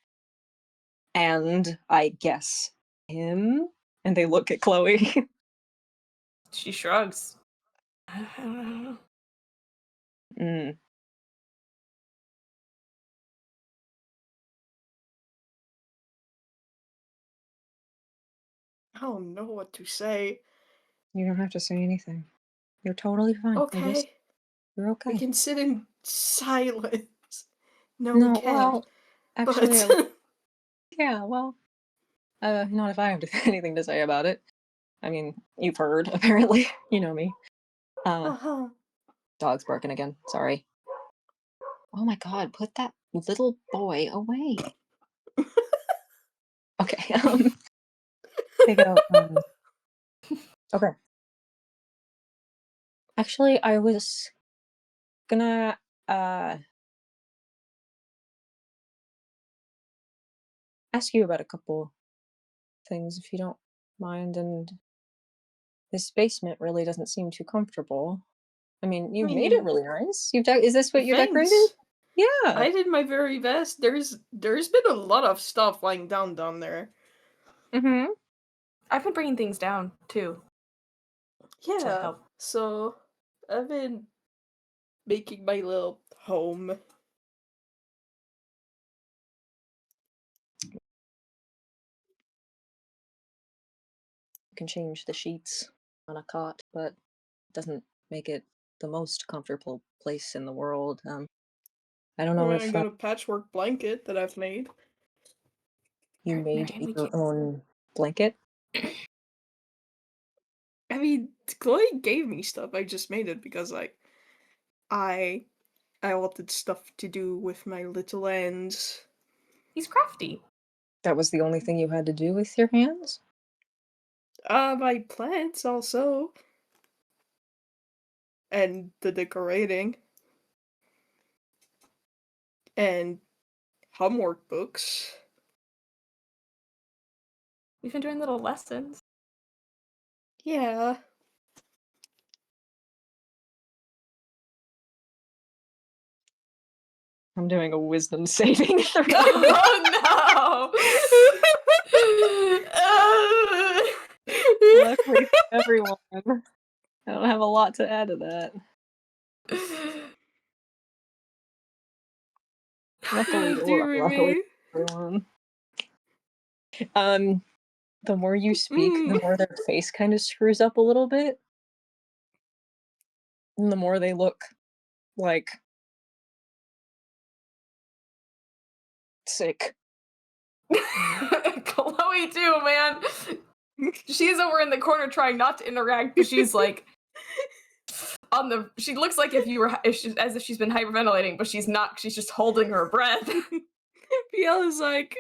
and I guess him. And they look at Chloe. She shrugs. Mm. I don't know what to say. You don't have to say anything. You're totally fine. Okay. You're okay. We can sit in silence. No, we No, can't. well, actually, But yeah, well, not if I have anything to say about it. I mean, you've heard, apparently. You know me. Dog's barking again. Sorry. Oh my god, put that little boy away. Okay, take out, okay. Actually, I was gonna, ask you about a couple things, if you don't mind, and this basement really doesn't seem too comfortable. I mean, you've made it really nice. Is this what you decorated? thanks. Yeah. I did my very best. There's been a lot of stuff lying down there. Mm-hmm. I've been bringing things down too. Yeah. help. So I've been making my little home. You can change the sheets on a cot, but it doesn't make it the most comfortable place in the world. I don't know I if got a patchwork blanket that I've made. you made Marion, we your can't. own blanket. I mean, Chloe gave me stuff. I just made it because I wanted stuff to do with my little ends. He's crafty. That was the only thing you had to do with your hands? My plants also. And the decorating. And homework books. We've been doing little lessons. Yeah. I'm doing a wisdom saving throw. Oh no! Luckily for everyone, I don't have a lot to add to that. Luckily, luckily for everyone. The more you speak, the more their face kind of screws up a little bit. And the more they look like sick. Chloe too, man. She's over in the corner trying not to interact, but she's like she looks like as if she's been hyperventilating, but she's not. She's just holding her breath. Fiala's like,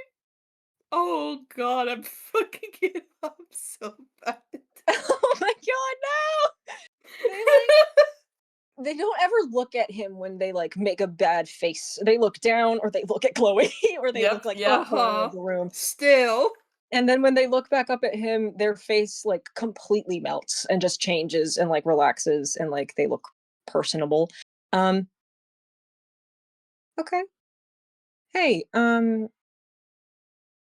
oh god, I'm fucking it up so bad. Oh my god, no! They don't ever look at him when they like make a bad face. They look down, or they look at Chloe, or they look like the corner of the room. Still. And then when they look back up at him, their face like completely melts and just changes and like relaxes and like they look personable. Okay. Hey,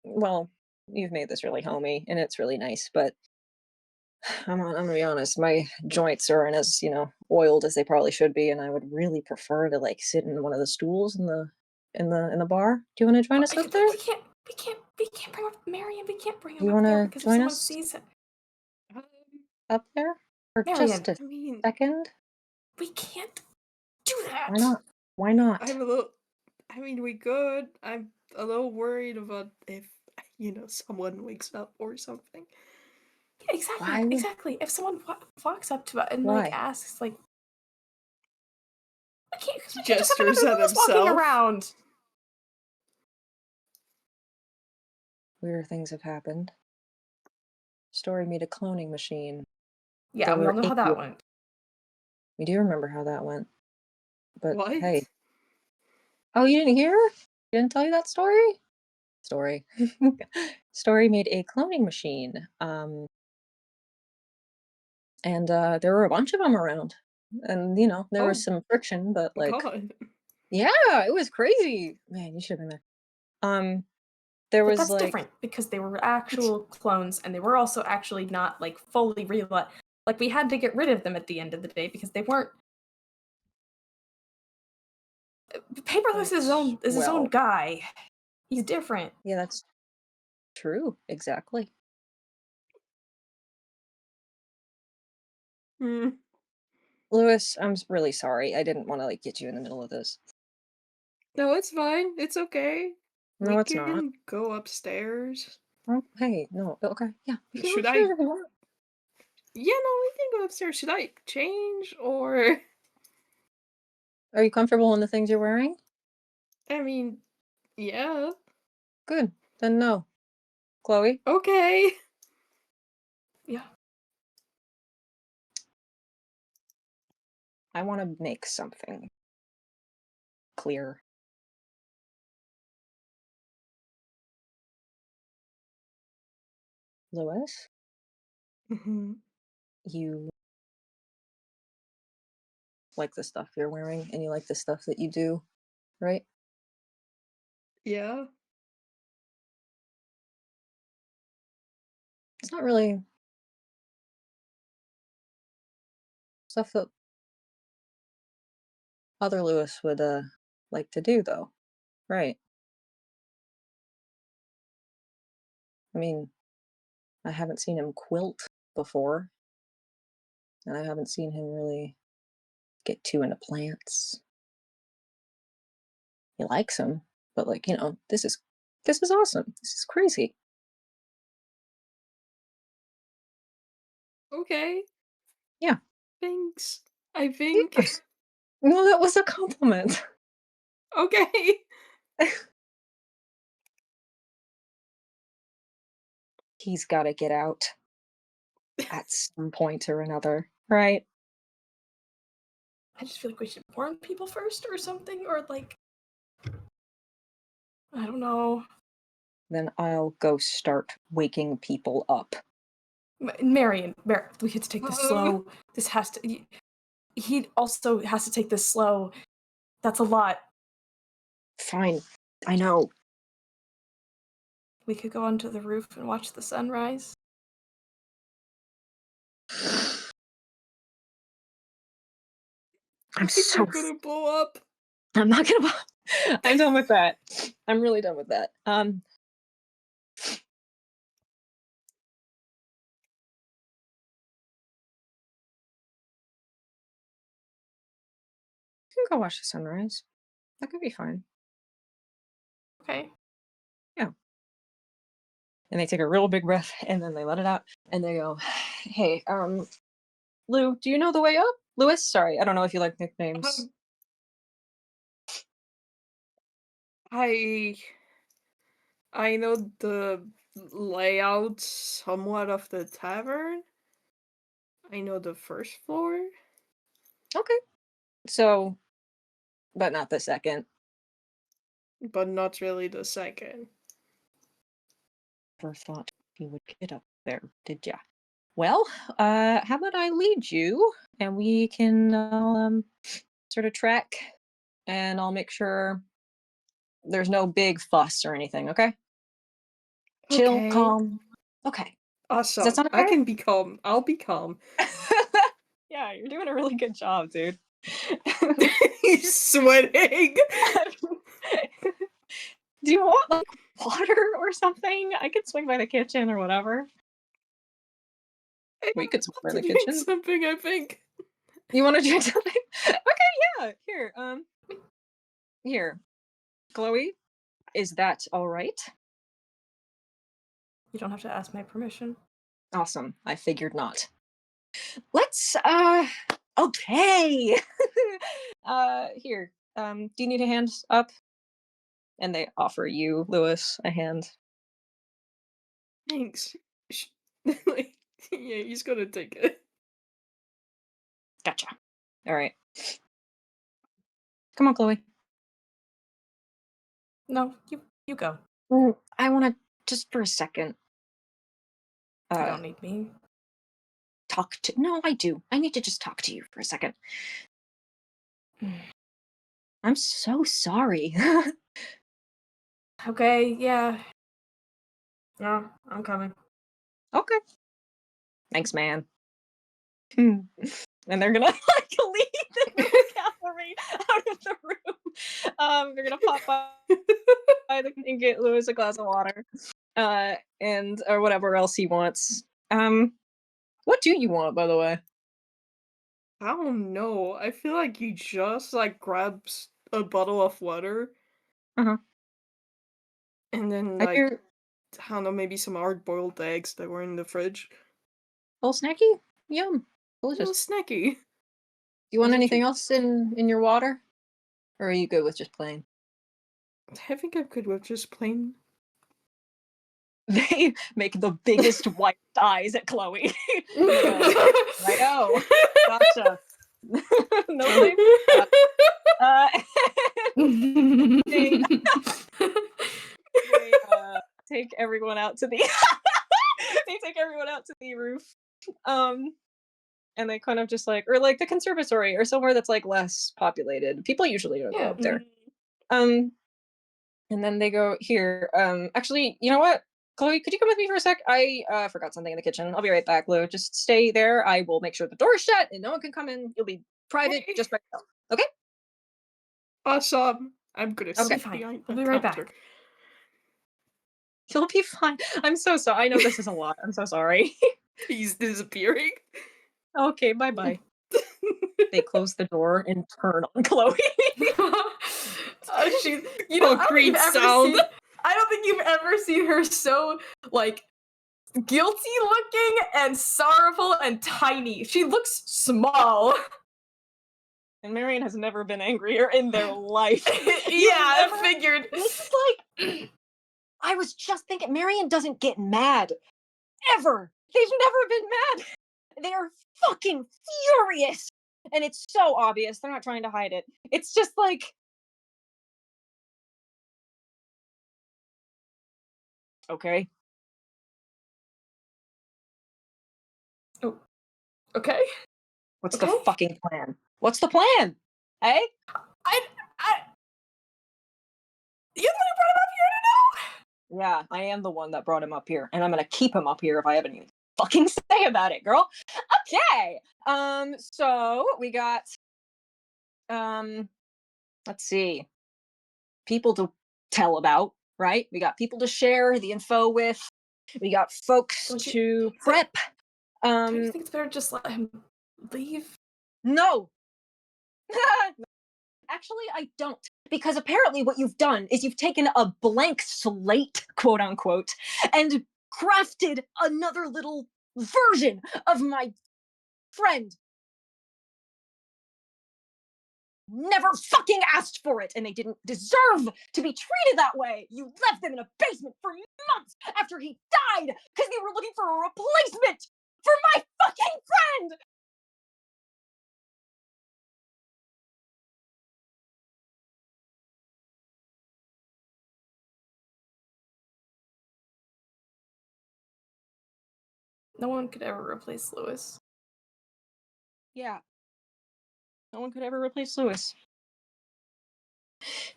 well, you've made this really homey and it's really nice, but I'm gonna be honest, my joints aren't as, oiled as they probably should be, and I would really prefer to like sit in one of the stools in the bar. Do you want to join us up there? We can't bring up Marion. We can't bring him You up there wanna because if join someone us? sees it. up there for Marion, just a I mean, second? we can't do that. Why not? Why not? I'm a little. I mean, we could. I'm a little worried about if someone wakes up or something. Yeah, exactly, Why would? exactly. If someone walks up to us and like Why? asks, like, we can't, 'cause He we can't just have gestures another at Lewis walking himself. around. Weirder things have happened. Story made a cloning machine. Yeah, There we all were know how 8 that went. We do remember how that went. But What? hey. Oh, you didn't hear? Didn't tell you that story? Story. Story made a cloning machine. And there were a bunch of them around. And, there was Oh some friction, but like, God. yeah, it was crazy. Man, you should have been there. There But was that's like, different because they were actual clones, and they were also actually not like fully real. Like we had to get rid of them at the end of the day because they weren't. Paperless is his own well, guy. He's different. yeah, that's true. Exactly. Hmm. Lewis, I'm really sorry. I didn't want to like get you in the middle of this. No, it's fine. It's okay. No, We it's not. can go upstairs. Oh, hey, no. Okay, yeah. We can go Should I? upstairs if you want. Yeah, no, we can go upstairs. Should I change or? Are you comfortable in the things you're wearing? I mean, yeah. Good. Then no. Chloe? Okay. Yeah. I want to make something clear. Lewis, Hmm. you like the stuff you're wearing and you like the stuff that you do, right? Yeah. It's not really stuff that other Lewis would like to do though, right? I mean, I haven't seen him quilt before, and I haven't seen him really get too into plants. He likes them, but like, this is awesome. This is crazy. Okay. Yeah. Thanks. I think. Yes. Well, that was a compliment. Okay. He's got to get out at some point or another, right? I just feel like we should warn people first or something, or like, I don't know. Then I'll go start waking people up. Marion, we have to take this slow. This has to. He also has to take this slow. That's a lot. Fine. I know. We could go onto the roof and watch the sunrise. I'm Like we're so. gonna blow up. I'm not gonna. I'm done with that. I'm really done with that. You can go watch the sunrise. That could be fine. Okay. Yeah. And they take a real big breath and then they let it out and they go, "Hey, Lou, do you know the way up? Lewis, sorry, I don't know if you like nicknames." I I know the layout somewhat of the tavern. I know the first floor. Okay. So, but not the second. But not really the second. Never thought you would get up there, did ya? Well, how about I lead you and we can sort of track and I'll make sure there's no big fuss or anything, okay? Chill, Okay. calm. Okay. Does that Awesome. sound I okay? can be calm. I'll be calm. Yeah, you're doing a really good job, dude. He's sweating. Do you want like water or something? I could swing by the kitchen or whatever. I We could swim in the have to drink kitchen. something, I think. You want to drink something? Okay, yeah. Here, Chloe. Is that all right? You don't have to ask my permission. Awesome. I figured not. Let's okay. Here. Do you need a hand up? And they offer you, Lewis, a hand. Thanks. Like, yeah, he's gonna take it. Gotcha. All right. Come on, Chloe. No, you go. I want to just for a second. You don't need me. Talk to. No, I do. I need to just talk to you for a second. I'm so sorry. Okay, yeah. Yeah, I'm coming. Okay. Thanks, man. And they're gonna like lead the cavalry out of the room. They're gonna pop by and get Lewis a glass of water, and or whatever else he wants. What do you want, by the way? I don't know. I feel like he just like grabs a bottle of water Uh-huh. and then I like hear I don't know, maybe some hard boiled eggs that were in the fridge. a little snacky. Yum, A little delicious. snacky. Do you want As a anything treat. else in your water, or are you good with just plain? I think I'm good with just plain. They make the biggest white eyes at Chloe. They go, righto, gotcha. No blame. Uh, they take everyone out to the they take everyone out to the roof, and they kind of just like or like the conservatory or somewhere that's like less populated. People usually don't go Yeah. up there. And then they go here. Actually, you know what? Chloe, could you come with me for a sec? I forgot something in the kitchen. I'll be right back, Lou. Just stay there. I will make sure the door's shut and no one can come in. You'll be private Okay. just by yourself. Okay? Awesome. I'm gonna I'll be sit fine. behind I'll the be right counter. back. You'll be fine. I'm so sorry. I know this is a lot. I'm so sorry. He's disappearing. Okay, bye-bye. They close the door and turn on Chloe. She, you know, Concrete sound. I don't think you've ever seen her so like guilty looking and sorrowful and tiny. She looks small. And Marion has never been angrier in their life. Yeah, I figured. It's like I was just thinking Marion doesn't get mad. Ever. They've never been mad. They're fucking furious. And it's so obvious. They're not trying to hide it. It's just like okay. Oh, okay. What's Okay. the fucking plan? What's the plan? Hey? I, you're the one who brought him up here to know. Yeah, I am the one that brought him up here, and I'm gonna keep him up here if I have anything to fucking say about it, girl. Okay. So we got let's see. People to tell about, right? We got people to share the info with. We got folks Don't you- to prep. Don't you think it's better just let him leave? No. Actually, I don't. Because apparently what you've done is you've taken a blank slate, quote unquote, and crafted another little version of my friend. Never fucking asked for it, and they didn't deserve to be treated that way. You left them in a basement for months after he died because they were looking for a replacement for my fucking friend. No one could ever replace Lewis. Yeah. No one could ever replace Lewis.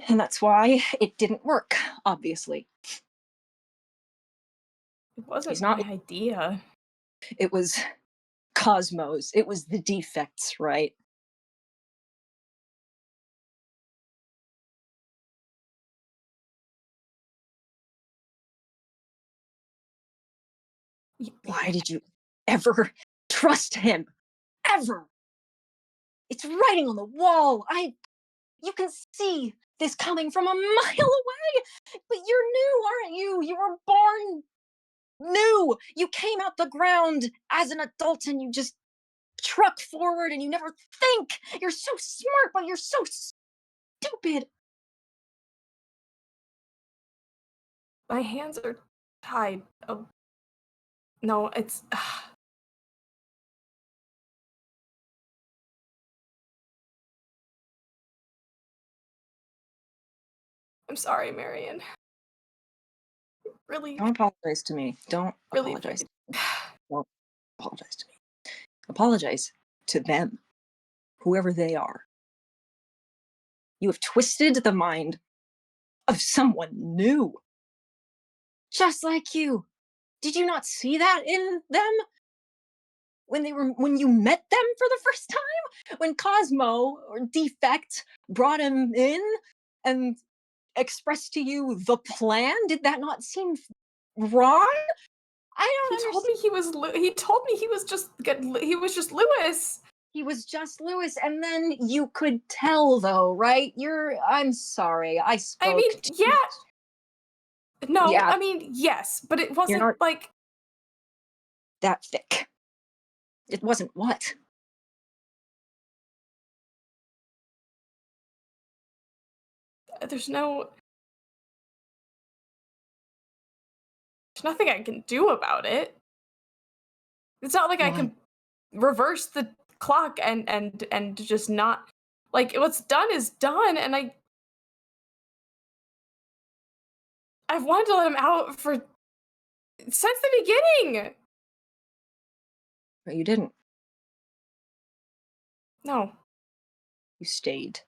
And that's why it didn't work, obviously. It wasn't He's not. my idea. It was Cosmos. It was the defects, right? Why did you ever trust him. Ever. It's writing on the wall. You can see this coming from a mile away. But you're new, aren't you? You were born new. You came out the ground as an adult and you just truck forward and you never think. You're so smart, but you're so stupid. My hands are tied. Oh, no, it's. I'm sorry, Marion. Really, Don't apologize to me. Don't really apologize. afraid. Don't apologize to me. Apologize to them, whoever they are. You have twisted the mind of someone new. Just like you. Did you not see that in them? When you met them for the first time? When Cosmo or Defect brought him in and expressed to you the plan? Did that not seem wrong? I don't He understand. told me he was. He told me he was just. He was just Lewis. He was just Lewis, and then you could tell, though, right? I'm sorry, I spoke. I mean, yeah. No, Yeah. I mean, yes, but it wasn't not like that thick. It wasn't what? there's nothing I can do about it. It's not like I can reverse the clock and just not, like, what's done is done, and I've wanted to let him out since the beginning. But you didn't. No. You stayed.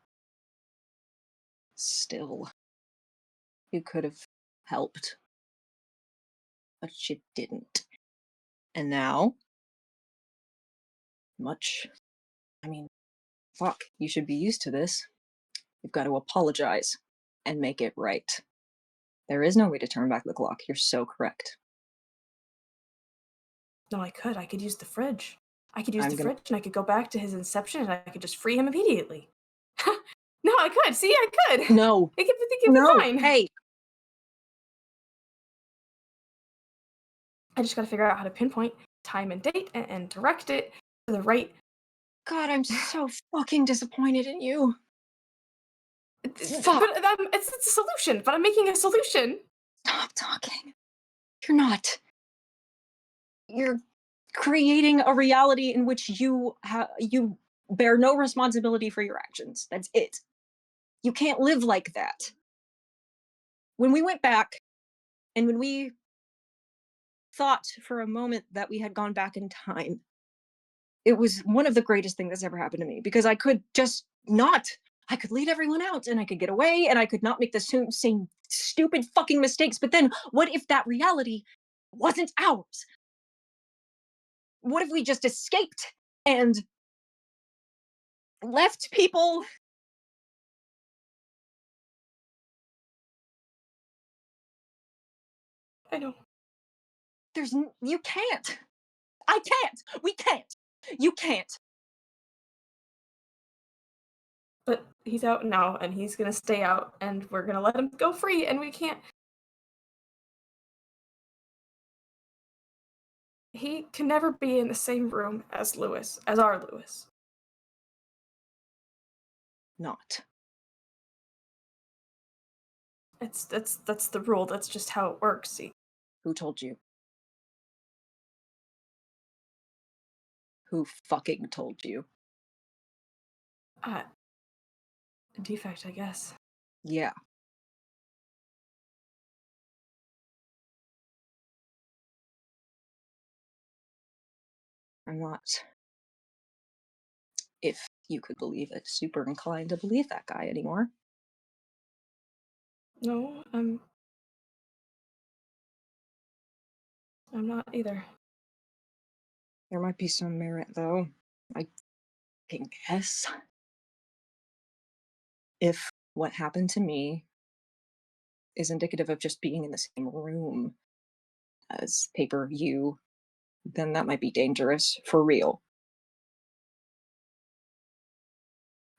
Still. You could have helped. But you didn't. And now? Fuck, you should be used to this. You've got to apologize and make it right. There is no way to turn back the clock. You're so correct. No, I could use the fridge. I could use I'm the gonna- fridge and I could go back to his inception and I could just free him immediately. No, I could. See, I could. No. It could be fine. Hey. I just gotta figure out how to pinpoint time and date and direct it to the right. God, I'm so fucking disappointed in you. Fuck. But it's a solution. But I'm making a solution. Stop talking. You're not. You're creating a reality in which you bear no responsibility for your actions. That's it. You can't live like that. When we went back, and when we thought for a moment that we had gone back in time, it was one of the greatest things that's ever happened to me, because I could just not. I could lead everyone out, and I could get away, and I could not make the same stupid fucking mistakes. But then, what if that reality wasn't ours? What if we just escaped and left people? I know. You can't. I can't. We can't. You can't. But he's out now, and he's gonna stay out, and we're gonna let him go free, and we can't. He can never be in the same room as Lewis, as our Lewis. Not. That's the rule. That's just how it works. See. Who told you? Who fucking told you? Defect, I guess. Yeah. I'm not, if you could believe it, super inclined to believe that guy anymore. No, I'm not either. There might be some merit, though. I can guess. If what happened to me is indicative of just being in the same room as pay-per-view then that might be dangerous, for real.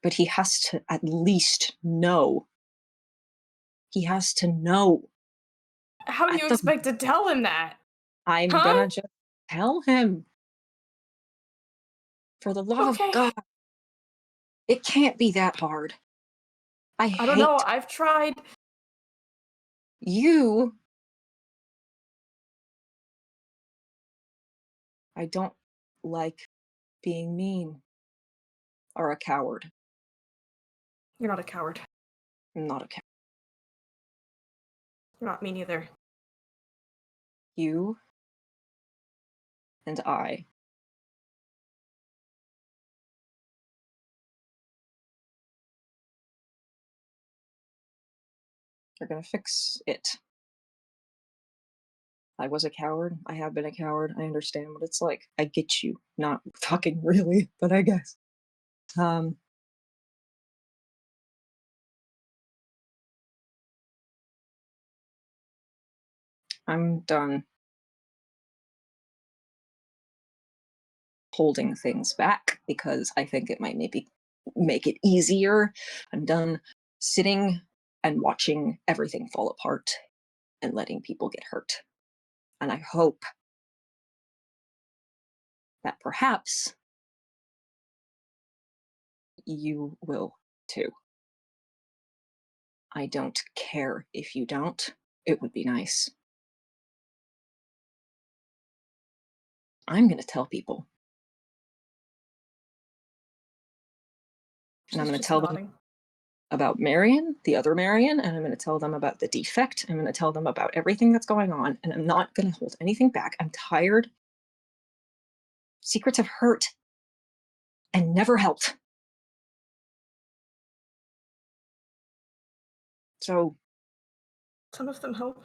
But he has to at least know. He has to know. How do you expect to tell him that? I'm Huh? gonna just tell him. For the love of Okay. God. It can't be that hard. I don't know. hate I've tried. you. I don't like being mean or a coward. You're not a coward. I'm not a coward. You're not me neither. You and I are gonna fix it. I was a coward. I have been a coward. I understand what it's like. I get you. Not fucking really, but I guess. I'm done holding things back because I think it might maybe make it easier. I'm done sitting and watching everything fall apart and letting people get hurt. And I hope that perhaps you will too. I don't care if you don't. It would be nice. I'm going to tell people. And I'm going to tell them about Marion, the other Marion, and I'm going to tell them about the defect. I'm going to tell them about everything that's going on, and I'm not going to hold anything back. I'm tired. Secrets have hurt and never helped. So Some of them help.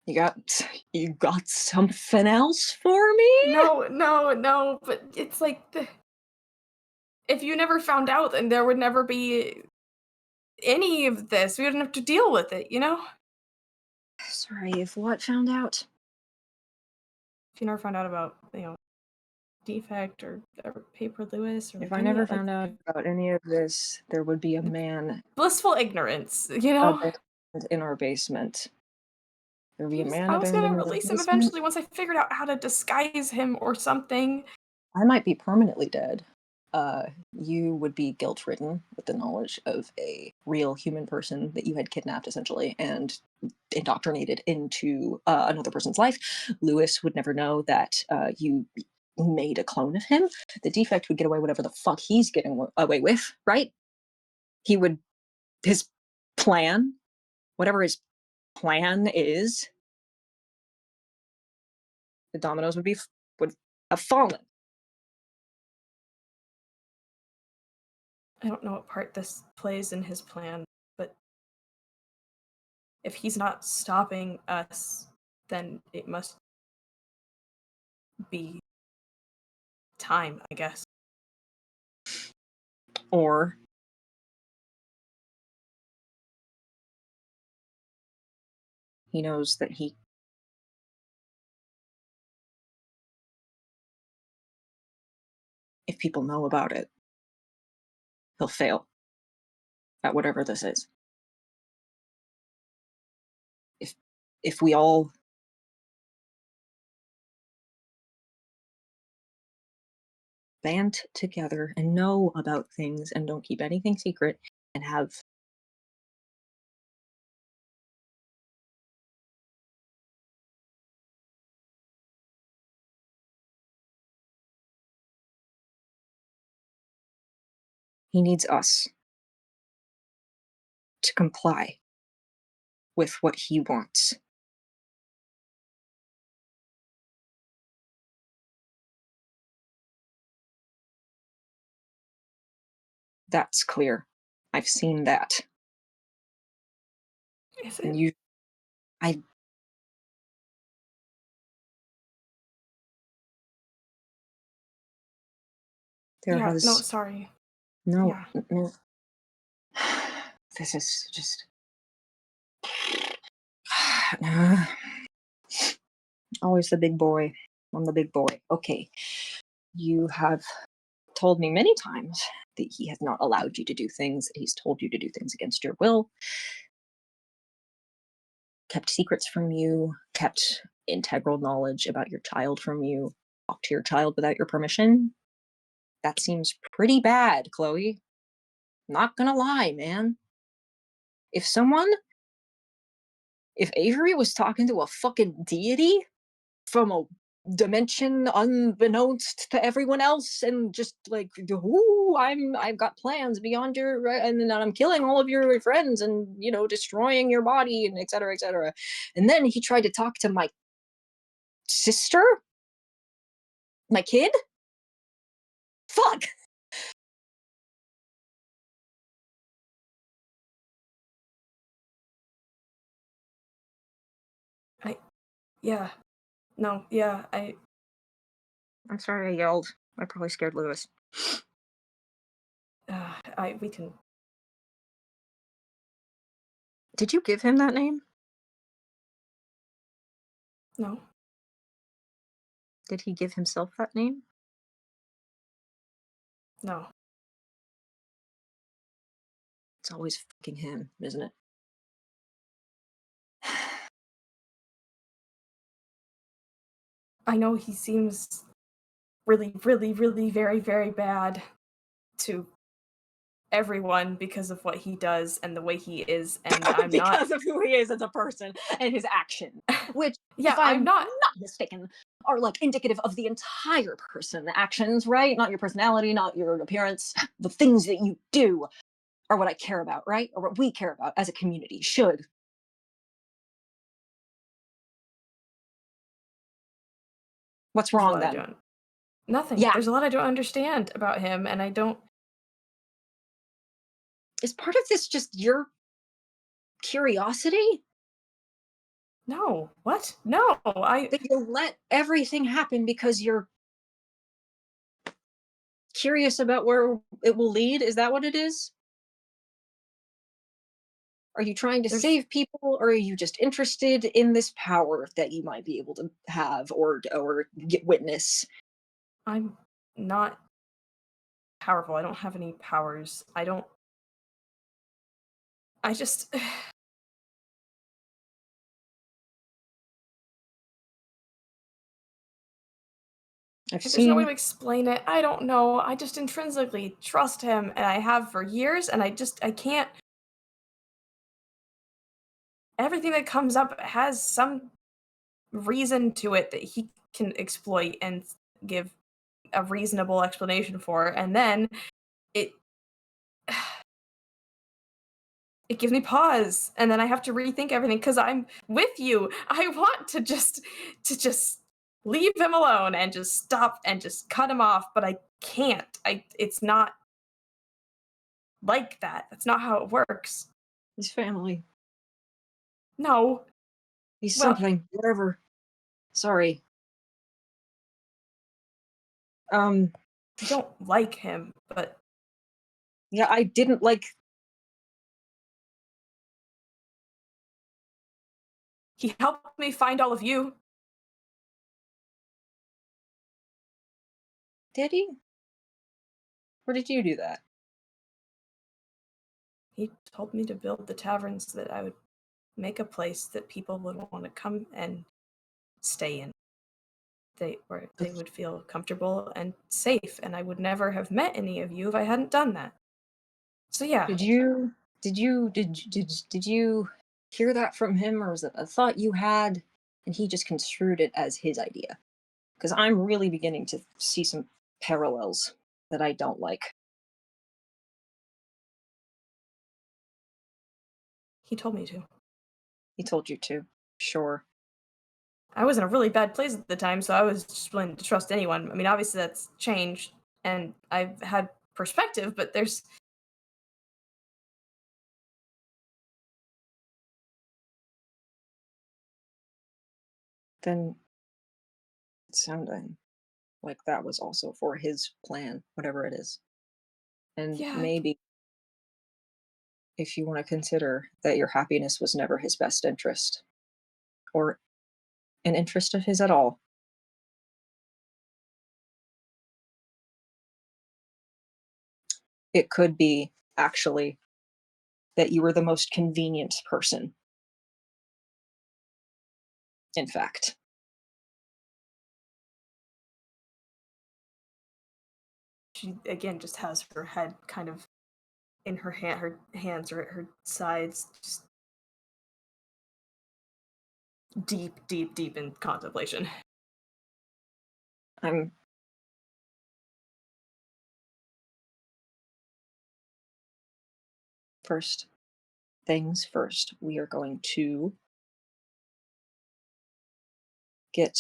you got something else for me? No, but it's like if you never found out, then there would never be any of this. We wouldn't have to deal with it, you know? Sorry, if what found out? If you never found out about, defect or Paper Lewis or If I never found out about any of this, there would be a man blissful ignorance, you know? abandoned in our basement. There would be a man I was gonna abandoned in our release him basement. eventually once I figured out how to disguise him or something. I might be permanently dead. You would be guilt-ridden with the knowledge of a real human person that you had kidnapped, essentially, and indoctrinated into another person's life. Lewis would never know that you made a clone of him. The defect would get away whatever the fuck he's getting away with, right? His plan, whatever his plan is, the dominoes would have fallen. I don't know what part this plays in his plan, but if he's not stopping us, then it must be time, I guess. Or he knows that if people know about it, he'll fail at whatever this is. If we all band together and know about things and don't keep anything secret and have he needs us to comply with what he wants. That's clear. I've seen that. Is And it? No, sorry. No, Yeah. no. This is just Always the big boy. I'm the big boy. Okay. You have told me many times that he has not allowed you to do things, that he's told you to do things against your will, kept secrets from you, kept integral knowledge about your child from you, talked to your child without your permission. That seems pretty bad, Chloe. Not gonna lie, man. If Avery was talking to a fucking deity from a dimension unbeknownst to everyone else and just like, ooh, I've got plans beyond your, and then I'm killing all of your friends and, you know, destroying your body and et cetera, et cetera. And then he tried to talk to my sister, my kid. Fuck. Yeah. No, yeah, I'm sorry I yelled. I probably scared Lewis. we can. Did you give him that name? No. Did he give himself that name? No. It's always fucking him, isn't it? I know he seems really, really, really very, very bad to everyone because of what he does and the way he is, and I'm not. Because of who he is as a person and his actions, which, Yeah, if I'm I'm not. mistaken, are like indicative of the entire person. The actions, right? Not your personality, not your appearance. The things that you do are what I care about, right? Or what we care about as a community. Should. What's There's a wrong lot I then? don't. Nothing. Yeah. There's a lot I don't understand about him, and I don't. Is part of this just your curiosity? No. What? No. That you'll let everything happen because you're curious about where it will lead? Is that what it is? Are you trying to save people, or are you just interested in this power that you might be able to have or get witness? I'm not powerful. I don't have any powers. I just. I've There's no way seen. to explain it. I don't know. I just intrinsically trust him, and I have for years, and I can't. Everything that comes up has some reason to it that he can exploit and give a reasonable explanation for, and then it it gives me pause, and then I have to rethink everything because I'm with you. I want to just leave him alone and just stop and just cut him off, but I can't. It's not like that. That's not how it works. His family. No. He's Well, something. Whatever. Sorry. I don't like him, but Yeah, I didn't like. he helped me find all of you. Did he? Or did you do that? He told me to build the taverns so that I would make a place that people would want to come and stay in. Where they would feel comfortable and safe, and I would never have met any of you if I hadn't done that. So yeah. Did you hear that from him, or was it a thought you had and he just construed it as his idea? Because I'm really beginning to see some parallels that I don't like. He told me to. He told you to. Sure. I was in a really bad place at the time, so I was just willing to trust anyone. I mean, obviously that's changed, and I've had perspective, but there's. Then it sounded like that was also for his plan, whatever it is. And Yeah. maybe if you want to consider that your happiness was never his best interest, or an interest of his at all. It could be, actually, that you were the most convenient person. In fact. She again just has her head kind of in her hands or at her sides, just deep in contemplation. I'm First things first, we are going to get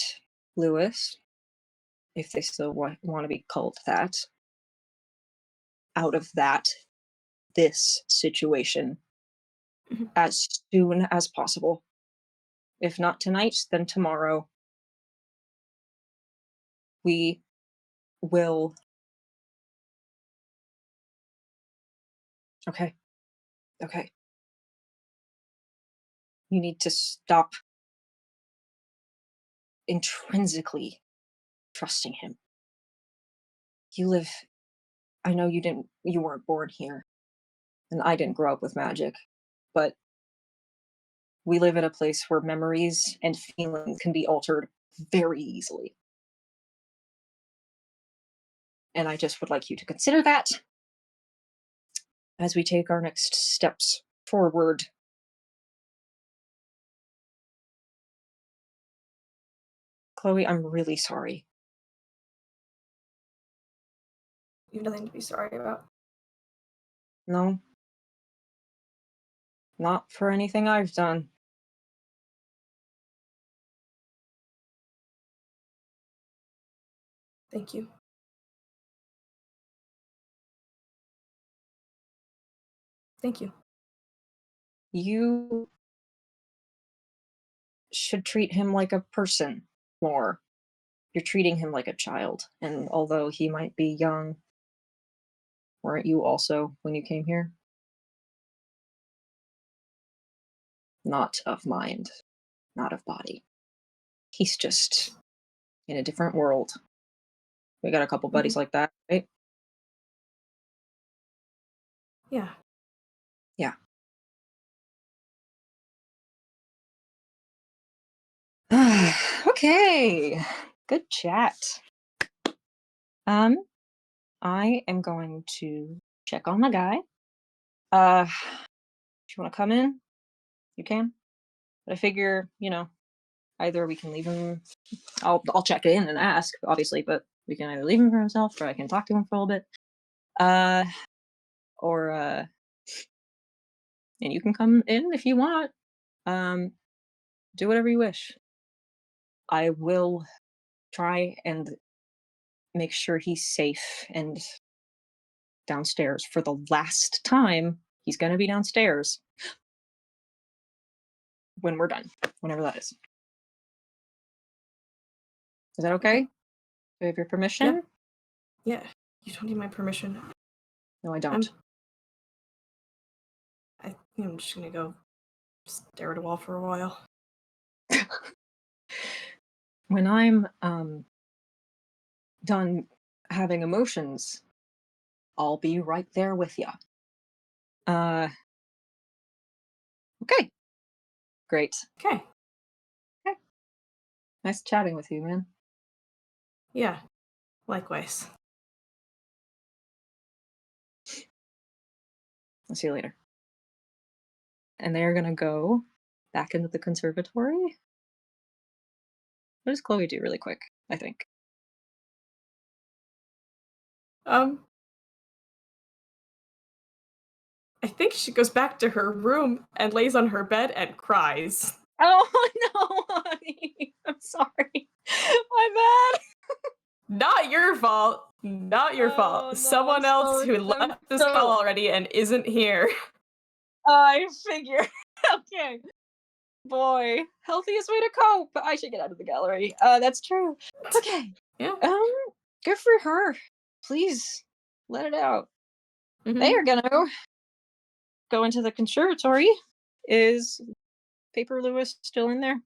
Lewis, if they still want to be called that, out of this situation Mhm. as soon as possible. If not tonight, then tomorrow. We will. Okay. Okay. You need to stop intrinsically trusting him. I know you weren't born here, and I didn't grow up with magic, but we live in a place where memories and feelings can be altered very easily. And I just would like you to consider that as we take our next steps forward. Chloe, I'm really sorry. You have nothing to be sorry about. No. Not for anything I've done. Thank you. Thank you. You should treat him like a person more. You're treating him like a child, and although he might be young, weren't you also when you came here? Not of mind, not of body. He's just in a different world. We got a couple buddies like that, right? Yeah. Yeah. Okay. Good chat. I am going to check on the guy. If you want to come in, you can. But I figure, either we can leave him. I'll check in and ask, obviously, but we can either leave him for himself, or I can talk to him for a little bit. Or and you can come in if you want. Do whatever you wish. I will try and make sure he's safe and downstairs for the last time. He's gonna be downstairs when we're done, whenever that is. Is that okay? Do I have your permission? Yeah. You don't need my permission. No, I don't. I think I'm just gonna go stare at a wall for a while. When I'm done having emotions, I'll be right there with you. Okay. Great. Okay. Nice chatting with you, man. Yeah. Likewise. I'll see you later. And they're gonna go back into the conservatory. What does Chloe do really quick, I think? I think she goes back to her room and lays on her bed and cries. Oh no, honey. I'm sorry. My bad. Not your fault. Not your Oh, fault. no, Someone else who left this call already and isn't here. I figure. Okay. Boy, healthiest way to cope. I should get out of the gallery. That's true. Okay. Yeah. Good for her. Please let it out. Mhm. They are gonna go into the conservatory. Is Paper Lewis still in there?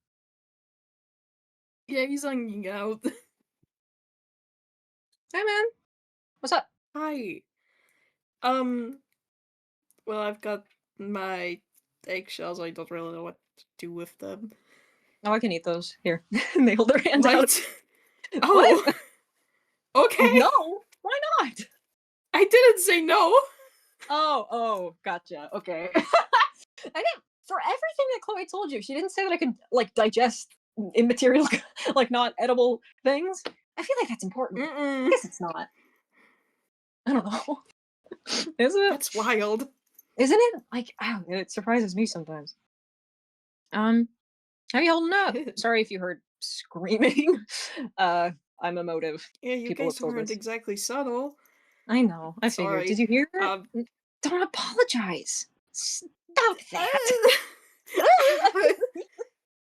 Yeah, he's hanging out. Hey man, what's up? Hi. Um, well, I've got my eggshells. I don't really know what to do with them. Oh, I can eat those. Here. And they hold their hand out. What? What? Oh, okay. No, why not? I didn't say no. Oh, gotcha. Okay. I think for everything that Chloe told you, she didn't say that I could like digest immaterial, like not edible things. I feel like that's important. I Mm-mm. guess it's not. I don't know. Is it? That's wild. Isn't it? Like, oh, it surprises me sometimes. How you holding up? Sorry if you heard screaming. I'm emotive. Yeah, you People have guys told weren't us. exactly subtle. I know. I figured. Did Sorry. you hear it? Um, Don't apologize. Stop that.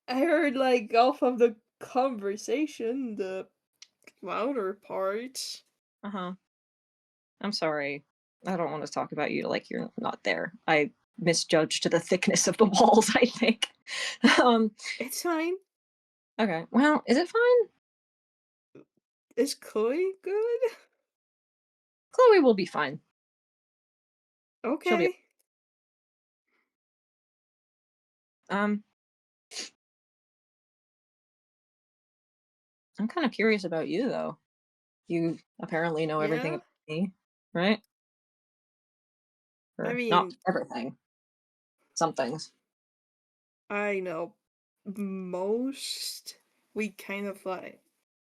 I heard like off of the conversation, the louder part. Uh-huh. I'm sorry. I don't want to talk about you like you're not there. I misjudged the thickness of the walls, I think. um, It's fine. okay. Well, is it fine? Is Chloe good? Chloe will be fine. She'll be Okay. um I'm kind of curious about you though. You apparently know everything Yeah. about me, right? I Or not mean, everything. Some things. I know most. We kind of like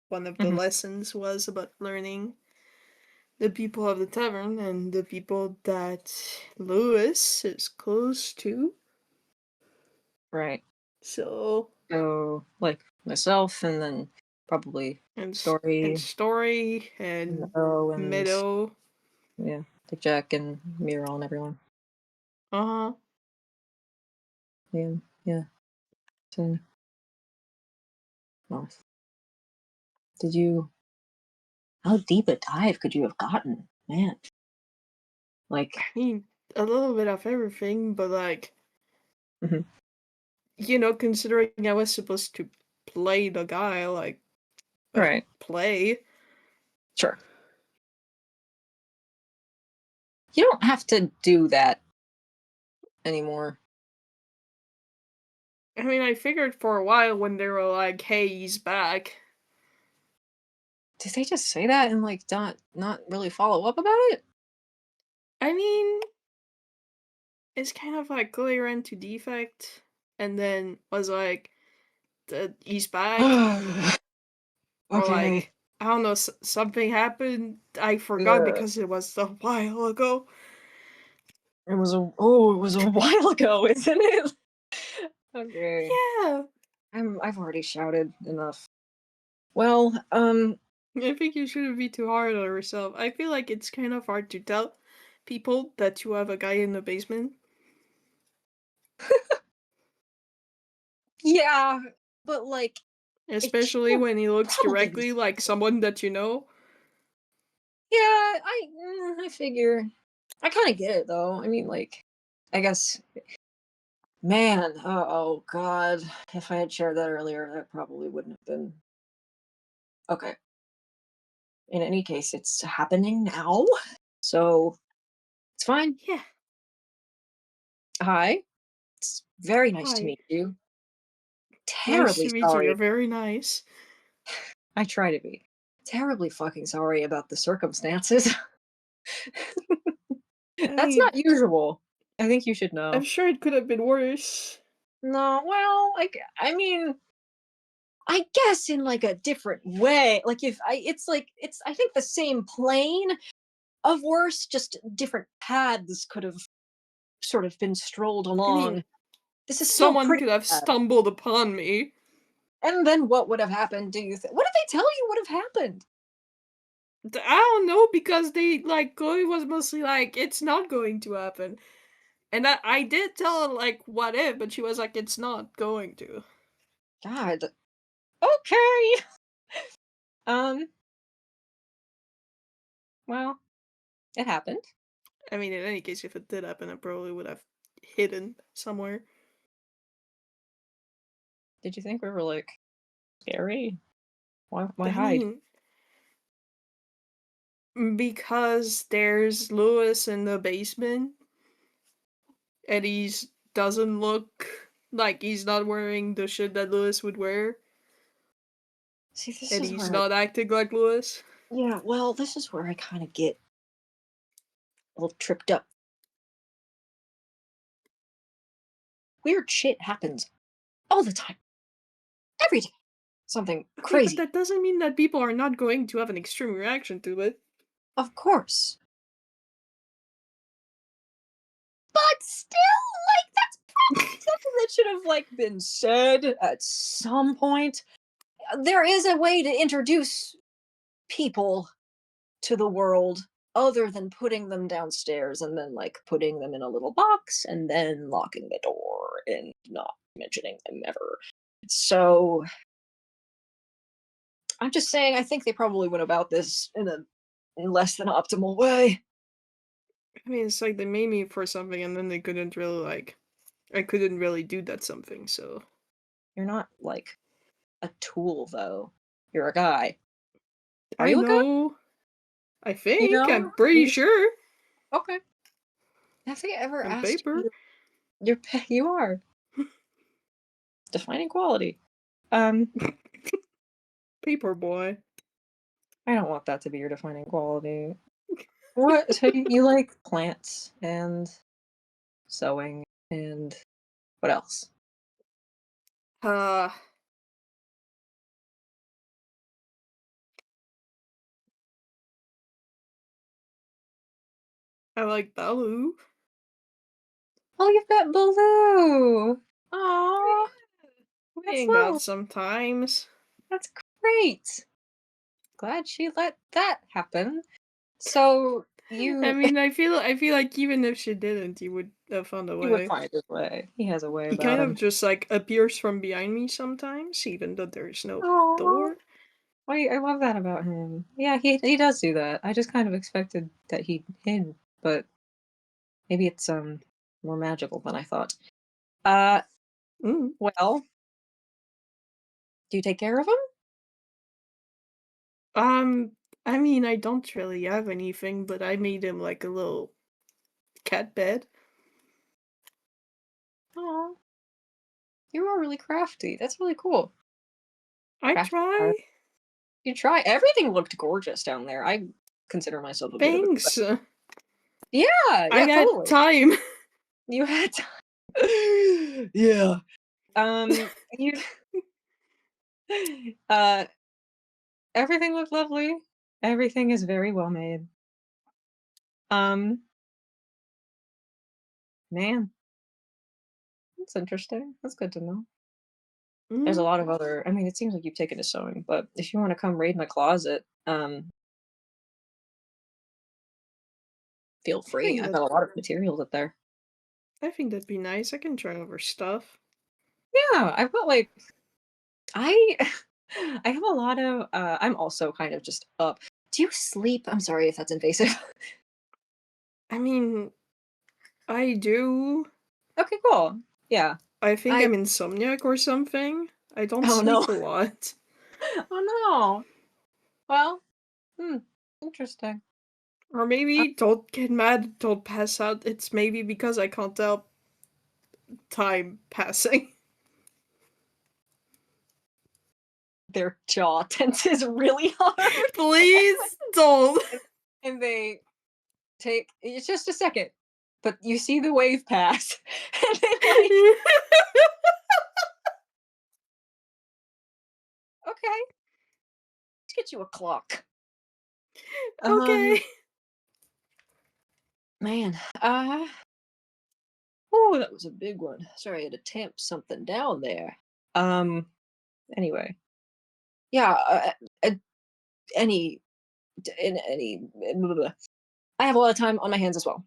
one of the Mhm. lessons was about learning the people of the tavern and the people that Lewis is close to. Right. So So like myself and then probably and Story Story and and O and Meadow. yeah, Dick Jack and Mira and everyone. Uh-huh. Yeah, yeah. So well, did you how deep a dive could you have gotten? Man. I Like mean, a little bit of everything, but like, mhm. considering I was supposed to play the guy, like, well, Right. play. Sure. You don't have to do that anymore. I mean, I figured for a while when they were like, hey, he's back. Did they just say that and like not really follow up about it? I mean, it's kind of like Chloe ran to Defect and then was like, he's back. Or Okay. like, I don't know, something happened. I forgot Yeah. because it was a while ago. It was a while ago, isn't it? Okay. Yeah. I've already shouted enough. Well, I think you shouldn't be too hard on yourself. I feel like it's kind of hard to tell people that you have a guy in the basement. yeah, but like it Especially can't when he looks probably be. directly like someone that you know. Yeah, I figure. I kind of get it though. I mean, like, I guess, man. Oh God, if I had shared that earlier, that probably wouldn't have been okay. In any case, it's happening now, so it's fine. Yeah. Hi, it's very nice to Hi. meet you. Nice Terribly to meet you. You're sorry. very nice. I try to be. Terribly fucking sorry about the circumstances. I That's mean, not usual. I think you should I'm know. sure it could have been worse. No, well, like, I mean, I guess in like a different way. Like if I it's I think the same plane of worse, just different paths could have sort of been strolled I along. mean, This is still someone pretty could have bad. stumbled upon me. And then what would have happened, do you think? What did they tell you would have happened? I don't know because they like Chloe was mostly like, it's not going to happen. And I did tell her like what if, but she was like, it's not going to. God. Okay. Um, well, it happened. I mean, in any case, if it did happen, I probably would have hidden somewhere. Did you think we were like Scary. Why I hide? mean, because there's Lewis in the basement, and he's doesn't look like he's not wearing the shit that Lewis would wear, See, this and is he's where not acting like Lewis. yeah, well, this is where I kind of get a little tripped up. Weird shit happens all the time. Every day. Something Okay, but crazy. that doesn't mean that people are not going to have an extreme reaction to it. Of course. But still, like, that's probably something that should have, like, been said at some point. There is a way to introduce people to the world other than putting them downstairs and then, like, putting them in a little box and then locking the door and not mentioning them ever. So, I'm just saying, I think they probably went about this in a less than optimal way. I mean, it's like they made me for something, and then they couldn't really I couldn't really do that something. So You're not, like, a tool, though. You're a guy. Are I you a guy? know. I You think I'm know? pretty sure Okay. Have they ever on asked paper. you you are. Defining quality. Paper boy. I don't want that to be your defining quality. What? So you like plants and sewing and what else? Uh, I like Baloo. Oh, you've got Baloo. Aw, We that's hang out lovely. sometimes. That's great. Glad she let that happen. So I you mean, I feel like even if she didn't, he would have found a he would way. find his way. He has a way He about kind of him. just like appears from behind me sometimes, even though there's no Aw. door. I love that about him. Yeah, he does do that. I just kind of expected that he'd hid, but maybe it's more magical than I thought. Uh, Mm. well, do you take care of him? Um, I mean, I don't really have anything, but I made him like a little cat bed. Oh, you are really crafty. That's really cool. I Crafty. try. You try. Everything looked gorgeous down there. I consider myself a bit of a Thanks. yeah, I yeah, got totally. time. You had time. Yeah. You uh everything looked lovely. Everything is very well made. Um, man, that's interesting. That's good to know. There's a Mm, lot of other I mean, it seems like you've taken to sewing, but if you want to come raid my closet, feel I free. think I've that got a lot of materials up there. I think that'd be nice. I can try over stuff. Yeah, I've got like I I have a lot of I'm also kind of just up. Do you sleep? I'm sorry if that's invasive. I mean, I do. Okay, cool. Yeah. I think I I'm insomniac or something. I don't oh no. sleep a lot. Oh no. Well, interesting. Or Uh, maybe don't get mad, don't pass out. It's maybe because I can't tell time passing. their jaw tenses really hard. Please don't. And they take it's just a second, but you see the wave pass. And then like, okay, let's get you a clock. Um Okay. man, oh, that was a big one. Sorry, I had to tamp something down there. Um anyway. Yeah, uh, any in any blah, blah, blah. I have a lot of time on my hands as well.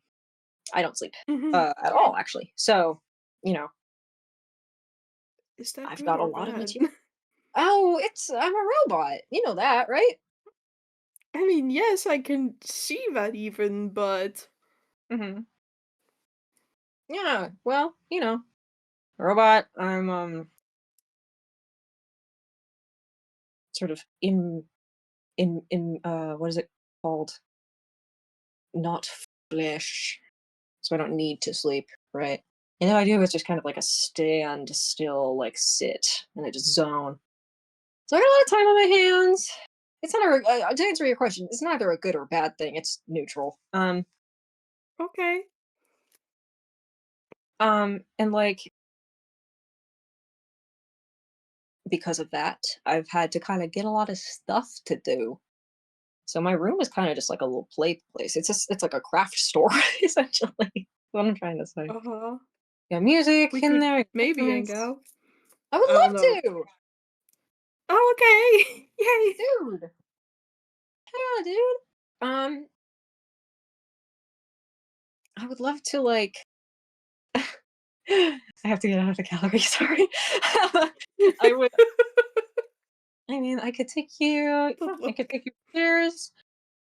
I don't sleep Mhm. at all actually. So, you know, Is that I've good got a or lot of bad? material. Oh, I'm a robot. You know that, right? I mean, yes, I can see that even, but Mhm. Yeah, well, a robot. I'm sort of what is it called? Not flesh. So I don't need to sleep, right? And all I do is just kind of like a stand still, like sit, and I just zone. So I got a lot of time on my hands. It's not to answer your question, it's neither a good or bad thing. It's neutral. Okay. And like because of that, I've had to kind of get a lot of stuff to do. So my room is kind of just like a little play place. It's like a craft store essentially. What I'm trying to say. Uh-huh. Yeah, music We in could there, maybe hang instruments. out. I would I don't know. love to, Oh, okay. Yay. dude. Yeah, dude. Um, I would love to like. I have to get out of the gallery. Sorry. I would. I mean, I could take you. But Yeah, I could look. take you upstairs.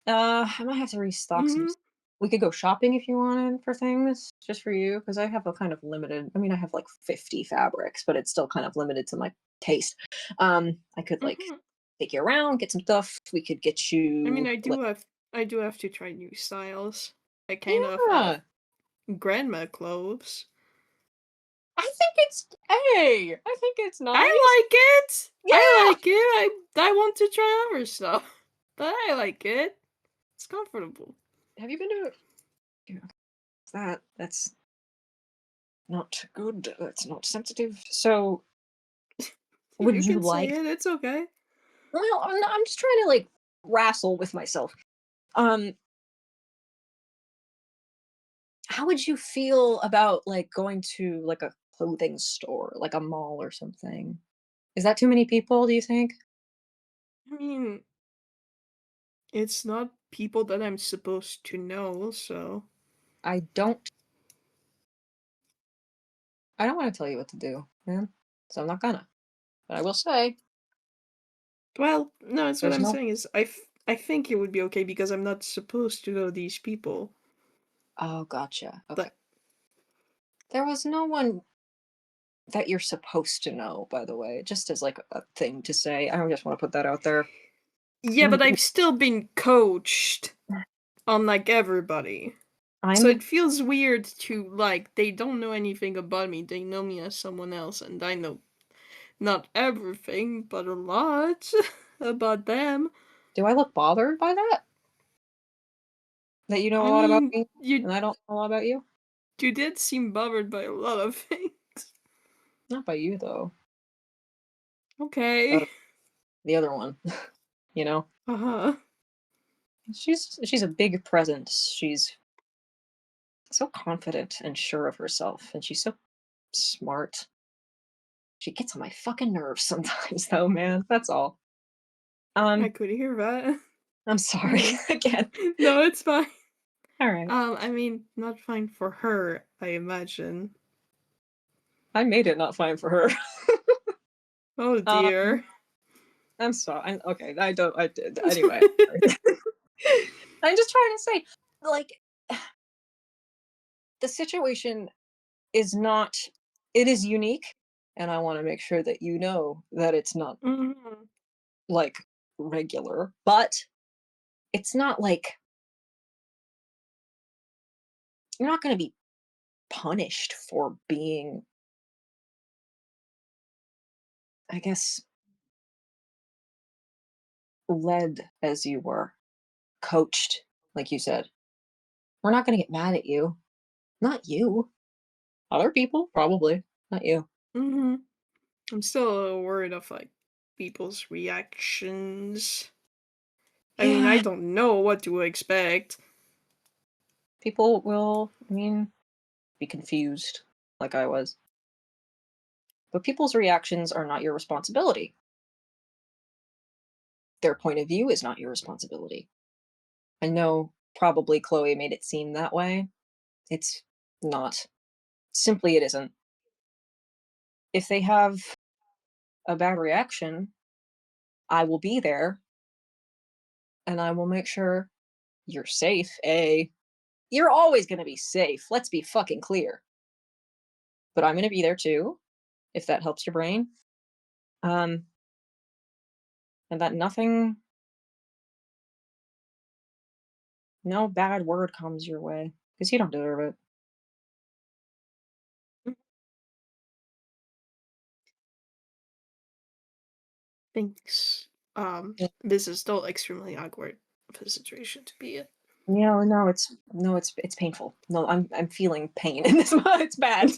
I might have to restock some. Mm-hmm. We could go shopping if you wanted for things, just for you, because I have a kind of limited. I mean, I have like 50 fabrics, but it's still kind of limited to my taste. I could like Mm-hmm. take you around, get some stuff. We could get I mean, you like. I do have to try new styles. I kind of have Yeah, grandma clothes. I think it's. Hey, I think it's nice. I like it. I Yeah. like it. I want to try other stuff, but I like it. It's comfortable. Have you been to? Yeah, that's not good. That's not sensitive. So, You would you can say like? it. It's okay. Well, I'm just trying to like wrestle with myself. Um, how would you feel about like going to like a clothing store, like a mall or something? Is that too many people, do you think? I mean, it's not people that I'm supposed to know, so. I don't I don't want to tell you what to do, man. So I'm not gonna. But I will say Well, no, it's what there's I'm no. saying is I think it would be okay because I'm not supposed to know these people. Oh, gotcha. Okay. But There was no one that you're supposed to know, by the way, just as like a thing to say. I don't just want to put that out there. yeah, but I've still been coached on like everybody. So I'm it feels weird to like they don't know anything about me. They know me as someone else and I know not everything, but a lot about them. do I look bothered by that? That you know I a lot about mean, me and I don't know a lot about you? you did seem bothered by a lot of things. Not by you though. Okay. The other one. You know? Uh-huh. She's a big presence. She's so confident and sure of herself, and she's so smart. She gets on my fucking nerves sometimes though, man. That's all. I Um, could hear that. I'm I sorry mean, again. no, it's fine. All right. I mean, not fine for her, I imagine. I made it not fine for her. Oh dear. I'm sorry. Okay, I don't. I did anyway. I'm just trying to say, like, the situation is not. It is unique, and I want to make sure that you know that it's not Mm-hmm. like regular, but it's not like you're not going to be punished for being, I guess, led as you were, coached, like you said. We're not going to get mad at you. Not you. Other people, probably. Not you. Mm-hmm. I'm still a little worried of like people's reactions. I mean, I Yeah. don't know what to expect. People will, I mean, be confused, like I was. But people's reactions are not your responsibility. Their point of view is not your responsibility. I know probably Chloe made it seem that way. It's not. Simply, it isn't. If they have a bad reaction, I will be there and I will make sure you're safe. You're always going to be safe. Let's be fucking clear. But I'm going to be there too, if that helps your brain. Um, and that no bad word comes your way, because you don't deserve it. Thanks. Yeah. This is still extremely awkward of a situation to be in. No, it's painful. No, I'm feeling pain in this one. It's bad.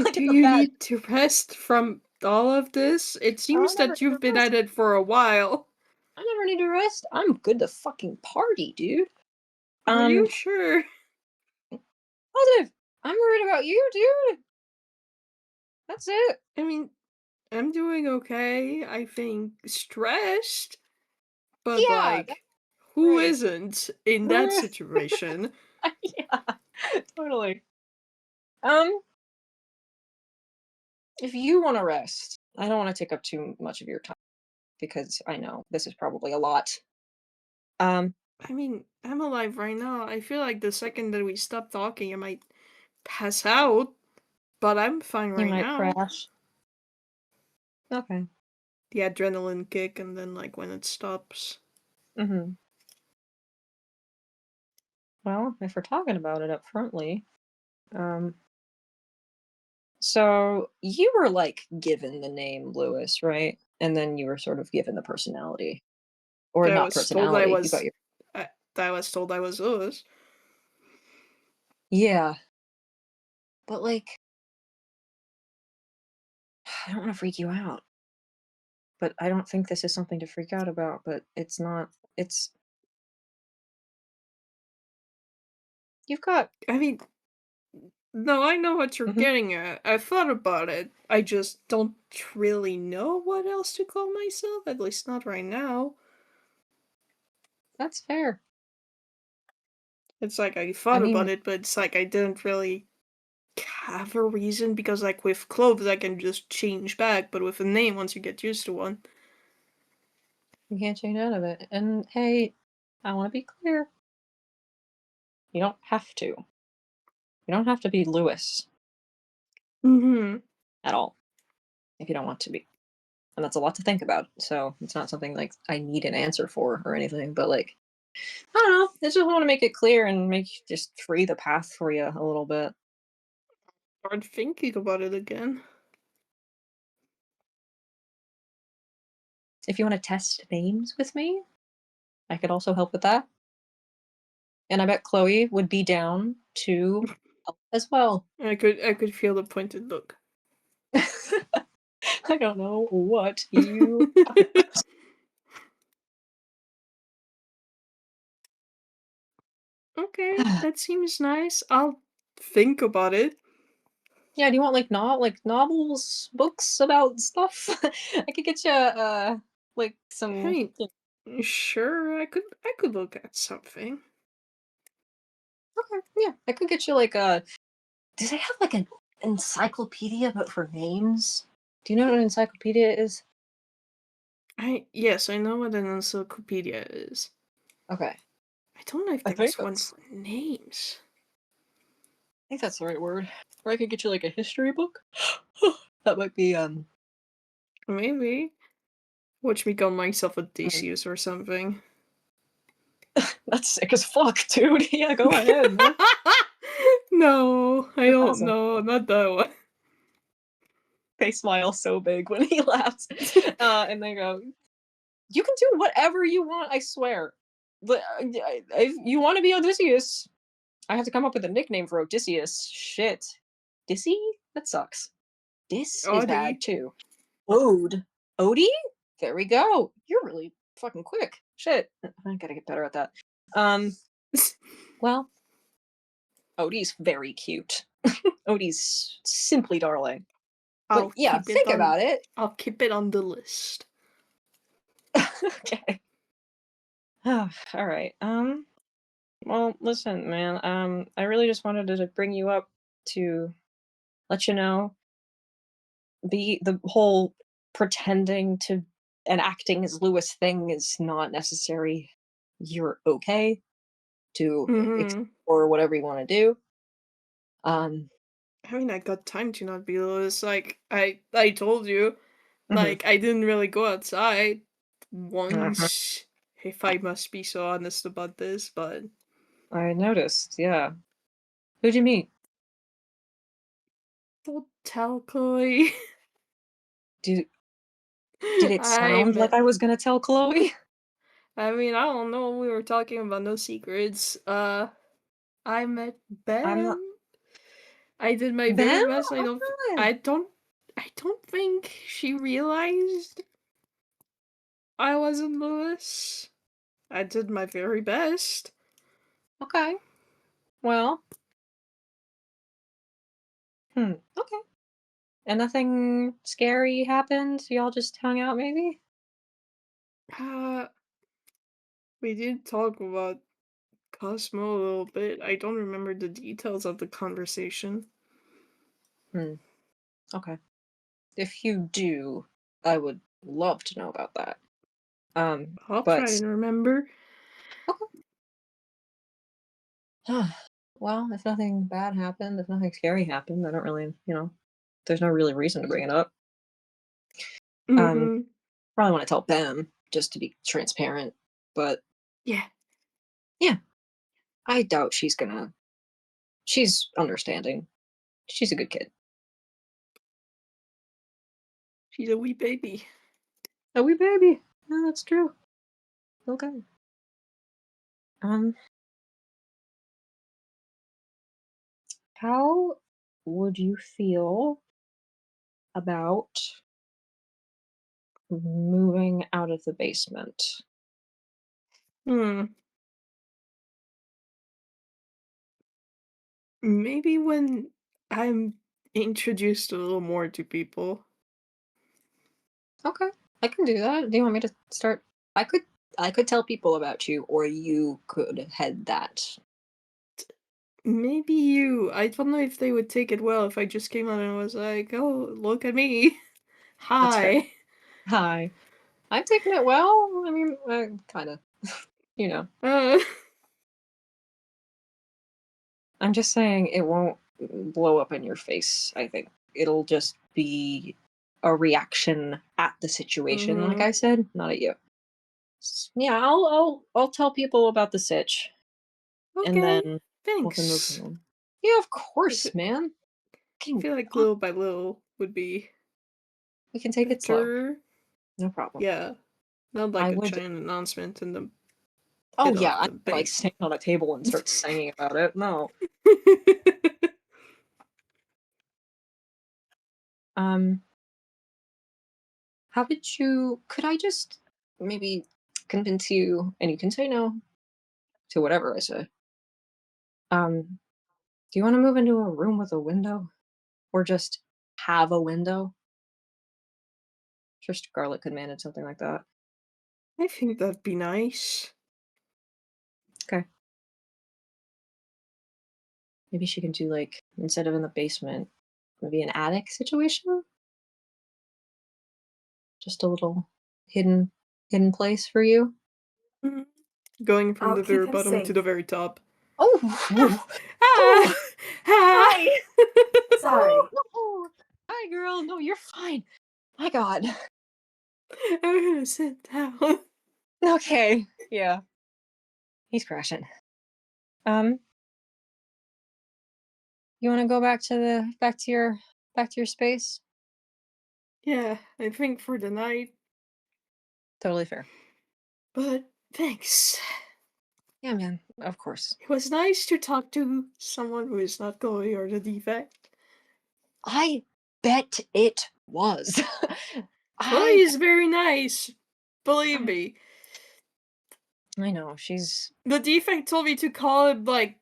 Like Do it's a you bad. need to rest from all of this? It I seems never that need to you've been rest. at it for a while. I never need to rest. I'm good to fucking party, dude. Are you sure? Positive. I'm worried about you, dude. That's it. I mean, I'm doing okay. I think stressed, but Yeah, that's like, who right. isn't in that situation? Yeah, totally. If you want to rest, I don't want to take up too much of your time because I know this is probably a lot. Um, I mean, I'm alive right now. I feel like the second that we stop talking, I might pass out, but I'm fine you right might now. crash. Okay. The adrenaline kick, and then like when it stops. Mm-hmm. Well, if we're talking about it up frontly, um, so you were like given the name Lewis, right? And then you were sort of given the personality, or I not was told I personality. You got was. your I was told I was Lewis. yeah, but like I don't want to freak you out, but I don't think this is something to freak out about. But it's not. It's you've got. I mean, no, I know what you're Mhm, getting at. I thought about it. I just don't really know what else to call myself. At least not right now. that's fair. It's like I I thought about mean, it, but it's like I didn't really have a reason because, like, with clothes, I can just change back, but with a name, once you get used to one. you can't change out of it. And hey, I want to be clear. You don't have to. You don't have to be Lewis Mm-hmm. at all if you don't want to be. And that's a lot to think about. So it's not something like I need an answer for or anything. But like, I don't know. I just want to make it clear and just free the path for you a little bit. Start thinking about it again. If you want to test names with me, I could also help with that. And I bet Chloe would be down to help as well. I could feel the pointed look. I don't know what you. Okay, that seems nice. I'll think about it. Yeah, do you want like novels, books about stuff? I could get you like I some. mean, sure, I could look at something. Okay, yeah, I could get you like a. Do they have like an encyclopedia but for names? Do you know what an encyclopedia is? Yes, I know what an encyclopedia is. Okay, I don't know if I there think was one that's for names. I think that's the right word. Or I could get you like a history book. That might be Maybe. Watch me call myself mm, Odysseus or something. that's sick as fuck, dude. Yeah, go ahead, man. No, I That's don't awesome. know, not that one. They smile so big when he laughs, and they go, "You can do whatever you want. I swear. But if you want to be Odysseus, I have to come up with a nickname for Odysseus. Shit, Dissy? That sucks. Dis is bad Audie. too. Ode, Odie? There we go. You're really fucking quick. Shit, I gotta get better at that. Um, well, Odie's very cute. Odie's simply darling. But I'll yeah, keep it think on about it. I'll keep it on the list. Okay. All right. Well, listen, man. I really just wanted to bring you up to let you know the whole pretending to and acting as Lewis thing is not necessary. You're okay to Mm-hmm. explore whatever you want to do. Um, I mean, I got time to not be Lewis. Like I told you, mhm. like I didn't really go outside. Uh-huh. once, if I must be so honest about this, but I noticed, yeah. Who'd you meet? don't tell Chloe. Do did it I sound like met I was gonna tell Chloe? I mean, I don't know, we were talking about no secrets. I met I'm Ben. not I did my Ben? very best. Oh, good. I don't think she realized I wasn't Lewis. I did my very best. Okay. Well, okay. And nothing scary happened? Y'all just hung out maybe? Uh, we did talk about Cosmo a little bit. I don't remember the details of the conversation. Hmm. Okay. If you do, I would love to know about that. I'll try But and remember. okay. Well, if nothing bad happened, if nothing scary happened, I don't really, there's no really reason to bring it up. Um, Mm-hmm. Probably want to tell Ben just to be transparent, but Yeah, yeah, I doubt she's understanding. She's a good kid. she's a wee baby. A wee baby. Yeah, that's true. Okay. Um, how would you feel about moving out of the basement? Hmm. Maybe when I'm introduced a little more to people. Okay, I can do that. Do you want me to start? I could I could tell people about you, or you could head that. Maybe you. I don't know if they would take it well if I just came out and was like, "Oh, look at me. That's fair. Hi." Hi. I'm taking it well. I mean, kind of. You know. Uh, I'm just saying it won't blow up in your face, I think. It'll just be a reaction at the situation, like mhm. I said, not at you. Yeah, I'll tell people about the sitch and Okay. then we can move Thanks. on. Yeah, of I course, fe- man. I Fucking feel like fuck. little by little would be We can take it slow. better. No problem. Yeah. Not I like a would giant announcement in the Oh middle yeah, of I the like base. stand on a table and start singing about it. No. Um could I just maybe convince you, and you can say no to whatever I say. Do you want to move into a room with a window? Or just have a window? Just Scarlet could manage something like that. I think that'd be nice. Okay. Maybe she can do like instead of in the basement, maybe an attic situation? Just a little hidden hidden place for you. Mhm. Going from I'll the keep very him bottom to safe. the very top. Oh, Ah! oh, Ah! hi. Sorry. No. Hi, girl. No, you're fine. My God. I'm gonna sit down. Okay. Yeah, he's crashing. Um, you want to go back to your space? Yeah, I think for the night, Totally fair. but thanks. Yeah, man. Of course. It was nice to talk to someone who is not Chloe or the defect. I bet it was. Chloe I is very nice. Believe I me. I know she's The defect told me to call him like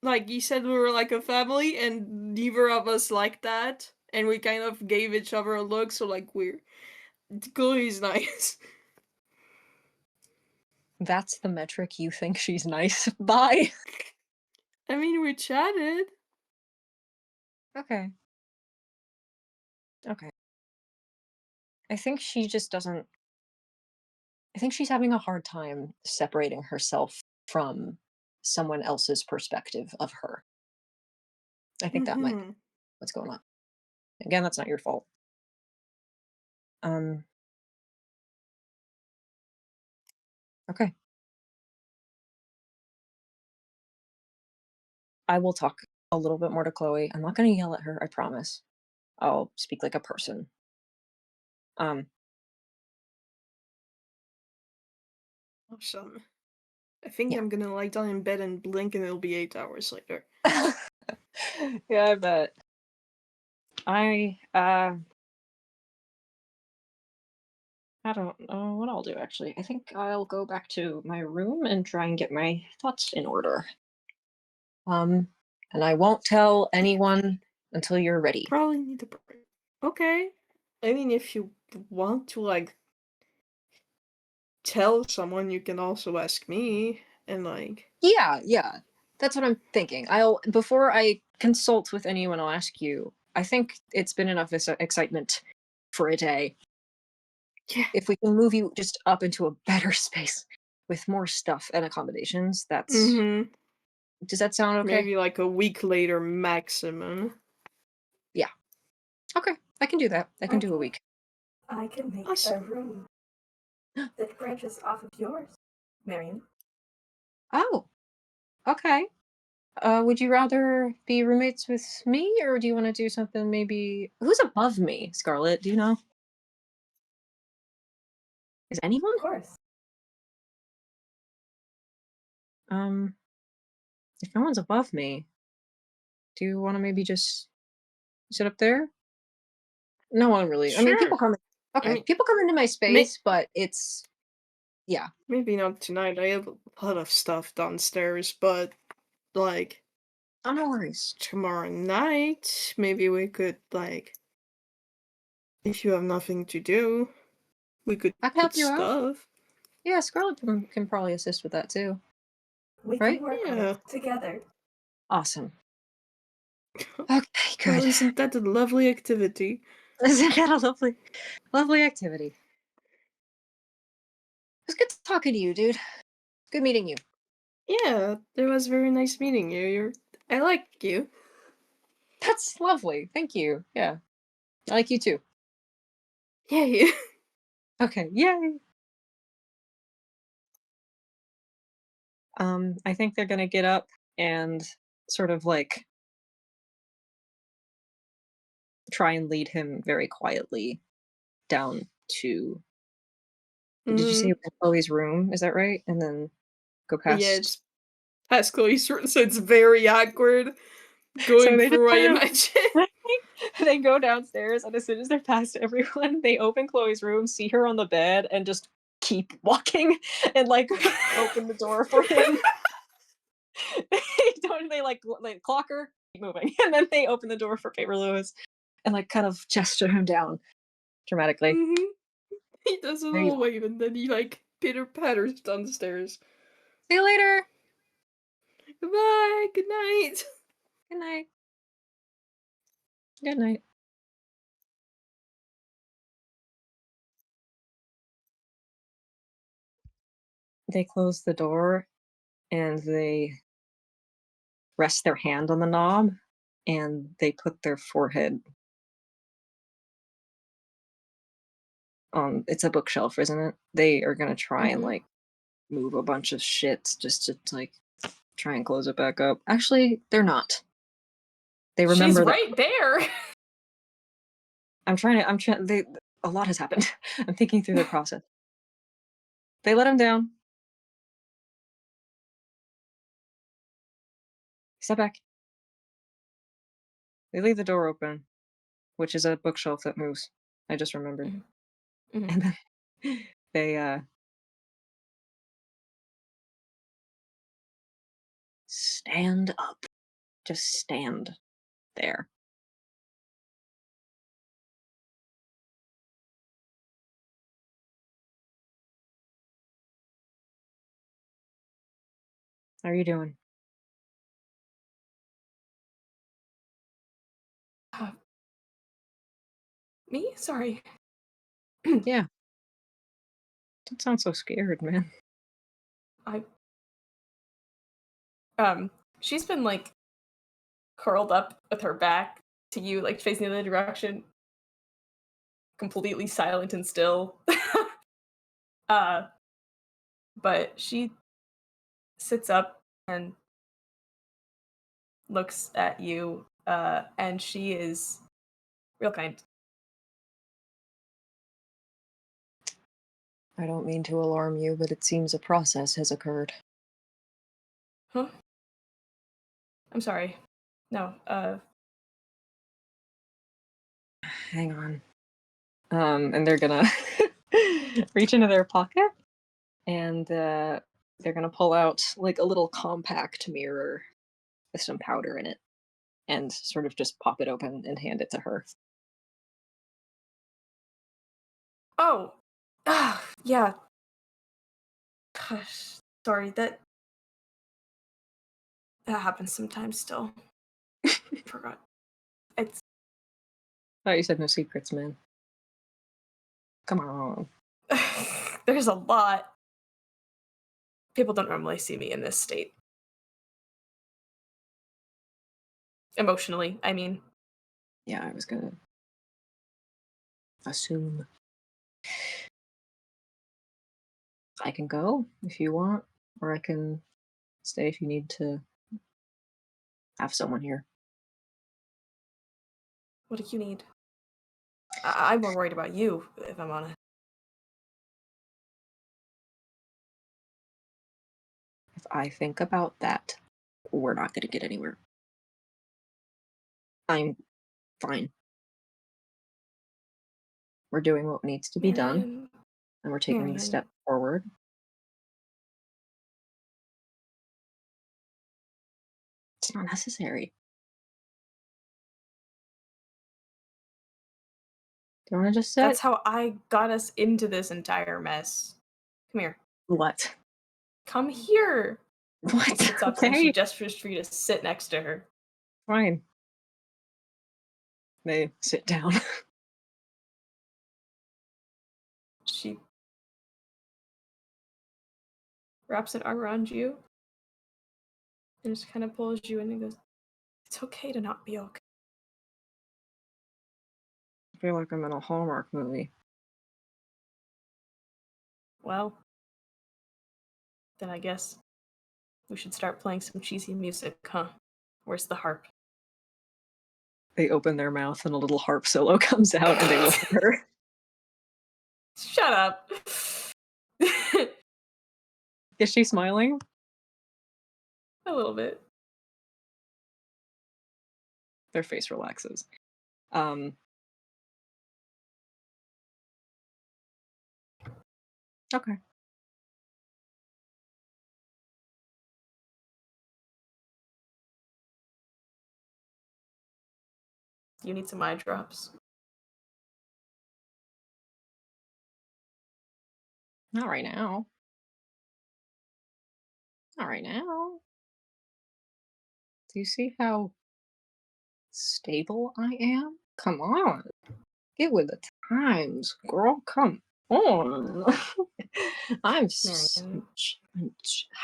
like he said we were like a family and neither of us liked that. And we kind of gave each other a look, so like we're Chloe's nice. that's the metric you think she's nice by. I mean we chatted. Okay. Okay. I think she just doesn't I think she's having a hard time separating herself from someone else's perspective of her. I think that might be Mm-hmm. what's going on. Again, that's not your fault. Um Okay. I will talk a little bit more to Chloe. I'm not going to yell at her, I promise. I'll speak like a person. Um, Awesome. I think Yeah. I'm gonna lie down in bed and blink and it'll be 8 hours later. yeah, I bet. I don't know what I'll do actually. I think I'll go back to my room and try and get my thoughts in order. And I won't tell anyone until you're ready. Probably need to break. Okay. I mean, if you want to, like, tell someone, you can also ask me, and, like... Yeah. That's what I'm thinking. Before I consult with anyone, I'll ask you. I think it's been enough excitement for a day. Yeah. If we can move you just up into a better space with more stuff and accommodations, that's... Mm-hmm. Does that sound okay? Maybe, like, a week later maximum. Yeah. Okay, I can do that. I can do a week. I can make Awesome. a room that branches off of yours, Marion. Oh, okay. Would you rather be roommates with me, or do you want to do something maybe... Who's above me, Scarlett? Do you know? Is anyone? Of course. If no one's above me, do you want to maybe just sit up there? No one really. I mean, people Sure. come... Okay, mean, people come into my space, but it's... Yeah. Maybe not tonight. I have a lot of stuff downstairs, but, like... Oh, no worries. Tomorrow night, maybe we could, like... If you have nothing to do, we could I can help put you out. stuff. Yeah, Scarlett can probably assist with that too. We Right? can work on Yeah. it together. Awesome. Okay, Well, good. isn't that a lovely activity? Isn't that a lovely activity? It was good talking to you, dude. Good meeting you. Yeah, it was very nice meeting you. I like you. That's lovely. Thank you. Yeah. I like you too. Yay. Okay, yay. I think they're gonna get up and sort of like try and lead him very quietly down to... Did you say Chloe's room? Is that right? And then go Yeah, past... it's past Chloe's room, so it's very awkward So going they just through, I kind imagine. of they go downstairs, and as soon as they're past everyone, they open Chloe's room, see her on the bed, and just keep walking and like open the door for him. They like clock her, keep moving, and then they open the door for Paper Lewis and like kind of gesture him down dramatically. Mhm. He does a There you little go. wave and then he like pitter patters downstairs. See you later. Goodbye, good night. Good night. Good night. They close the door and they rest their hand on the knob and they put their forehead on... It's a bookshelf, isn't it? They are gonna try and like move a bunch of shit just to like try and close it back up. Actually, they're not. They remember She's that... right there. I'm trying a lot has happened. I'm thinking through their process. They let him down. Step back. They leave the door open, which is a bookshelf that moves. I just remembered. And then they stand up. Just stand there. How are you doing? Me? Sorry. Yeah. Don't sound so scared, man. She's been like curled up with her back to you, like facing the other direction, completely silent and still. but she sits up and looks at you, and she is real kind. I don't mean to alarm you, but it seems a process has occurred. Huh? I'm sorry. No, Hang on. And they're gonna reach into their pocket and they're gonna pull out like a little compact mirror with some powder in it and sort of just pop it open and hand it to her. oh, yeah. Gosh, sorry, that happens sometimes still. Forgot. It's Oh, you said no secrets, man. Come on. there's a lot. People don't normally see me in this state. Emotionally, I mean. Yeah, I was gonna assume. I can go if you want, or I can stay if you need to have someone here. What do you need? I'm more worried about you, if I'm honest. If I think about that, we're not gonna get anywhere. I'm fine. We're doing what needs to be done, Marion, and we're taking the Marion. step forward. It's not necessary. Do you want to just sit? That's how I got us into this entire mess. Come here. What? Come here. She What? sits up and she Okay, gestures for you to sit next to her. fine. They sit down. She wraps an arm around you and just kind of pulls you in and goes, "It's okay to not be okay." I feel like I'm in a Hallmark movie. Well, then I guess we should start playing some cheesy music, huh? Where's the harp? They open their mouth and a little harp solo comes out and they look at her. Shut up. Is she smiling? A little bit. Their face relaxes. Okay. You need some eye drops. Not right now. Not right now. Do you see how stable I am? Come on. Get with the times, girl. Come on. I'm Marion.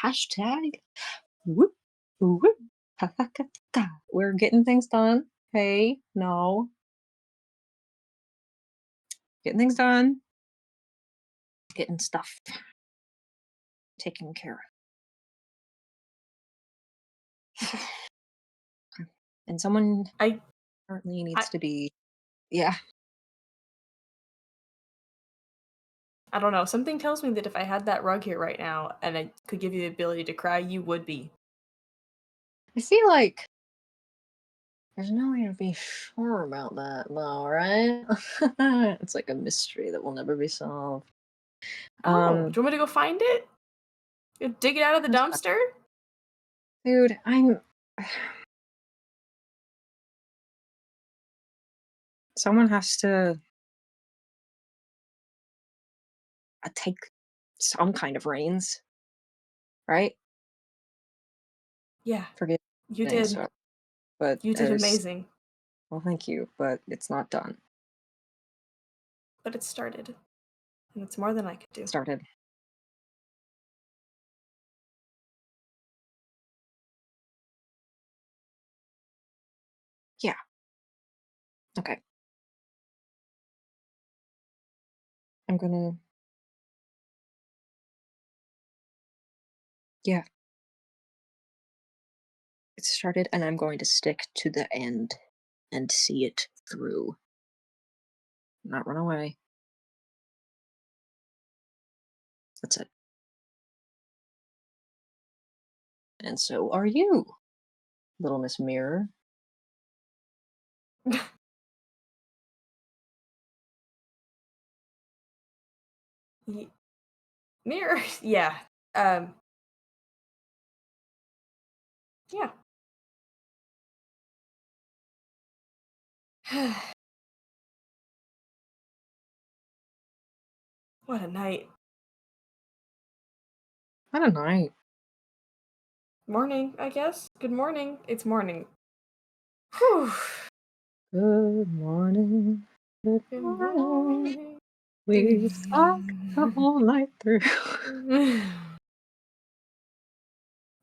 hashtag whoop whoop ha, ha, ha, ha. We're getting things done. Hey, no. Getting things done. Getting stuff taken care of. And someone I currently needs to be, yeah. I don't know. Something tells me that if I had that rug here right now and I could give you the ability to cry, you would be. I feel like there's no way to be sure about that, though, right? It's like a mystery that will never be solved. Oh, do you want me to go find it? You dig it out of the dumpster? Dude, I'm. Someone has to take some kind of reins, right? Yeah, Forgive you me, did. so, but You did there's. amazing. Well, thank you, but it's not done. But it started. And it's more than I could do. Started. Yeah. Okay. I'm gonna Yeah. It started, and I'm going to stick to the end and see it through. Not run away. That's it. And so are you, little Miss Mirror. Ye- Mirror, yeah. Um, yeah. What a night. What a night. Morning, I guess. Good morning. It's morning. Whew. Good morning. Good Good morning. morning. We talked the whole night through.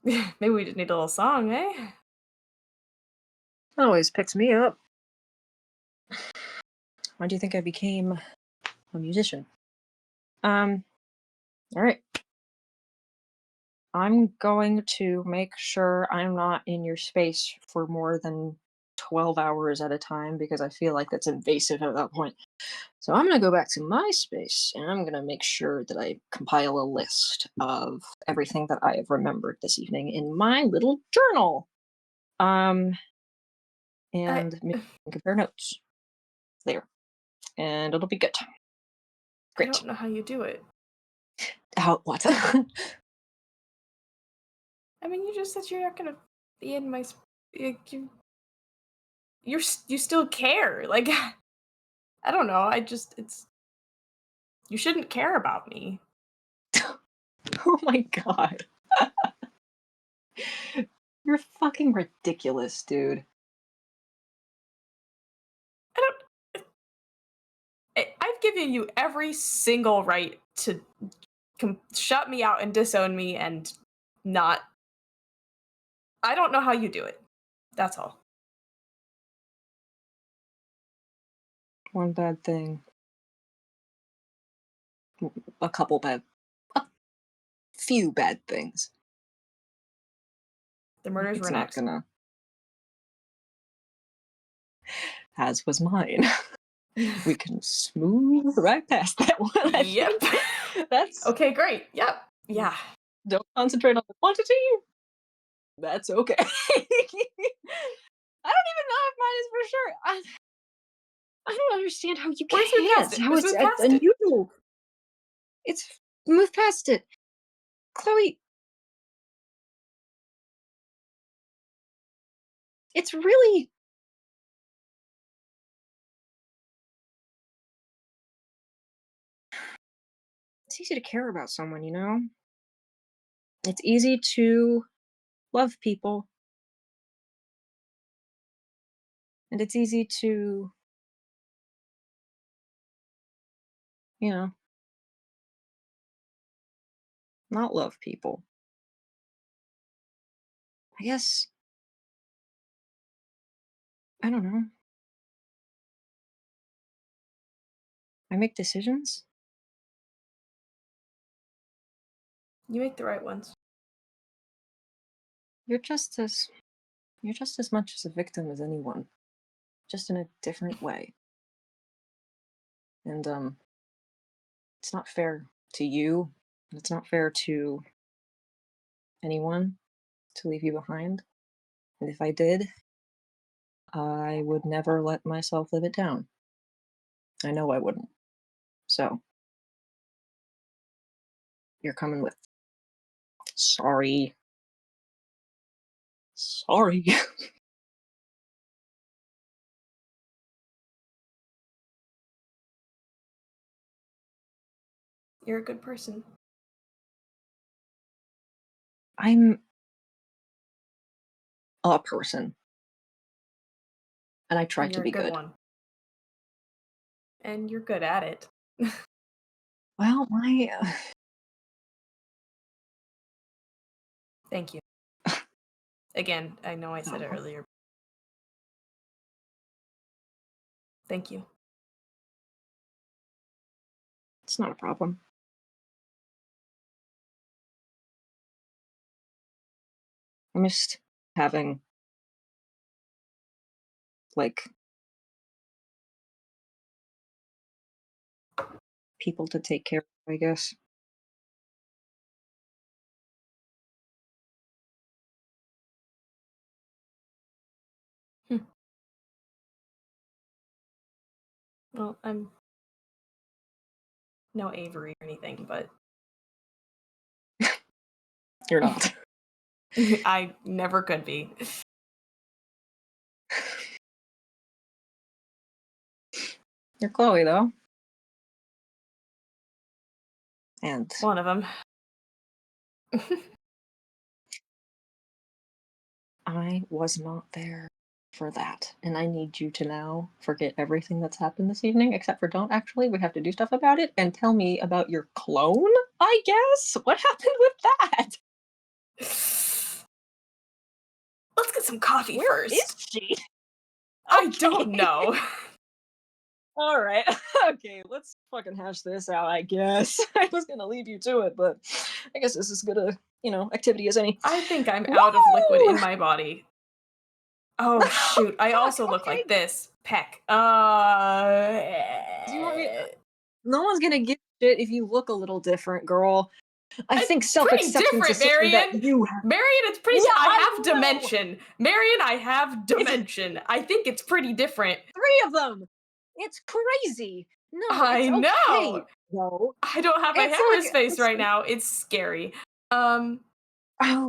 Maybe we just need a little song, eh? That always picks me up. Why do you think I became a musician? All right. I'm going to make sure I'm not in your space for more than 12 hours at a time because I feel like that's invasive at that point. So I'm going to go back to my space and I'm going to make sure that I compile a list of everything that I have remembered this evening in my little journal. I And compare notes there. And it'll be good. I Great. don't know how you do it. How, what? I mean, you just said you're not gonna be in my. You still care. Like, I don't know. It's. You shouldn't care about me. Oh my god. You're fucking ridiculous, dude. I don't. I've given you every single right to shut me out and disown me and not. I don't know how you do it. That's all. One bad thing. A couple bad. A few bad things. The murders It's were not next. gonna. As was mine. We can smooth right past that one, I Yep. think. That's. Okay, great. Yep. Yeah. Don't concentrate on the quantity. That's okay. I don't even know if mine is for sure. I don't understand how you Let's move past can't. it. How Let's it's move past it. unusual. It's move past it. Chloe, it's really it's easy to care about someone, you know? It's easy to love people. And it's easy to, you know, not love people. I guess I don't know. I make decisions. You make the right ones. You're just as you're just as much as a victim as anyone, just in a different way. And it's not fair to you. It's not fair to anyone to leave you behind. And if I did, I would never let myself live it down. I know I wouldn't. So, you're coming with. Sorry. Sorry. You're a good person. I'm a person. And I try And to you're a be good good. one. And you're good at it. Well, my. Thank you. Again, I know I said it Oh, earlier. Thank you. it's not a problem. I missed having, like, people to take care of, I guess. Hmm. Well, I'm no Avery or anything, but You're not. I never could be. You're Chloe, though. And One of them. I was not there for that. And I need you to now forget everything that's happened this evening, except for don't actually, we have to do stuff about it, and tell me about your clone, I guess? What happened with that? Let's get some coffee Where first. is she? I don't know. All right. Okay, let's fucking hash this out, I guess. I was gonna leave you to it, but I guess this is good a, activity as any. I think I'm out of liquid Woo! in my body. Oh shoot! I Fuck, also look okay. like this. Peck. Do you want me? No one's gonna give a shit if you look a little different, girl. I think Pretty self-acceptance is different, something that Marion. you have. Marion, it's pretty. Yeah, I I have know. dimension. Marion, I have dimension. I think it's pretty different. 3 of them. It's crazy. No, I it's okay. know. No, I don't have my it's hammer's like face right now. It's scary. oh,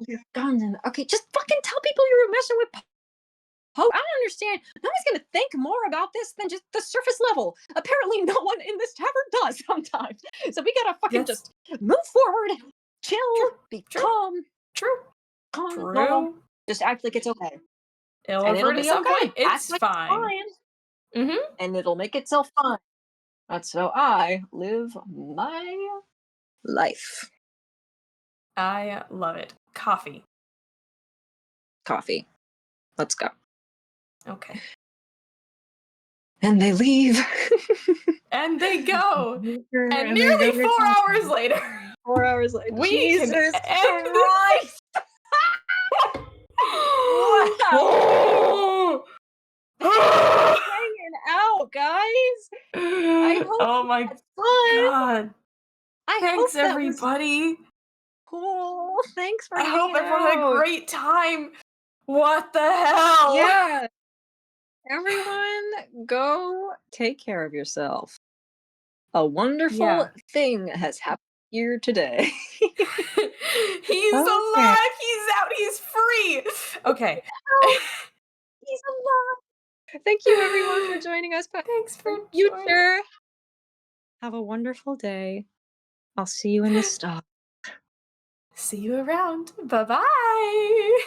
you're done. Okay, just fucking tell people you were messing with Poe. I don't understand. No one's gonna think more about this than just the surface level. Apparently, no one in this tavern does sometimes. So we gotta fucking Yes. just move forward, chill, True. be True. calm, True. calm, True. normal. Just act like it's okay. It'll And it'll avert at be some okay. point. Act It's like fine. it's Mm-hmm. and it'll make itself fine. That's how I live my life. I love it. Coffee. Coffee. Let's go. Okay. And they leave. And they go. And And they nearly go 4 to hours later. 4 hours later. We Jesus can end Christ! Wow! Hanging out, guys. I hope Oh you my had fun. god. I Thanks, hope that was everybody. cool. Thanks for I hope hanging everyone had a out. great time. What the hell? Yeah. Everyone, go take care of yourself. A wonderful thing has happened here today. He's Okay. alive. He's out. He's free. Okay. He's alive. Thank you, everyone, for joining us. Thanks for You joining. sure. Have a wonderful day. I'll see you in the stop. See you around. Bye-bye.